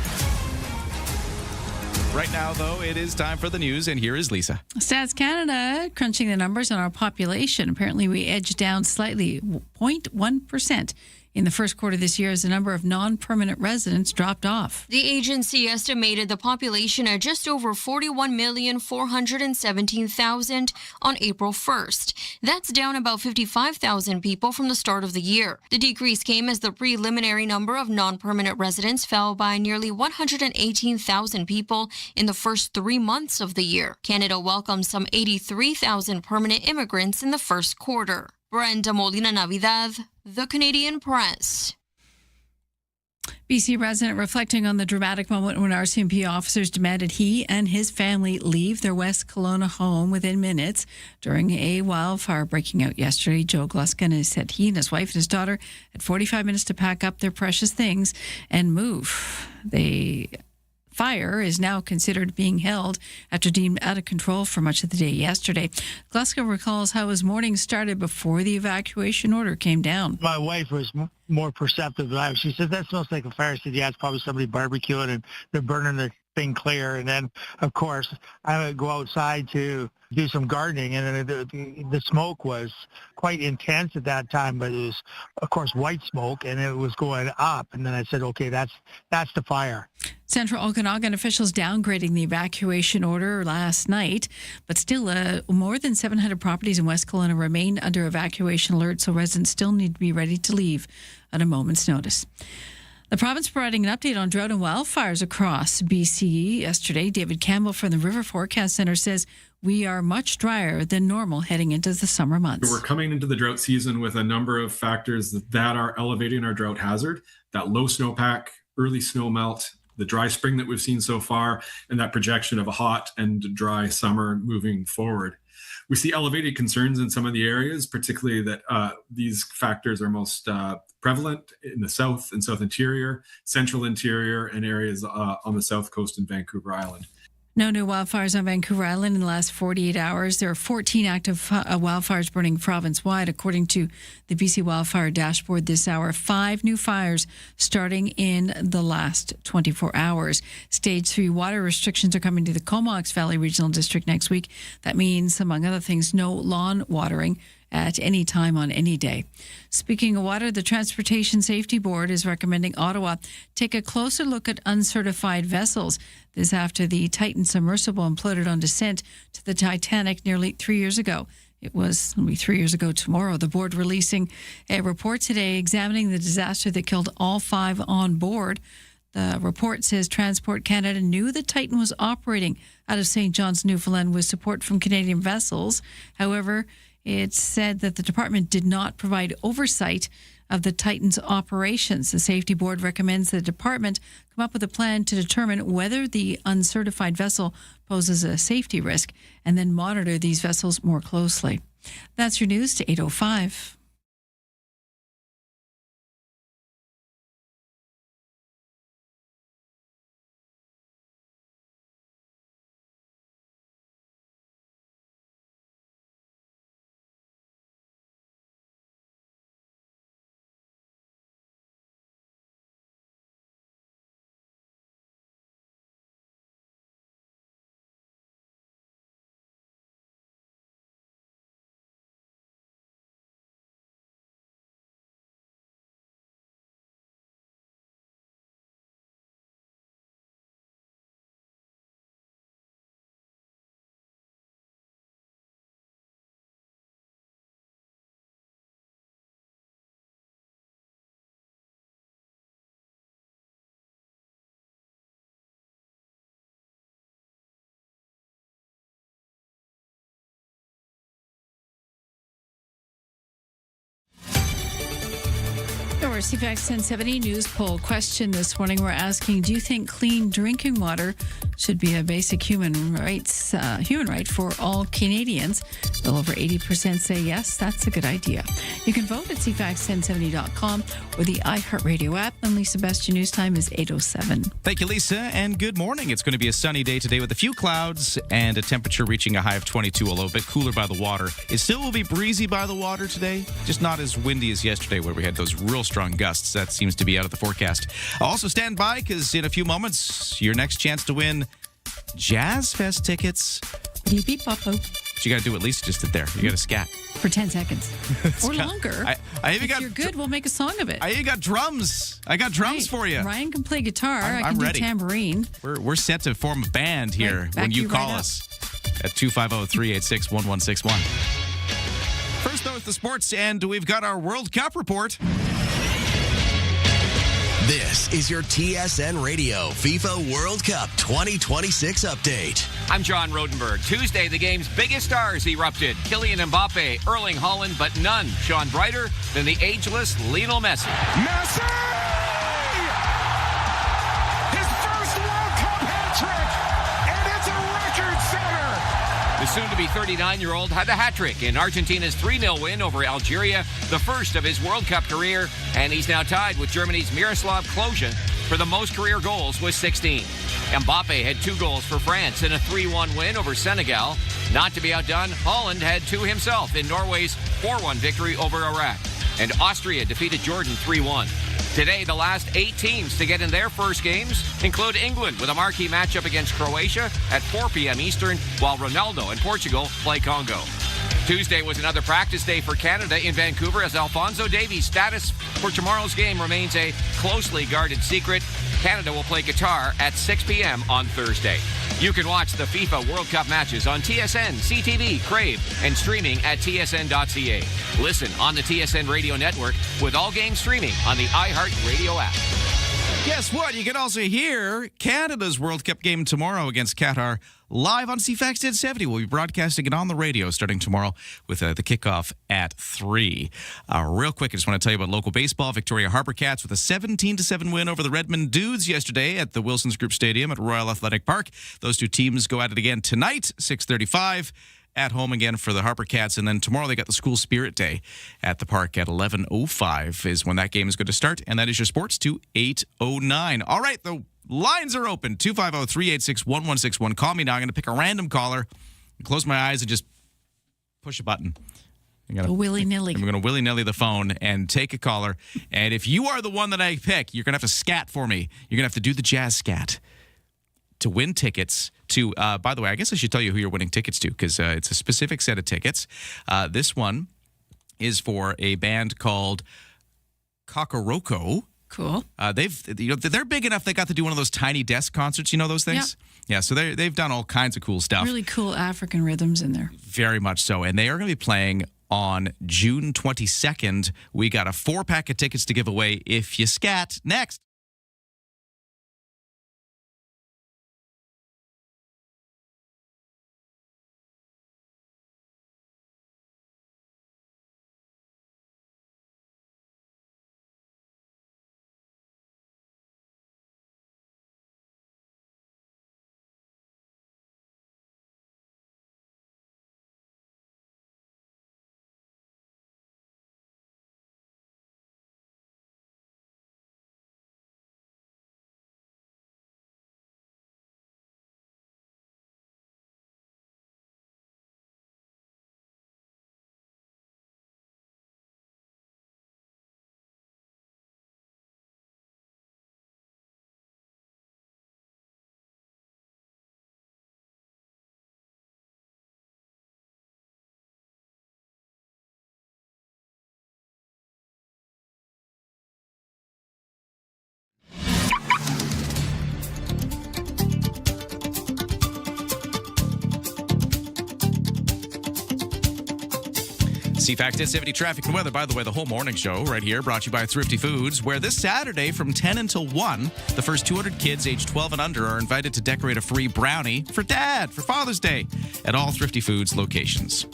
Right now, though, it is time for the news, and here is Lisa. Stats Canada crunching the numbers on our population. Apparently, we edged down slightly, 0.1%. In the first quarter this year, as the number of non-permanent residents dropped off. The agency estimated the population at just over 41,417,000 on April 1st. That's down about 55,000 people from the start of the year. The decrease came as the preliminary number of non-permanent residents fell by nearly 118,000 people in the first 3 months of the year. Canada welcomed some 83,000 permanent immigrants in the first quarter. Brenda Molina Navidad, The Canadian Press. BC resident reflecting on the dramatic moment when RCMP officers demanded he and his family leave their West Kelowna home within minutes during a wildfire breaking out yesterday. Joe Gluskin said he and his wife and his daughter had 45 minutes to pack up their precious things and move. Fire is now considered being held after deemed out of control for much of the day yesterday. Glasgow recalls how his morning started before the evacuation order came down. My wife was more perceptive than I was. She said, that smells like a fire. I said, yeah, it's probably somebody barbecuing and they're burning the thing clear. And then, of course, I would go outside to do some gardening, and the smoke was quite intense at that time, but it was, of course, white smoke, and it was going up. And then I said, okay, that's the fire. Central Okanagan officials downgrading the evacuation order last night, but still more than 700 properties in West Kelowna remain under evacuation alert, so residents still need to be ready to leave at a moment's notice. The province providing an update on drought and wildfires across BC yesterday. David Campbell from the River Forecast Centre says we are much drier than normal heading into the summer months. We're coming into the drought season with a number of factors that are elevating our drought hazard. That low snowpack, early snow melt, the dry spring that we've seen so far, and that projection of a hot and dry summer moving forward. We see elevated concerns in some of the areas, particularly that these factors are most prevalent in the south and south interior, central interior, and areas on the south coast and Vancouver Island. No new wildfires on Vancouver Island in the last 48 hours. There are 14 active wildfires burning province-wide, according to the BC Wildfire Dashboard this hour. 5 new fires starting in the last 24 hours. Stage 3 water restrictions are coming to the Comox Valley Regional District next week. That means, among other things, no lawn watering at any time on any day. Speaking of water, the Transportation Safety Board is recommending Ottawa take a closer look at uncertified vessels. This after the Titan submersible imploded on descent to the Titanic nearly 3 years ago. It will be 3 years ago tomorrow. The board releasing a report today examining the disaster that killed all 5 on board. The report says Transport Canada knew the Titan was operating out of St. John's, Newfoundland, with support from Canadian vessels. However, it said that the department did not provide oversight of the Titan's operations. The safety board recommends the department come up with a plan to determine whether the uncertified vessel poses a safety risk and then monitor these vessels more closely. That's your news to 8:05. Our CFAX 1070 news poll question this morning. We're asking, do you think clean drinking water should be a basic human right for all Canadians? Well, over 80% say yes, that's a good idea. You can vote at cfax1070.com or the iHeartRadio app. And Lisa, best your news time is 8:07. Thank you, Lisa, and good morning. It's going to be a sunny day today with a few clouds and a temperature reaching a high of 22, a little bit cooler by the water. It still will be breezy by the water today, just not as windy as yesterday where we had those real strong gusts. That seems to be out of the forecast. Also stand by because in a few moments, your next chance to win Jazz Fest tickets. Beep, beep, pop-po. But you got to do what Lisa just did there. You got to scat. For 10 seconds. Or longer. I even if you're good, we'll make a song of it. I even got drums. I got drums for you. Ryan can play guitar. I I'm can ready. do tambourine. We're set to form a band here Right, when back you you call right us at 250-386-1161. First, though, it's the sports, and we've got our World Cup report. This is your TSN Radio FIFA World Cup 2026 update. I'm John Rodenberg. Tuesday, the game's biggest stars erupted. Kylian Mbappe, Erling Haaland, but none shone brighter than the ageless Lionel Messi. Messi! His first World Cup hat-trick, and it's a record setter. The soon-to-be 39-year-old had a hat-trick in Argentina's 3-0 win over Algeria, the first of his World Cup career, and he's now tied with Germany's Miroslav Klose for the most career goals with 16. Mbappe had 2 goals for France in a 3-1 win over Senegal. Not to be outdone, Haaland had 2 himself in Norway's 4-1 victory over Iraq. And Austria defeated Jordan 3-1. Today, the last 8 teams to get in their first games include England with a marquee matchup against Croatia at 4 p.m. Eastern, while Ronaldo and Portugal play Congo. Tuesday was another practice day for Canada in Vancouver as Alphonso Davies' status for tomorrow's game remains a closely guarded secret. Canada will play Qatar at 6 p.m. on Thursday. You can watch the FIFA World Cup matches on TSN, CTV, Crave, and streaming at tsn.ca. Listen on the TSN Radio Network with all games streaming on the iHeartRadio app. Guess what? You can also hear Canada's World Cup game tomorrow against Qatar live on CFAX 1070. We'll be broadcasting it on the radio starting tomorrow with the kickoff at 3. Real quick, I just want to tell you about local baseball. Victoria Harbour Cats with a 17-7 win over the Redmond Dudes yesterday at the Wilsons Group Stadium at Royal Athletic Park. Those two teams go at it again tonight, 6:35. At home again for the Harper Cats, and then tomorrow they got the School Spirit Day at the park at 11:05 is when that game is going to start, and that is your sports to 8:09. All right, the lines are open, 250-386-1161. Call me now. I'm going to pick a random caller, and close my eyes, and just push a button. Willy-nilly. I'm going to willy-nilly the phone and take a caller, and if you are the one that I pick, you're going to have to scat for me. You're going to have to do the jazz scat to win tickets to, by the way, I guess I should tell you who you're winning tickets to because it's a specific set of tickets. This one is for a band called Kakaroko. Cool. They're big enough they got to do one of those tiny desk concerts. You know those things? Yeah, so they've done all kinds of cool stuff. Really cool African rhythms in there. Very much so. And they are going to be playing on June 22nd. We got a 4-pack of tickets to give away if you scat. Next. CFAX 1070 traffic and weather. By the way, the whole morning show right here brought to you by Thrifty Foods, where this Saturday from 10 until 1, the first 200 kids aged 12 and under are invited to decorate a free brownie for Dad for Father's Day at all Thrifty Foods locations.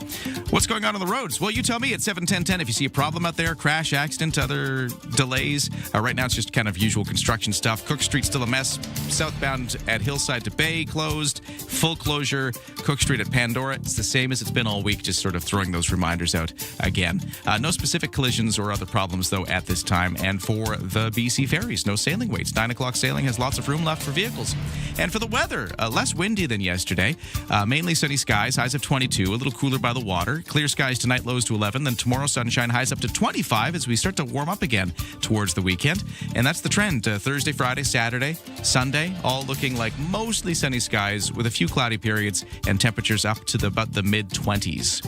What's going on the roads? Well, you tell me at 7:10:10 if you see a problem out there, crash, accident, other delays. Right now it's just kind of usual construction stuff. Cook Street still a mess. Southbound at Hillside to Bay closed. Full closure. Cook Street at Pandora. It's the same as it's been all week, just sort of throwing those reminders out again. No specific collisions or other problems, though, at this time. And for the BC ferries, no sailing waits. 9 o'clock sailing has lots of room left for vehicles. And for the weather, less windy than yesterday. Mainly sunny skies, highs of 22, a little cooler by the water. Clear skies tonight, lows to 11. Then tomorrow, sunshine, highs up to 25 as we start to warm up again towards the weekend. And that's the trend. Thursday, Friday, Saturday, Sunday, all looking like mostly sunny skies with a few cloudy periods and temperatures up to about the mid-20s.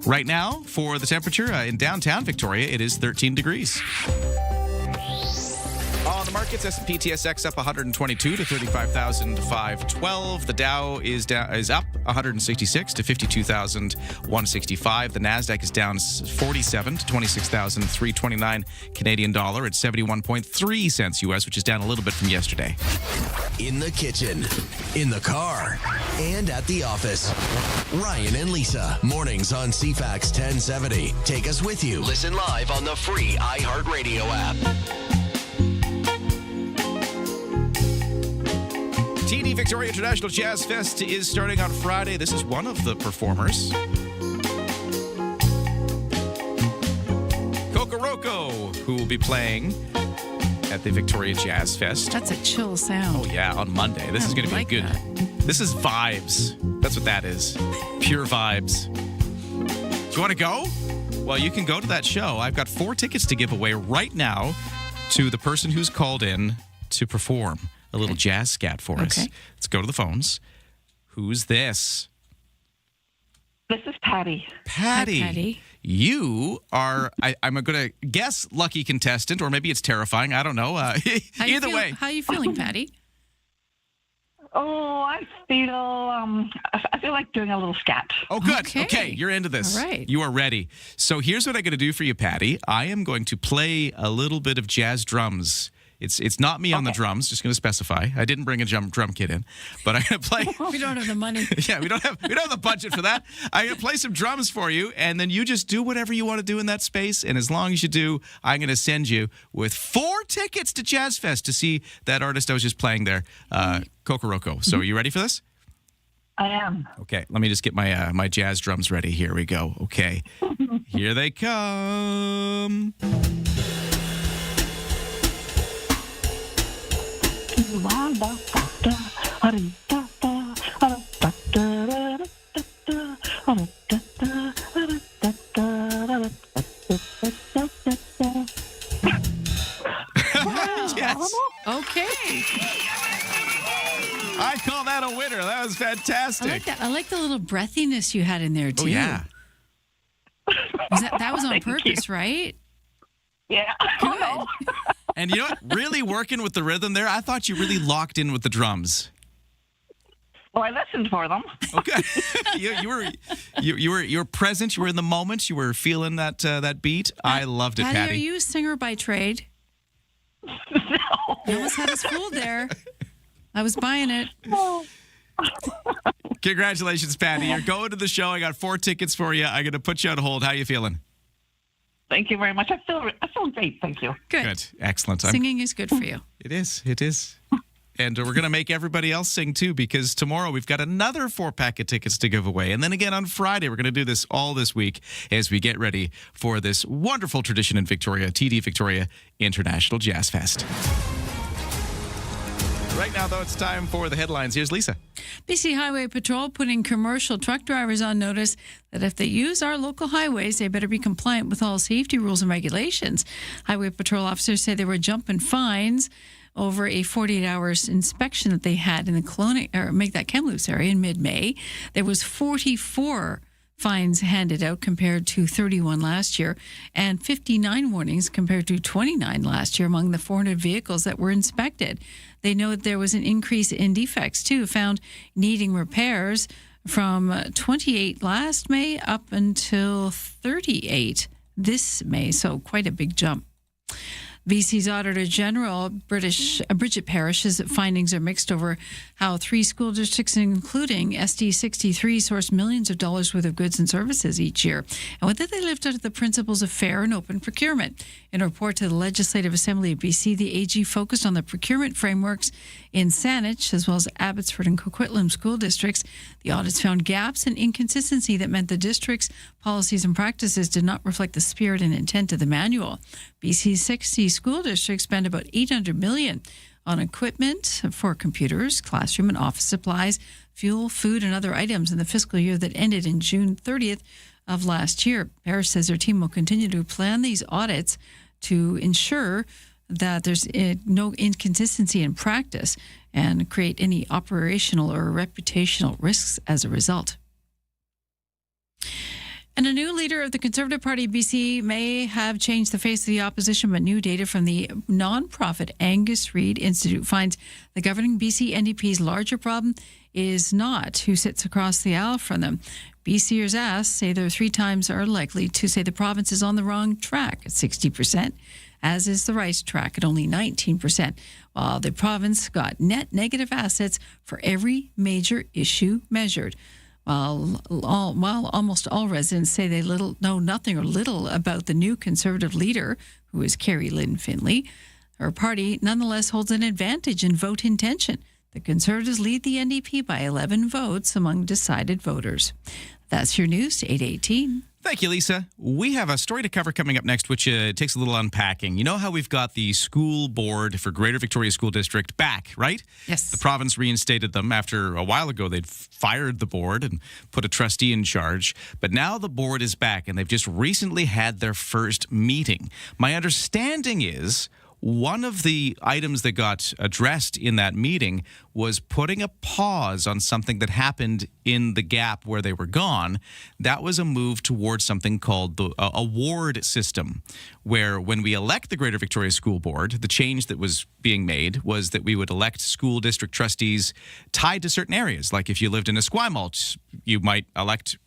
Right now, for the temperature in downtown Victoria, it is 13 degrees. On the markets, S&P TSX up 122 to 35,512. The Dow is up 166 to 52,165. The Nasdaq is down 47 to 26,329 Canadian dollar at 71.3 cents US, which is down a little bit from yesterday. In the kitchen, in the car, and at the office. Ryan and Lisa, mornings on CFAX 1070. Take us with you. Listen live on the free iHeartRadio app. TD Victoria International Jazz Fest is starting on Friday. This is one of the performers. Kokoroko, who will be playing at the Victoria Jazz Fest. That's a chill sound. Oh, yeah, on Monday. This is going to be good. This is vibes. That's what that is. Pure vibes. Do you want to go? Well, you can go to that show. I've got 4 tickets to give away right now to the person who's called in to perform a little jazz scat for us. Let's go to the phones. Who's this? This is Patty. Patty. Hi, Patty. You are, I'm going to guess, lucky contestant, or maybe it's terrifying. I don't know. Either way. How are you feeling, Patty? Oh, I feel like doing a little scat. Oh, good. Okay, you're into this. All right. You are ready. So here's what I'm going to do for you, Patty. I am going to play a little bit of jazz drums. It's not me on the drums, just going to specify. I didn't bring a drum kit in, but I'm going to play. We don't have the money. Yeah, we don't have the budget for that. I'm going to play some drums for you, and then you just do whatever you want to do in that space. And as long as you do, I'm going to send you with 4 tickets to Jazz Fest to see that artist I was just playing there, Kokoroko. So are you ready for this? I am. Okay, let me just get my my jazz drums ready. Here we go. Okay, here they come. Yes. Okay. I call that a winner. That was fantastic. I like that. I like the little breathiness you had in there, too. Oh, yeah. That was on purpose, right? Yeah. Good. And you know what? Really working with the rhythm there, I thought you really locked in with the drums. Well, I listened for them. Okay. you were present. You were in the moment. You were feeling that beat. I loved it, Patty. Are you a singer by trade? No. You almost had us fooled there. I was buying it. Congratulations, Patty. You're going to the show. I got 4 tickets for you. I'm going to put you on hold. How you feeling? Thank you very much. I feel great. Thank you. Good. Excellent. Singing is good for you. It is. And we're going to make everybody else sing, too, because tomorrow we've got another 4-pack of tickets to give away. And then again on Friday, we're going to do this all this week as we get ready for this wonderful tradition in Victoria, TD Victoria International Jazz Fest. Right now, though, it's time for the headlines. Here's Lisa. BC Highway Patrol putting commercial truck drivers on notice that if they use our local highways, they better be compliant with all safety rules and regulations. Highway Patrol officers say they were jumping fines over a 48-hour inspection that they had in the Make That Kamloops area in mid-May. There was 44 fines handed out compared to 31 last year, and 59 warnings compared to 29 last year among the 400 vehicles that were inspected. They know that there was an increase in defects, too, found needing repairs from 28 last May up until 38 this May. So quite a big jump. BC's Auditor General, Bridget Parrish's findings are mixed over how 3 school districts, including SD 63, source millions of dollars worth of goods and services each year, and whether they lived up to the principles of fair and open procurement. In a report to the Legislative Assembly of BC, the AG focused on the procurement frameworks in Saanich, as well as Abbotsford and Coquitlam school districts. The audits found gaps and inconsistency that meant the district's policies and practices did not reflect the spirit and intent of the manual. BC's 60 school districts spend about $800 million on equipment for computers, classroom and office supplies, fuel, food, and other items in the fiscal year that ended in June 30th of last year. Parrish says their team will continue to plan these audits to ensure that there's no inconsistency in practice and create any operational or reputational risks as a result. And a new leader of the Conservative Party of BC may have changed the face of the opposition, but new data from the nonprofit Angus Reid Institute finds the governing BC NDP's larger problem is not who sits across the aisle from them. BCers asked say they're 3 times are likely to say the province is on the wrong track at 60%, as is the right track at only 19%, while the province got net negative assets for every major issue measured. While almost all residents say they know nothing or little about the new Conservative leader, who is Carrie Lynn Finlay, her party nonetheless holds an advantage in vote intention. The Conservatives lead the NDP by 11 votes among decided voters. That's your news to 8:18. Thank you, Lisa. We have a story to cover coming up next, which takes a little unpacking. You know how we've got the school board for Greater Victoria School District back, right? Yes. The province reinstated them after a while ago. They'd fired the board and put a trustee in charge. But now the board is back, and they've just recently had their first meeting. My understanding is one of the items that got addressed in that meeting was putting a pause on something that happened in the gap where they were gone. That was a move towards something called the award system, where when we elect the Greater Victoria School Board, the change that was being made was that we would elect school district trustees tied to certain areas. Like if you lived in Esquimalt, you might elect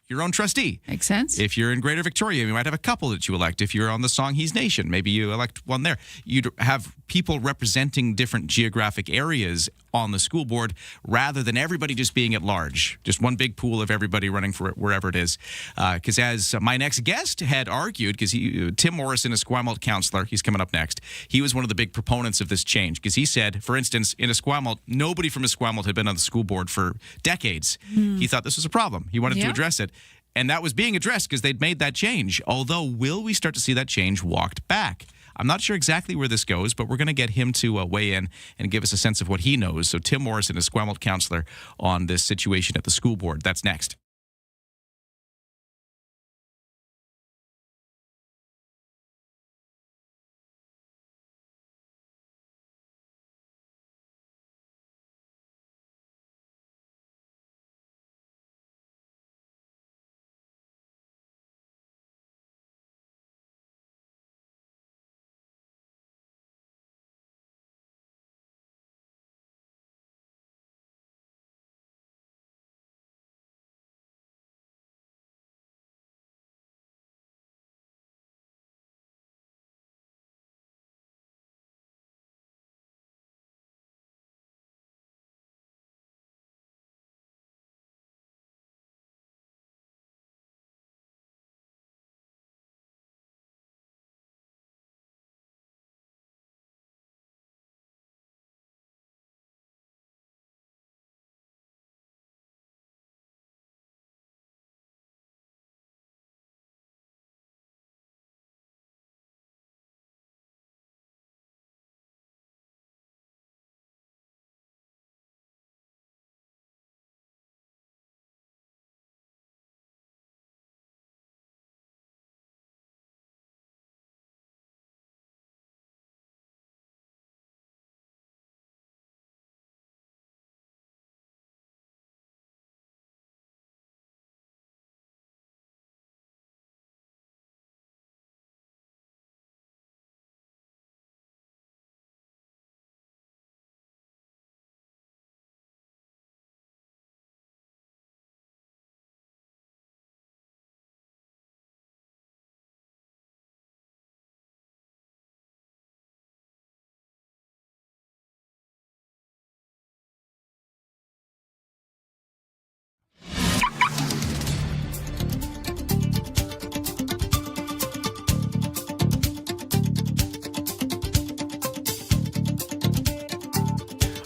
your own trustee. Makes sense. If you're in Greater Victoria, you might have a couple that you elect. If you're on the Songhees Nation, maybe you elect one there. You'd have people representing different geographic areas on the school board rather than everybody just being at large, just one big pool of everybody running for it wherever it is. Because as my next guest had argued, because Tim Morrison, a Esquimalt councillor, he's coming up next, he was one of the big proponents of this change because he said, for instance, in Esquimalt, nobody from Esquimalt had been on the school board for decades. He thought this was a problem. He wanted to address it. And that was being addressed because they'd made that change. Although, will we start to see that change walked back? I'm not sure exactly where this goes, but we're going to get him to weigh in and give us a sense of what he knows. So Tim Morrison, a Esquimalt councillor, on this situation at the school board. That's next.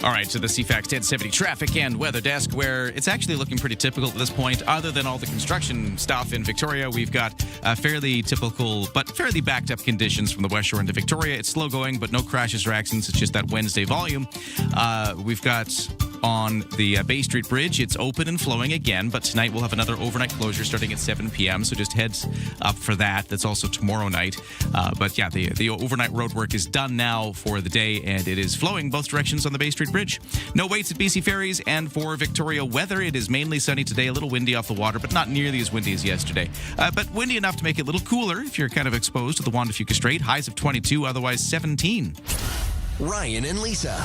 All right, to the CFAX 1070 traffic and weather desk, where it's actually looking pretty typical at this point. Other than all the construction stuff in Victoria, we've got fairly typical but fairly backed up conditions from the West Shore into Victoria. It's slow going, but no crashes or accidents. It's just that Wednesday volume. We've got on the Bay Street Bridge, it's open and flowing again, but tonight we'll have another overnight closure starting at 7 p.m., so just heads up for that. That's also tomorrow night. But yeah, the overnight road work is done now for the day, and it is flowing both directions on the Bay Street Bridge. No waits at BC Ferries, and for Victoria weather, it is mainly sunny today, a little windy off the water, but not nearly as windy as yesterday. But windy enough to make it a little cooler if you're kind of exposed to the Juan de Fuca Strait. Highs of 22, otherwise 17. Ryan and Lisa.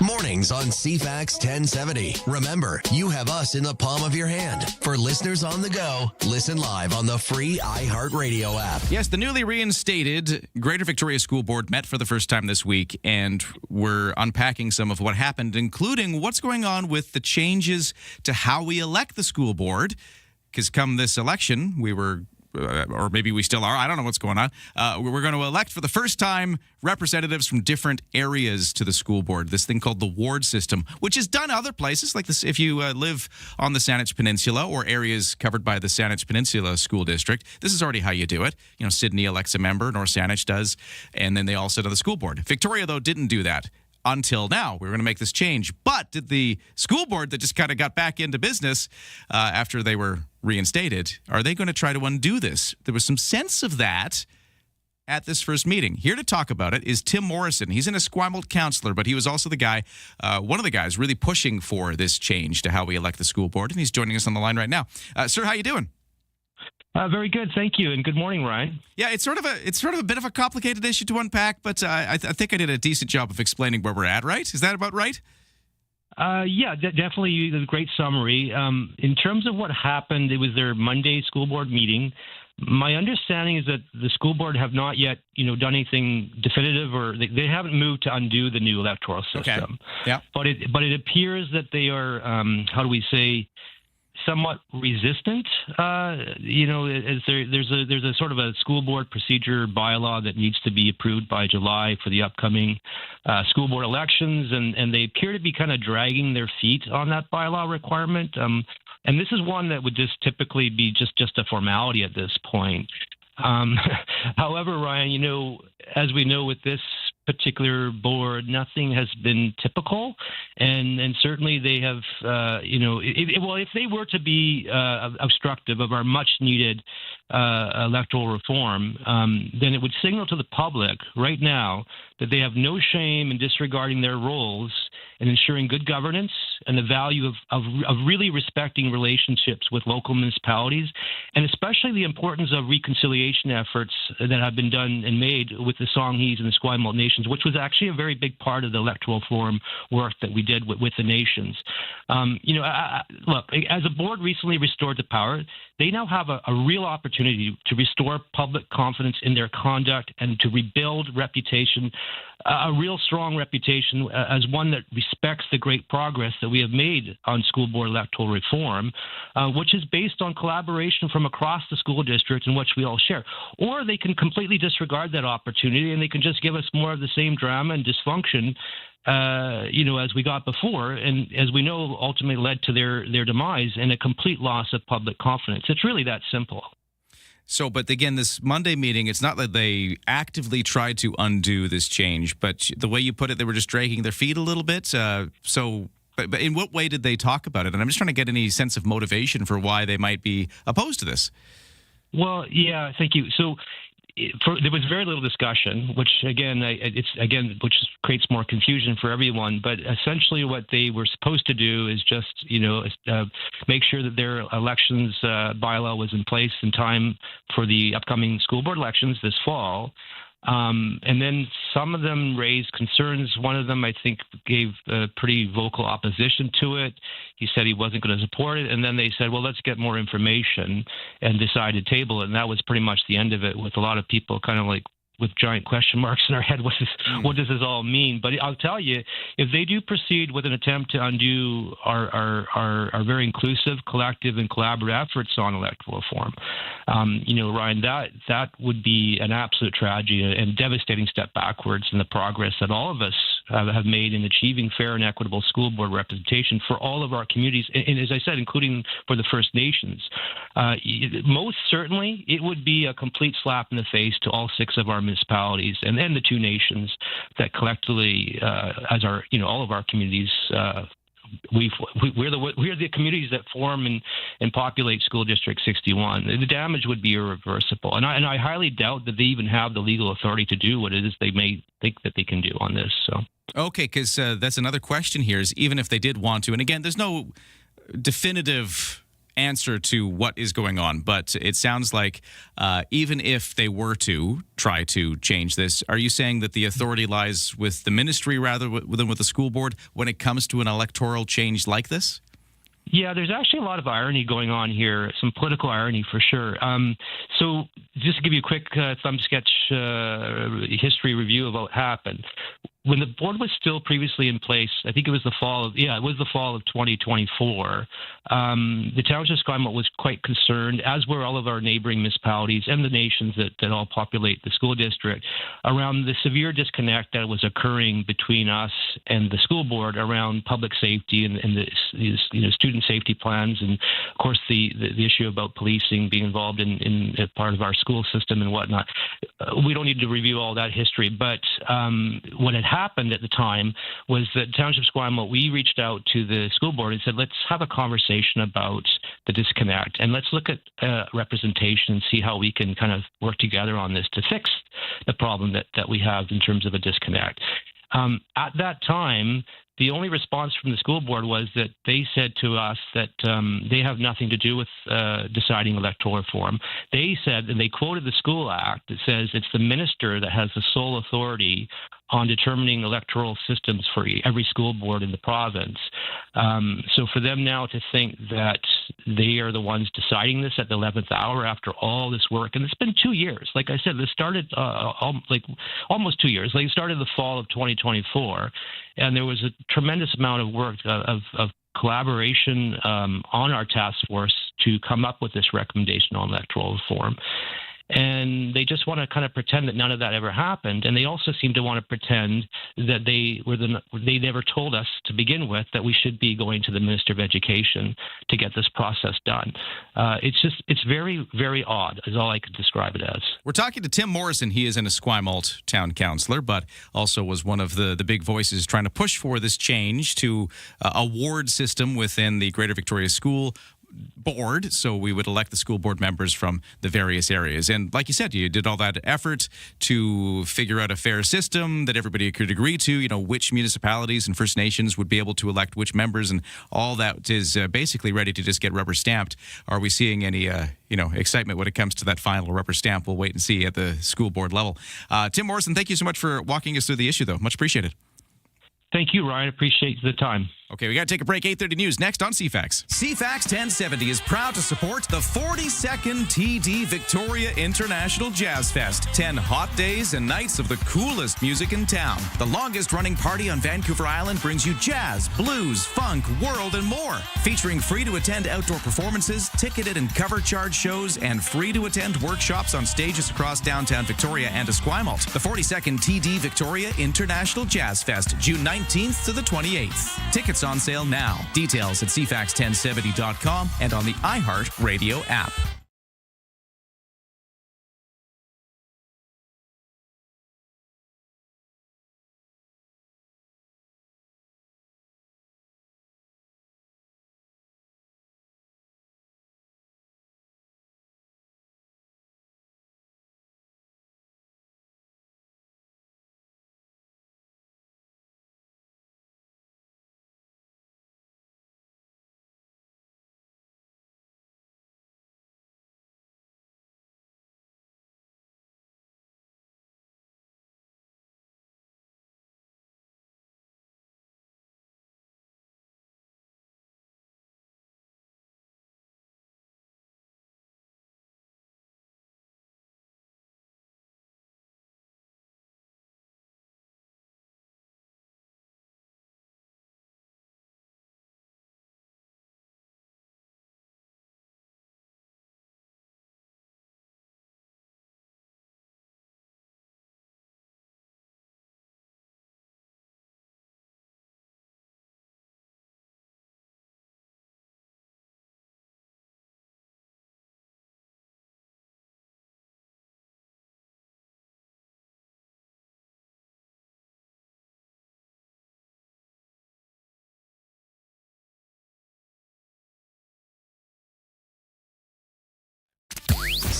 Mornings on CFAX 1070. Remember, you have us in the palm of your hand. For listeners on the go, listen live on the free iHeartRadio app. Yes, the newly reinstated Greater Victoria School Board met for the first time this week, and we're unpacking some of what happened, including what's going on with the changes to how we elect the school board. Because come this election, we were... or maybe we still are. I don't know what's going on. We're going to elect for the first time representatives from different areas to the school board. This thing called the ward system, which is done other places like this. If you live on the Saanich Peninsula or areas covered by the Saanich Peninsula School District, this is already how you do it. You know, Sydney elects a member, North Saanich does, and then they all sit on the school board. Victoria, though, didn't do that. Until now, we were going to make this change. But did the school board that just kind of got back into business after they were reinstated, are they going to try to undo this? There was some sense of that at this first meeting. Here to talk about it is Tim Morrison. He's an Esquimalt councillor, but he was also the guy, one of the guys really pushing for this change to how we elect the school board, and he's joining us on the line right now. Sir, how you doing? Very good, thank you, and good morning, Ryan. Yeah, it's sort of a bit of a complicated issue to unpack, but I think I did a decent job of explaining where we're at. Right? Is that about right? Yeah, definitely a great summary. In terms of what happened, it was their Monday school board meeting. My understanding is that the school board have not yet, done anything definitive, or they haven't moved to undo the new electoral system. Okay. Yeah. But it appears that they are, somewhat resistant. As there's a sort of a school board procedure bylaw that needs to be approved by July for the upcoming school board elections, and they appear to be kind of dragging their feet on that bylaw requirement. And this is one that would just typically be just a formality at this point. However, Ryan, as we know with this particular board, nothing has been typical, and certainly they have, if they were to be obstructive of our much needed electoral reform, then it would signal to the public right now that they have no shame in disregarding their roles and ensuring good governance and the value of really respecting relationships with local municipalities, and especially the importance of reconciliation efforts that have been done and made with the Songhees and the Esquimalt nations, which was actually a very big part of the electoral forum work that we did with the nations. Look, as a board recently restored to power, they now have a real opportunity to restore public confidence in their conduct and to rebuild reputation, a real strong reputation as one that respects the great progress that we have made on school board electoral reform, which is based on collaboration from across the school district in which we all share. Or they can completely disregard that opportunity and they can just give us more of the same drama and dysfunction as we got before, and as we know, ultimately led to their demise and a complete loss of public confidence. It's really that simple. So, but again, this Monday meeting, it's not that they actively tried to undo this change, but the way you put it, they were just dragging their feet a little bit. But in what way did they talk about it? And I'm just trying to get any sense of motivation for why they might be opposed to this. Well, yeah, thank you. So there was very little discussion, which creates more confusion for everyone. But essentially, what they were supposed to do is just, make sure that their elections bylaw was in place in time for the upcoming school board elections this fall. And then some of them raised concerns. One of them, I think, gave a pretty vocal opposition to it. He said he wasn't going to support it. And then they said, well, let's get more information and decide to table it. And that was pretty much the end of it, with a lot of people kind of like with giant question marks in our head. What does this all mean? But I'll tell you, if they do proceed with an attempt to undo our very inclusive, collective, and collaborative efforts on electoral reform, Ryan, that would be an absolute tragedy and devastating step backwards in the progress that all of us have made in achieving fair and equitable school board representation for all of our communities, and as I said, including for the First Nations. Most certainly, it would be a complete slap in the face to all 6 of our municipalities and then the 2 nations that collectively, as our, all of our communities, we're the communities that form and populate School District 61. The damage would be irreversible, and I highly doubt that they even have the legal authority to do what it is they may think that they can do on this. So. Okay, because that's another question here is even if they did want to, and again, there's no definitive answer to what is going on, but it sounds like even if they were to try to change this, are you saying that the authority lies with the ministry rather than with the school board when it comes to an electoral change like this? Yeah, there's actually a lot of irony going on here, some political irony for sure. So just to give you a quick thumb sketch history review of what happened. When the board was still previously in place, I think it was the fall of 2024, the township of Esquimalt was quite concerned, as were all of our neighboring municipalities and the nations that all populate the school district, around the severe disconnect that was occurring between us and the school board around public safety and the student safety plans, and of course the issue about policing being involved in part of our school system and whatnot. We don't need to review all that history, but what had happened at the time was that Township of Esquimalt, we reached out to the school board and said, let's have a conversation about the disconnect and let's look at representation and see how we can kind of work together on this to fix the problem that we have in terms of a disconnect. At that time, the only response from the school board was that they said to us that they have nothing to do with deciding electoral reform. They said, and they quoted the School Act, that says it's the minister that has the sole authority on determining electoral systems for every school board in the province. So for them now to think that they are the ones deciding this at the 11th hour after all this work, and it's been 2 years. Like I said, this started almost 2 years. Like it started the fall of 2024, and there was a tremendous amount of work of collaboration on our task force to come up with this recommendation on electoral reform. And they just want to kind of pretend that none of that ever happened. And they also seem to want to pretend that they never told us to begin with that we should be going to the Minister of Education to get this process done. It's very, very odd is all I could describe it as. We're talking to Tim Morrison. He is an Esquimalt town councillor, but also was one of the big voices trying to push for this change to a ward system within the Greater Victoria School Board, so we would elect the school board members from the various areas. And like you said, you did all that effort to figure out a fair system that everybody could agree to, which municipalities and First Nations would be able to elect which members, and all that is basically ready to just get rubber stamped. Are we seeing any excitement when it comes to that final rubber stamp? We'll wait and see at the school board level. Tim Morrison, thank you so much for walking us through the issue, though. Much appreciated. Thank you, Ryan. Appreciate the time. Okay, we got to take a break. 8:30 news next on CFAX. CFAX 1070 is proud to support the 42nd TD Victoria International Jazz Fest. 10 hot days and nights of the coolest music in town. The longest running party on Vancouver Island brings you jazz, blues, funk, world, and more. Featuring free-to-attend outdoor performances, ticketed and cover charge shows, and free-to-attend workshops on stages across downtown Victoria and Esquimalt. The 42nd TD Victoria International Jazz Fest, June 19th to the 28th. Tickets on sale now. Details at cfax1070.com and on the iHeart Radio app.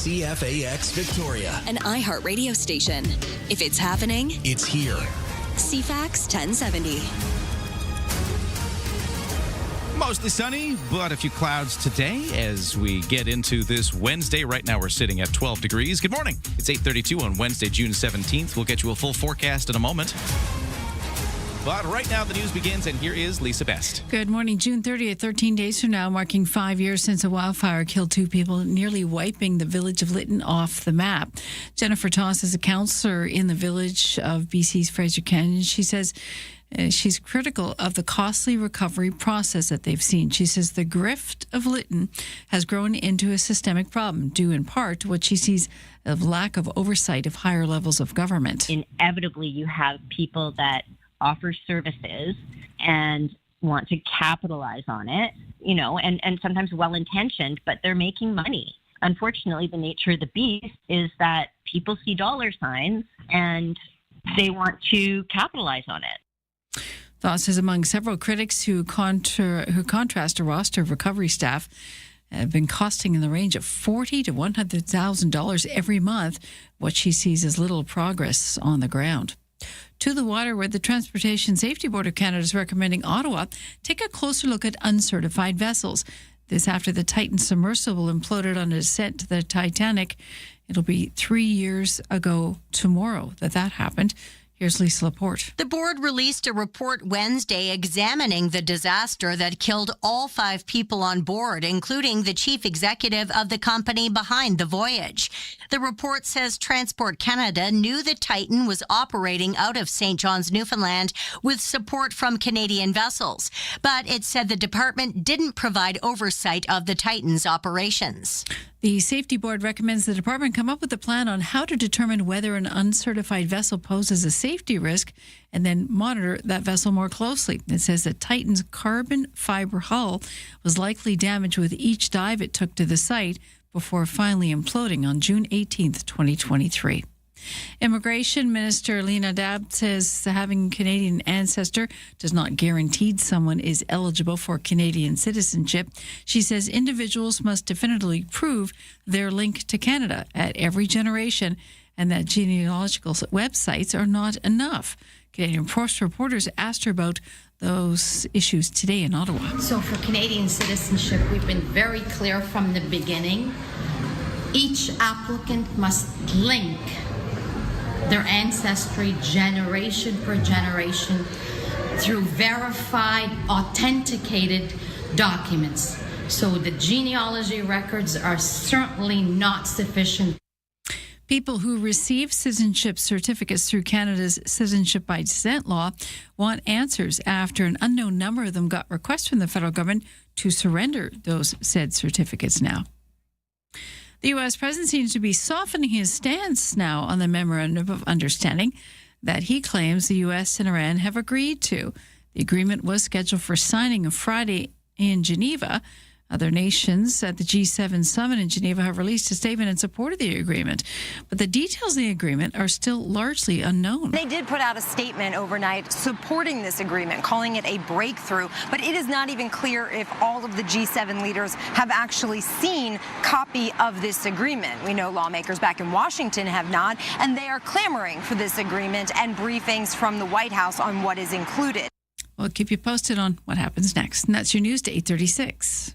CFAX Victoria. An iHeart radio station. If it's happening, It's here. CFAX 1070. Mostly sunny, but a few clouds today as we get into this Wednesday. Right now we're sitting at 12 degrees. Good morning. It's 8:32 on Wednesday, June 17th. We'll get you a full forecast in a moment. But right now the news begins, and here is Lisa Best. Good morning. June 30th, 13 days from now, marking 5 years since a wildfire killed 2 people, nearly wiping the village of Lytton off the map. Jennifer Toss is a councillor in the village of BC's Fraser Canyon. She says she's critical of the costly recovery process that they've seen. She says the grift of Lytton has grown into a systemic problem, due in part to what she sees of lack of oversight of higher levels of government. Inevitably, you have people that offer services and want to capitalize on it, and sometimes well-intentioned, but they're making money. Unfortunately, the nature of the beast is that people see dollar signs and they want to capitalize on it. Thoughts is among several critics who contrast a roster of recovery staff have been costing in the range of $40,000 to $100,000 every month, what she sees as little progress on the ground. To the water, where the Transportation Safety Board of Canada is recommending Ottawa take a closer look at uncertified vessels. This after the Titan submersible imploded on a descent to the Titanic. It'll be 3 years ago tomorrow that happened. Here's Lisa Laporte. The board released a report Wednesday examining the disaster that killed all 5 people on board, including the chief executive of the company behind the voyage. The report says Transport Canada knew the Titan was operating out of St. John's, Newfoundland, with support from Canadian vessels. But it said the department didn't provide oversight of the Titan's operations. The Safety Board recommends the department come up with a plan on how to determine whether an uncertified vessel poses a safety risk and then monitor that vessel more closely. It says that Titan's carbon fiber hull was likely damaged with each dive it took to the site before finally imploding on June 18th, 2023. Immigration Minister Lena Dabb says having Canadian ancestor does not guarantee someone is eligible for Canadian citizenship. She says individuals must definitively prove their link to Canada at every generation and that genealogical websites are not enough. Canadian Post reporters asked her about those issues today in Ottawa. So for Canadian citizenship, we've been very clear from the beginning. Each applicant must link their ancestry generation per generation through verified, authenticated documents. So the genealogy records are certainly not sufficient. People who receive citizenship certificates through Canada's Citizenship by Descent law want answers after an unknown number of them got requests from the federal government to surrender those said certificates now. The U.S. president seems to be softening his stance now on the memorandum of understanding that he claims the U.S. and Iran have agreed to. The agreement was scheduled for signing on Friday in Geneva. Other nations at the G7 summit in Geneva have released a statement in support of the agreement, but the details of the agreement are still largely unknown. They did put out a statement overnight supporting this agreement, calling it a breakthrough, but it is not even clear if all of the G7 leaders have actually seen copy of this agreement. We know lawmakers back in Washington have not, and they are clamoring for this agreement and briefings from the White House on what is included. We'll keep you posted on what happens next. And that's your news to 8:36.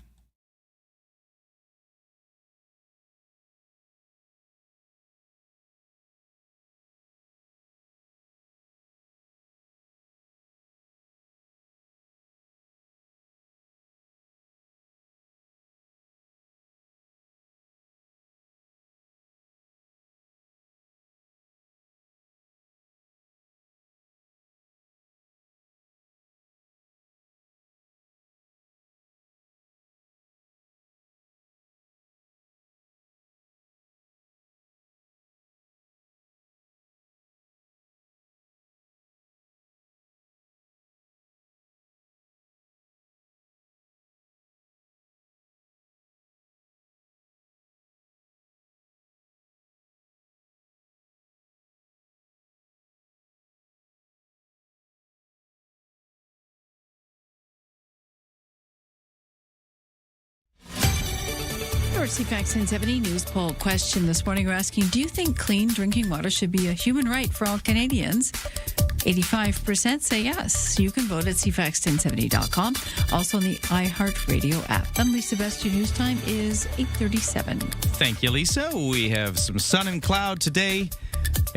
Our CFAX 1070 news poll question this morning, we're asking, do you think clean drinking water should be a human right for all Canadians? 85% say yes. You can vote at cfax1070.com. Also on the iHeartRadio app. I'm Lisa Best. Your news time is 8:37. Thank you, Lisa. We have some sun and cloud today,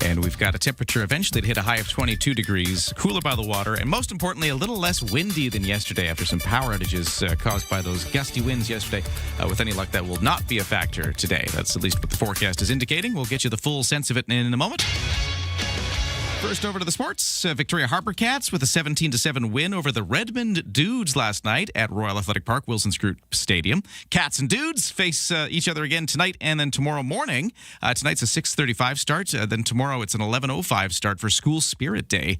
and we've got a temperature eventually to hit a high of 22 degrees, cooler by the water, and most importantly, a little less windy than yesterday after some power outages caused by those gusty winds yesterday. With any luck, that will not be a factor today. That's at least what the forecast is indicating. We'll get you the full sense of it in a moment. First over to the sports. Victoria Harbour Cats with a 17-7 win over the Redmond Dudes last night at Royal Athletic Park, Wilson's Group Stadium. Cats and Dudes face each other again tonight and then tomorrow morning. Tonight's a 6:35 start. Then tomorrow it's an 11:05 start for School Spirit Day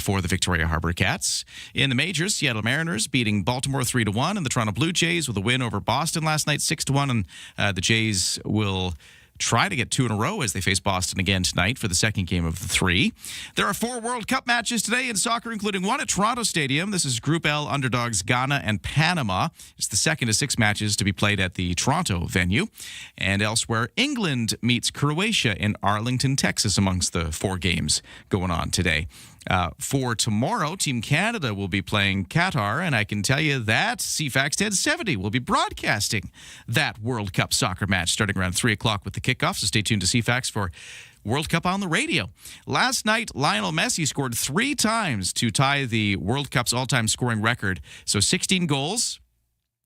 for the Victoria Harbour Cats. In the majors, Seattle Mariners beating Baltimore 3-1, and the Toronto Blue Jays with a win over Boston last night 6-1, and the Jays will try to get 2 in a row as they face Boston again tonight for the second game of the 3. There are 4 World Cup matches today in soccer, including one at Toronto Stadium. This is Group L underdogs Ghana and Panama. It's the second of 6 matches to be played at the Toronto venue. And elsewhere, England meets Croatia in Arlington, Texas, amongst the 4 games going on today. For tomorrow, Team Canada will be playing Qatar, and I can tell you that CFAX 1070 will be broadcasting that World Cup soccer match starting around 3 o'clock with the kickoff, so stay tuned to CFAX for World Cup on the radio. Last night, Lionel Messi scored 3 times to tie the World Cup's all-time scoring record, so 16 goals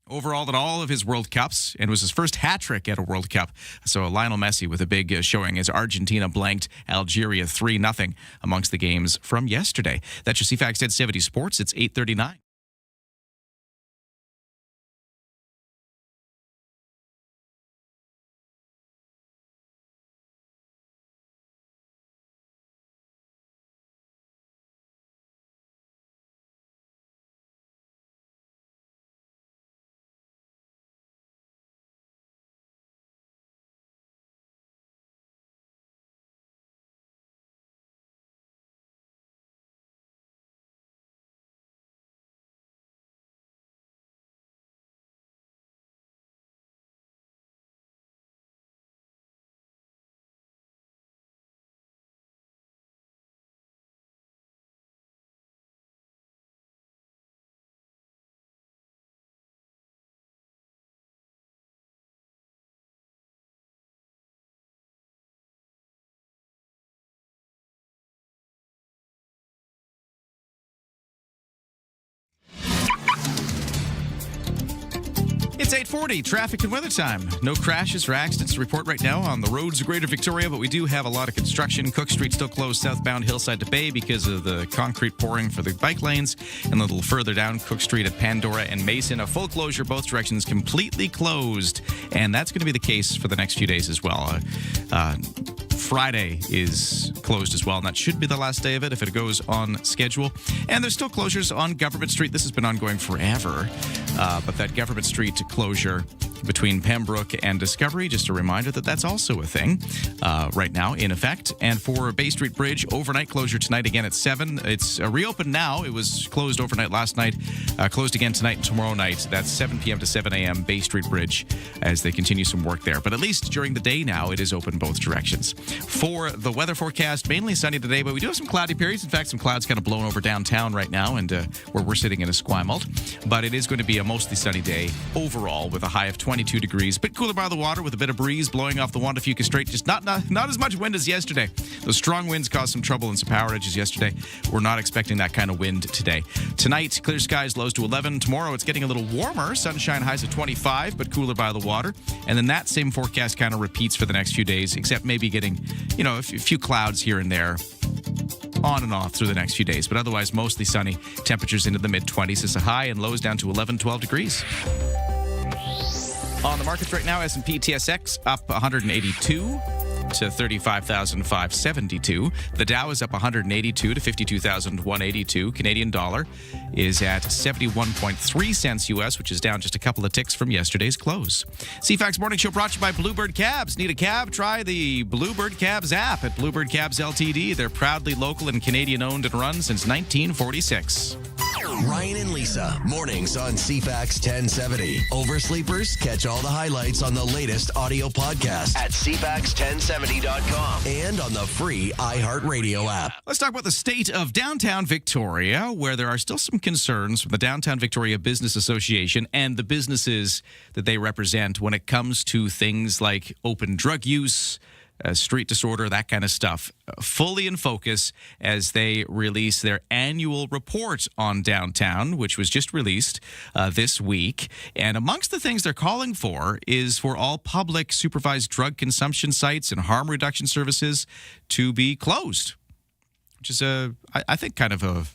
overall in all of his World Cups, and was his first hat trick at a World Cup. So Lionel Messi with a big showing as Argentina blanked Algeria 3-0 amongst the games from yesterday. That's your CFAX 1070 Sports. It's 8:39. It's 8:40, traffic and weather time. No crashes or accidents to report right now on the roads of Greater Victoria, but we do have a lot of construction. Cook Street still closed southbound Hillside to Bay because of the concrete pouring for the bike lanes. And a little further down, Cook Street at Pandora and Mason, a full closure, both directions completely closed. And that's going to be the case for the next few days as well. Friday is closed as well, and that should be the last day of it if it goes on schedule. And there's still closures on Government Street. This has been ongoing forever, but that Government Street closure between Pembroke and Discovery, just a reminder that that's also a thing right now in effect. And for Bay Street Bridge, overnight closure tonight again at 7. It's reopened now. It was closed overnight last night, closed again tonight and tomorrow night. That's 7 p.m. to 7 a.m. Bay Street Bridge as they continue some work there. But at least during the day now, it is open both directions. For the weather forecast, mainly sunny today, but we do have some cloudy periods. In fact, some clouds kind of blowing over downtown right now, and where we're sitting in Esquimalt. But it is going to be a mostly sunny day overall with a high of 22 degrees. Bit cooler by the water with a bit of breeze blowing off the Juan de Fuca Strait. Just not as much wind as yesterday. Those strong winds caused some trouble and some power outages yesterday. We're not expecting that kind of wind today. Tonight, clear skies, lows to 11. Tomorrow, it's getting a little warmer. Sunshine, highs of 25, but cooler by the water. And then that same forecast kind of repeats for the next few days, except maybe getting, a few clouds here and there on and off through the next few days. But otherwise, mostly sunny. Temperatures into the mid-20s as a high, and lows down to 11, 12 degrees. On the markets right now, S&P TSX up 182 to 35,572. The Dow is up 182 to 52,182. Canadian dollar is at 71.3 cents US, which is down just a couple of ticks from yesterday's close. CFAX Morning Show brought to you by Bluebird Cabs. Need a cab? Try the Bluebird Cabs app at Bluebird Cabs Ltd. They're proudly local and Canadian owned and run since 1946. Ryan and Lisa, mornings on CFAX 1070. Oversleepers, catch all the highlights on the latest audio podcast at CFAX1070.com and on the free iHeartRadio app. Let's talk about the state of downtown Victoria, where there are still some concerns from the Downtown Victoria Business Association and the businesses that they represent when it comes to things like open drug use, street disorder, that kind of stuff. Fully in focus as they release their annual report on downtown, which was just released this week. And amongst the things they're calling for is for all public supervised drug consumption sites and harm reduction services to be closed, which is I think kind of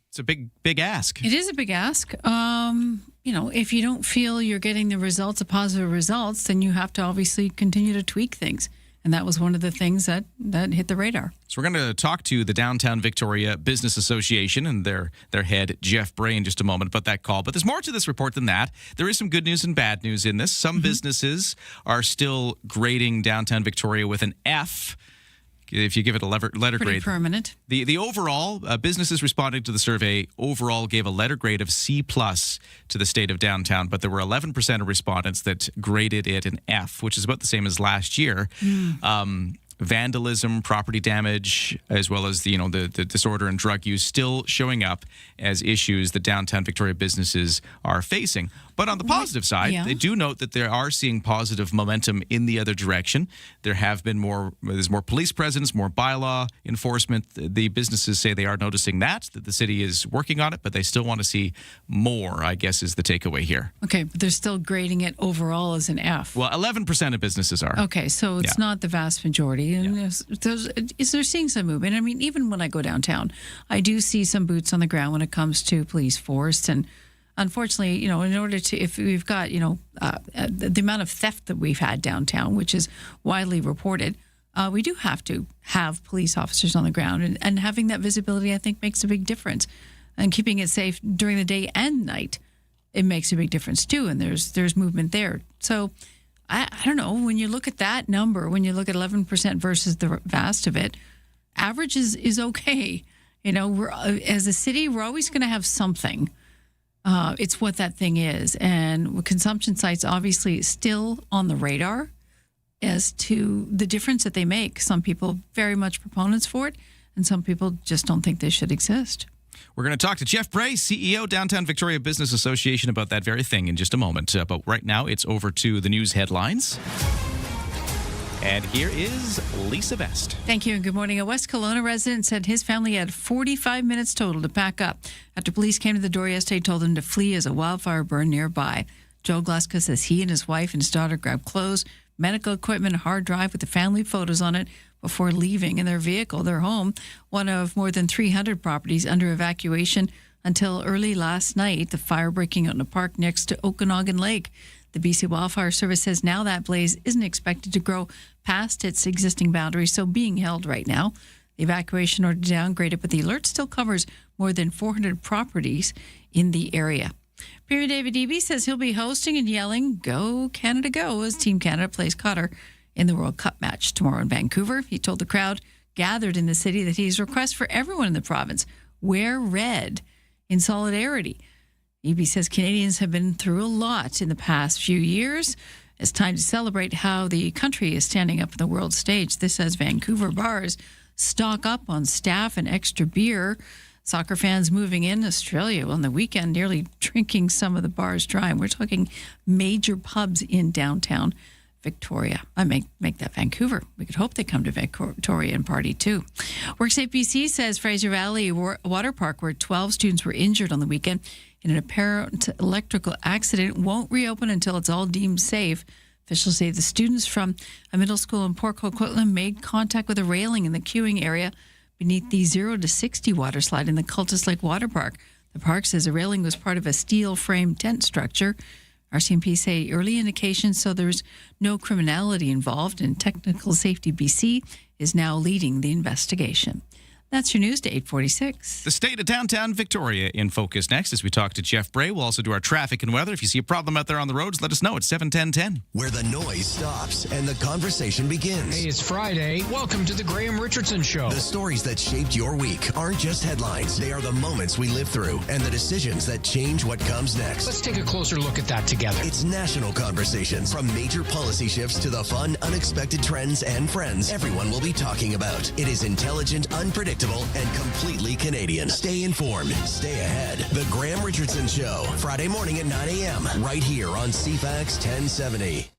it's a big ask. It is a big ask. If you don't feel you're getting the positive results, then you have to obviously continue to tweak things. And that was one of the things that hit the radar. So we're going to talk to the Downtown Victoria Business Association and their head, Jeff Bray, in just a moment about that call. But there's more to this report than that. There is some good news and bad news in this. Some businesses are still grading Downtown Victoria with an F. If you give it a letter Pretty grade. permanent. The overall, businesses responding to the survey overall gave a letter grade of C+ to the state of downtown, but there were 11% of respondents that graded it an F, which is about the same as last year. Vandalism, property damage, as well as the disorder and drug use still showing up as issues that downtown Victoria businesses are facing. But on the positive side, they do note that they are seeing positive momentum in the other direction. There have been there's more police presence, more bylaw enforcement. The businesses say they are noticing that the city is working on it, but they still want to see more, I guess, is the takeaway here. Okay, but they're still grading it overall as an F. Well, 11% of businesses are. Okay, so it's not the vast majority. And they're seeing some movement. I mean, even when I go downtown, I do see some boots on the ground when it comes to police force. And unfortunately, in order to, if we've got, the amount of theft that we've had downtown, which is widely reported, we do have to have police officers on the ground. And having that visibility, I think, makes a big difference. And keeping it safe during the day and night, it makes a big difference too. And there's movement there. So I don't know, when you look at that number, when you look at 11% versus the vast of it, average is okay. We're as a city, we're always going to have something. It's what that thing is. And consumption sites obviously still on the radar as to the difference that they make. Some people very much proponents for it, and some people just don't think they should exist. We're going to talk to Jeff Bray, CEO, Downtown Victoria Business Association, about that very thing in just a moment. But right now, it's over to the news headlines. And here is Lisa Best. Thank you, and good morning. A West Kelowna resident said his family had 45 minutes total to pack up after police came to the door yesterday, told them to flee as a wildfire burned nearby. Joe Gluska says he and his wife and his daughter grabbed clothes, medical equipment, a hard drive with the family photos on it before leaving in their vehicle. Their home, one of more than 300 properties under evacuation until early last night, the fire breaking out in a park next to Okanagan Lake. The BC Wildfire Service says now that blaze isn't expected to grow past its existing boundaries, so being held right now. The evacuation order downgraded, but the alert still covers more than 400 properties in the area. Premier David Eby says he'll be hosting and yelling, "Go Canada, go," as Team Canada plays Qatar in the World Cup match tomorrow in Vancouver. He told the crowd gathered in the city that his request for everyone in the province, wear red in solidarity. Eby says Canadians have been through a lot in the past few years. It's time to celebrate how the country is standing up on the world stage. This as Vancouver bars stock up on staff and extra beer. Soccer fans moving in Australia on the weekend, nearly drinking some of the bars dry. And we're talking major pubs in downtown Victoria. I make that Vancouver. We could hope they come to Victoria and party too. WorkSafe BC says Fraser Valley Water Park, where 12 students were injured on the weekend in an apparent electrical accident, won't reopen until it's all deemed safe. Officials say the students from a middle school in Port Coquitlam made contact with a railing in the queuing area beneath the 0 to 60 water slide in the Cultus Lake Water Park. The park says the railing was part of a steel frame tent structure. RCMP say early indications, so there's no criminality involved, and Technical Safety BC is now leading the investigation. That's your news to 8:46. The state of downtown Victoria in focus next as we talk to Jeff Bray. We'll also do our traffic and weather. If you see a problem out there on the roads, let us know at 71010. Where the noise stops and the conversation begins. Hey, it's Friday. Welcome to the Graham Richardson Show. The stories that shaped your week aren't just headlines. They are the moments we live through and the decisions that change what comes next. Let's take a closer look at that together. It's national conversations. From major policy shifts to the fun, unexpected trends and friends everyone will be talking about. It is intelligent, unpredictable, and completely Canadian. Stay informed. Stay ahead. The Graham Richardson Show. Friday morning at 9 a.m. right here on CFAX 1070.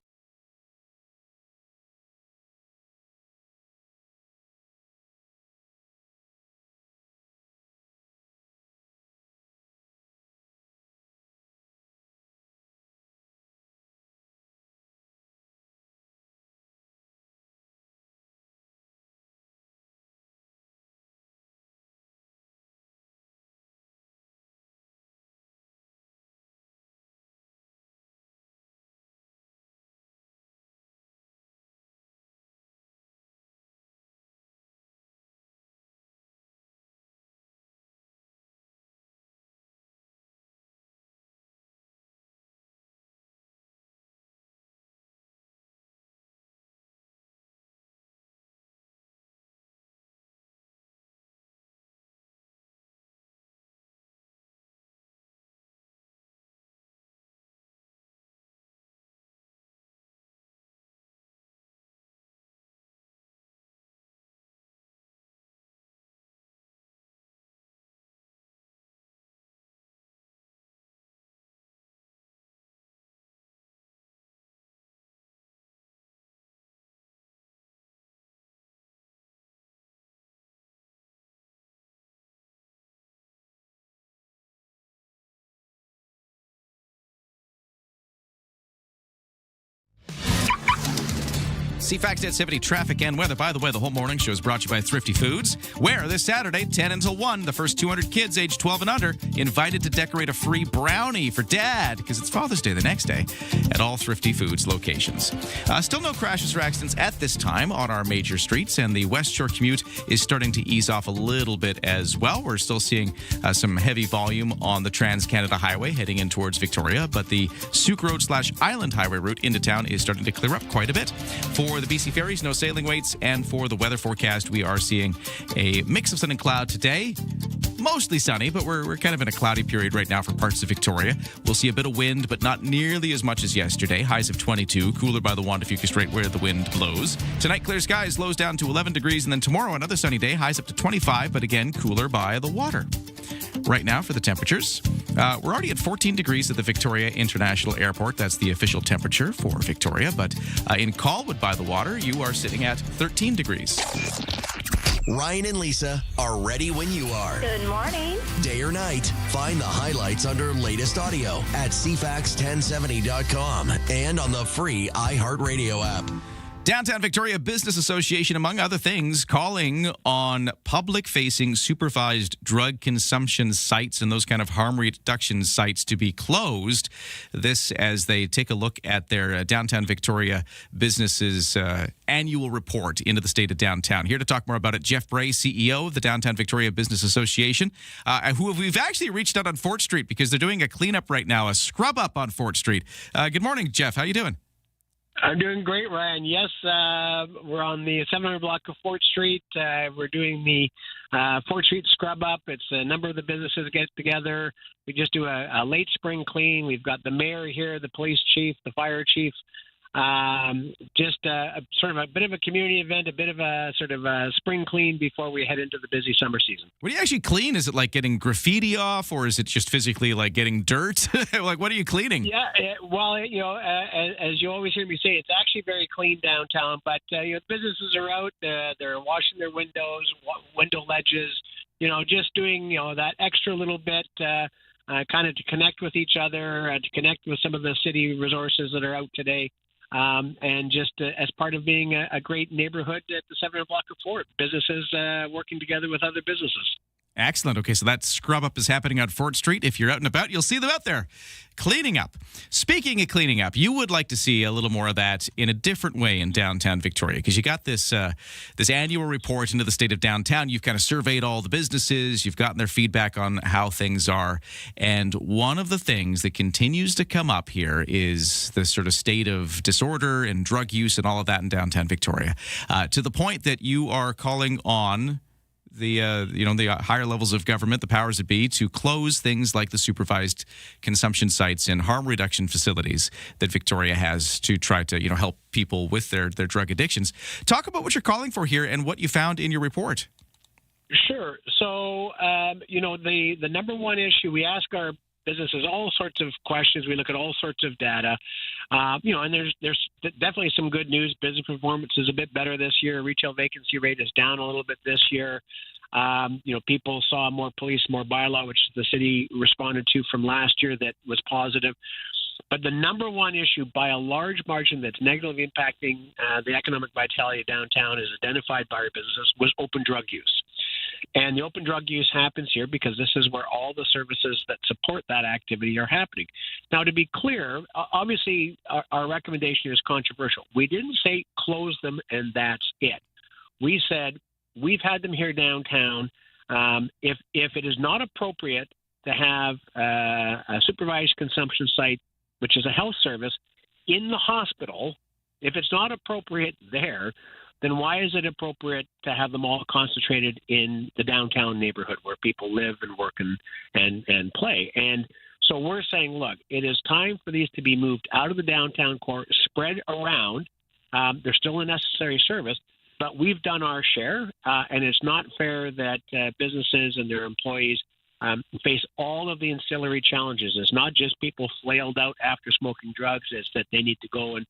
CFAX 1070 traffic and weather. By the way, the whole morning show is brought to you by Thrifty Foods, where this Saturday, 10 until 1, the first 200 kids aged 12 and under invited to decorate a free brownie for Dad, because it's Father's Day the next day, at all Thrifty Foods locations. Still no crashes or accidents at this time on our major streets, and the West Shore commute is starting to ease off a little bit as well. We're still seeing some heavy volume on the Trans-Canada Highway heading in towards Victoria, but the Souk Road / Island Highway route into town is starting to clear up quite a bit. For the BC Ferries, no sailing waits, and for the weather forecast, we are seeing a mix of sun and cloud today. Mostly sunny, but we're kind of in a cloudy period right now for parts of Victoria. We'll see a bit of wind, but not nearly as much as yesterday. Highs of 22, cooler by the Juan de Fuca Strait where the wind blows. Tonight, clear skies, lows down to 11 degrees, and then tomorrow, another sunny day, highs up to 25, but again, cooler by the water. Right now for the temperatures, we're already at 14 degrees at the Victoria International Airport. That's the official temperature for Victoria. But in Colwood by the water, you are sitting at 13 degrees. Ryan and Lisa are ready when you are. Good morning. Day or night, find the highlights under latest audio at CFAX1070.com and on the free iHeartRadio app. Downtown Victoria Business Association, among other things, calling on public-facing supervised drug consumption sites and those kind of harm reduction sites to be closed. This as they take a look at their Downtown Victoria businesses annual report into the state of downtown. Here to talk more about it, Jeff Bray, CEO of the Downtown Victoria Business Association, who we've actually reached out on Fort Street because they're doing a cleanup right now, a scrub up on Fort Street. Good morning, Jeff. How you doing? I'm doing great, Ryan. Yes, we're on the 700 block of Fort Street. We're doing the Fort Street scrub up. It's a number of the businesses get together. We just do a late spring clean. We've got the mayor here, the police chief, the fire chief. Just sort of a bit of a community event, a bit of a sort of a spring clean before we head into the busy summer season. What do you actually clean? Is it like getting graffiti off, or is it just physically like getting dirt? Like, what are you cleaning? Yeah, well, you know, as you always hear me say, it's actually very clean downtown, but you know, businesses are out, they're washing their windows, window ledges, you know, just doing, you know, that extra little bit kind of to connect with each other, to connect with some of the city resources that are out today. And just as part of being a great neighborhood at the 700 block of Fort, businesses working together with other businesses. Excellent. Okay, so that scrub up is happening on Fort Street. If you're out and about, you'll see them out there cleaning up. Speaking of cleaning up, you would like to see a little more of that in a different way in downtown Victoria, because you got this this annual report into the state of downtown. You've kind of surveyed all the businesses. You've gotten their feedback on how things are. And one of the things that continues to come up here is the sort of state of disorder and drug use and all of that in downtown Victoria, to the point that you are calling on the higher levels of government, the powers that be, to close things like the supervised consumption sites and harm reduction facilities that Victoria has to try to help people with their drug addictions. Talk about what you're calling for here and what you found in your report. Sure. So, the number one issue, we ask our businesses all sorts of questions. We look at all sorts of data, and there's definitely some good news. Business performance is a bit better this year. Retail vacancy rate is down a little bit this year. People saw more police, more bylaw, which the city responded to from last year, that was positive. But the number one issue by a large margin that's negatively impacting the economic vitality of downtown, as identified by our businesses, was open drug use. And the open drug use happens here because this is where all the services that support that activity are happening. Now, to be clear, obviously our recommendation is controversial. We didn't say close them and that's it. We said we've had them here downtown. If it is not appropriate to have a supervised consumption site, which is a health service, in the hospital, if it's not appropriate there, then why is it appropriate to have them all concentrated in the downtown neighborhood where people live and work and play? And so we're saying, look, it is time for these to be moved out of the downtown core, spread around. They're still a necessary service, but we've done our share, and it's not fair that businesses and their employees face all of the ancillary challenges. It's not just people flailed out after smoking drugs. It's that they need to go and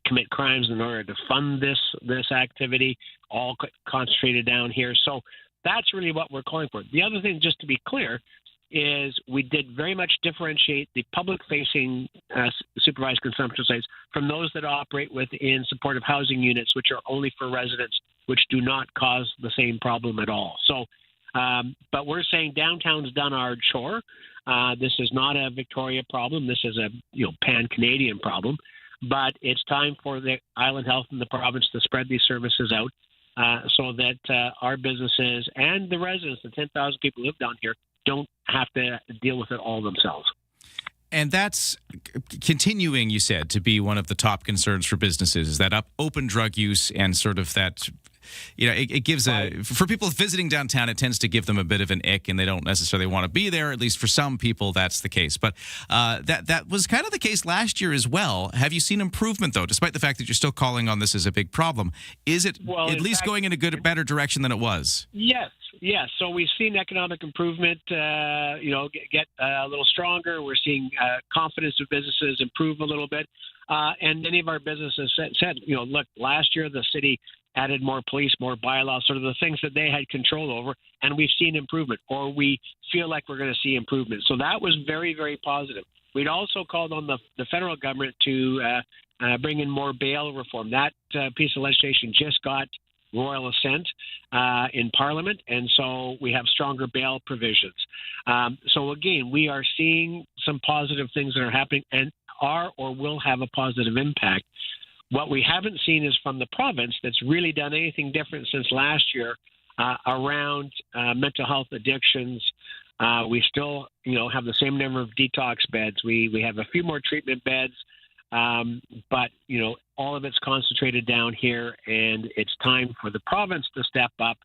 commit crimes in order to fund this activity, all concentrated down here. So that's really what we're calling for. The other thing, just to be clear, is we did very much differentiate the public-facing supervised consumption sites from those that operate within supportive housing units, which are only for residents, which do not cause the same problem at all. So, but we're saying downtown's done our chore. This is not a Victoria problem. This is a pan-Canadian problem. But it's time for the Island Health and the province to spread these services out so that our businesses and the residents, the 10,000 people who live down here, don't have to deal with it all themselves. And that's continuing, you said, to be one of the top concerns for businesses, is that open drug use and sort of that. It gives for people visiting downtown, it tends to give them a bit of an ick, and they don't necessarily want to be there. At least for some people, that's the case. But that was kind of the case last year as well. Have you seen improvement, though, despite the fact that you're still calling on this as a big problem? Is it at least going in a better direction than it was? Yes. So we've seen economic improvement, get a little stronger. We're seeing confidence of businesses improve a little bit. And many of our businesses said, look, last year the city added more police, more bylaws, sort of the things that they had control over, and we've seen improvement, or we feel like we're going to see improvement. So that was very, very positive. We'd also called on the federal government to bring in more bail reform. That piece of legislation just got royal assent in Parliament, and so we have stronger bail provisions. So again, we are seeing some positive things that are happening and are or will have a positive impact. What we haven't seen is from the province that's really done anything different since last year around mental health addictions. We still, have the same number of detox beds. We have a few more treatment beds, but, all of it's concentrated down here, and it's time for the province to step up.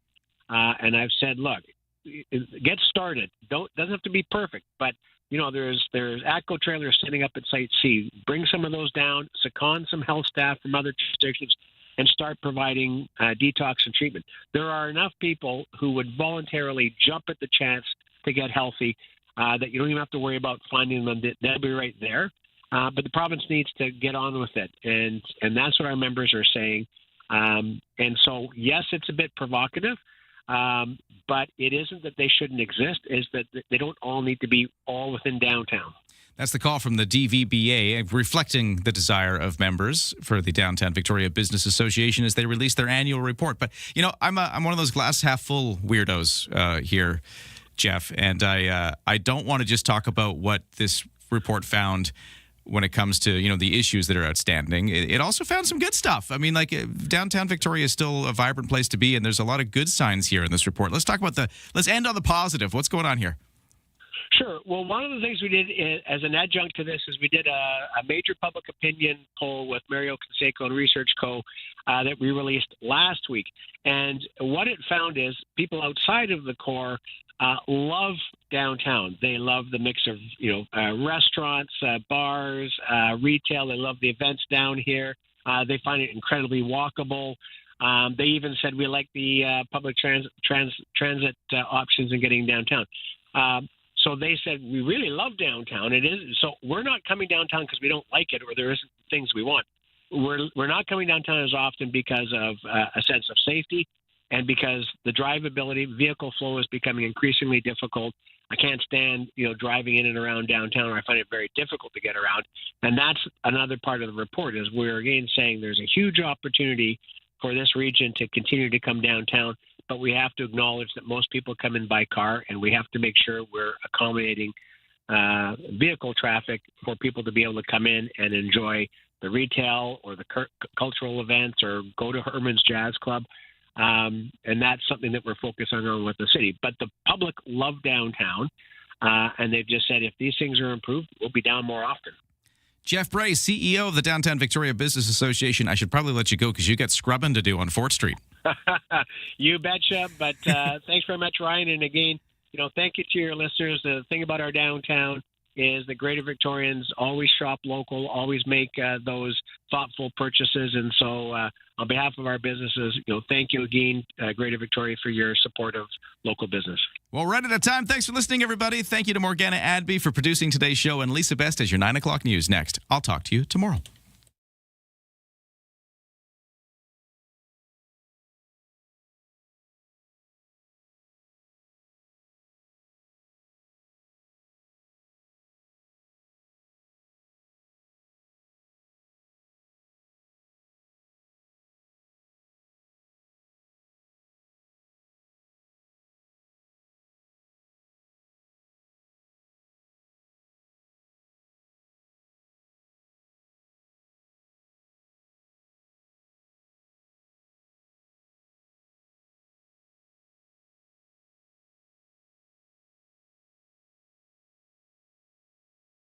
And I've said, look, get started. Doesn't have to be perfect, but there's ATCO trailers sitting up at Site C. Bring some of those down, second some health staff from other jurisdictions, and start providing detox and treatment. There are enough people who would voluntarily jump at the chance to get healthy that you don't even have to worry about finding them. They'll be right there. But the province needs to get on with it, and that's what our members are saying. And so, yes, it's a bit provocative. But it isn't that they shouldn't exist, is that they don't all need to be all within downtown. That's the call from the DVBA, reflecting the desire of members for the Downtown Victoria Business Association as they release their annual report. But, you know, I'm one of those glass half full weirdos here, Jeff, and I don't want to just talk about what this report found when it comes to, you know, the issues that are outstanding. It also found some good stuff. I mean, like, downtown Victoria is still a vibrant place to be, and there's a lot of good signs here in this report. Let's talk about let's end on the positive. What's going on here? Sure. Well, one of the things we did as an adjunct to this is we did a major public opinion poll with Mario Canseco and Research Co. That we released last week. And what it found is people outside of the core love downtown. They love the mix of, you know, restaurants, bars, retail. They love the events down here. They find it incredibly walkable. They even said we like the public transit options in getting downtown. So they said, we really love downtown. It is. So we're not coming downtown because we don't like it or there isn't things we want. We're not coming downtown as often because of a sense of safety and because the drivability, vehicle flow is becoming increasingly difficult. I can't stand, you know, driving in and around downtown, or I find it very difficult to get around. And that's another part of the report is we're again saying there's a huge opportunity for this region to continue to come downtown. But we have to acknowledge that most people come in by car, and we have to make sure we're accommodating vehicle traffic for people to be able to come in and enjoy the retail or the cultural events or go to Herman's Jazz Club. And that's something that we're focusing on with the city. But the public love downtown, and they've just said if these things are improved, we'll be down more often. Jeff Bray, CEO of the Downtown Victoria Business Association. I should probably let you go because you got scrubbing to do on Fort Street. You betcha. But thanks very much, Ryan. And again, you know, thank you to your listeners. The thing about our downtown is that Greater Victorians always shop local, always make those thoughtful purchases. And so on behalf of our businesses, you know, thank you again, Greater Victoria, for your support of local business. Well, right at a time. Thanks for listening, everybody. Thank you to Morgana Adby for producing today's show and Lisa Best as your 9 o'clock news. Next, I'll talk to you tomorrow.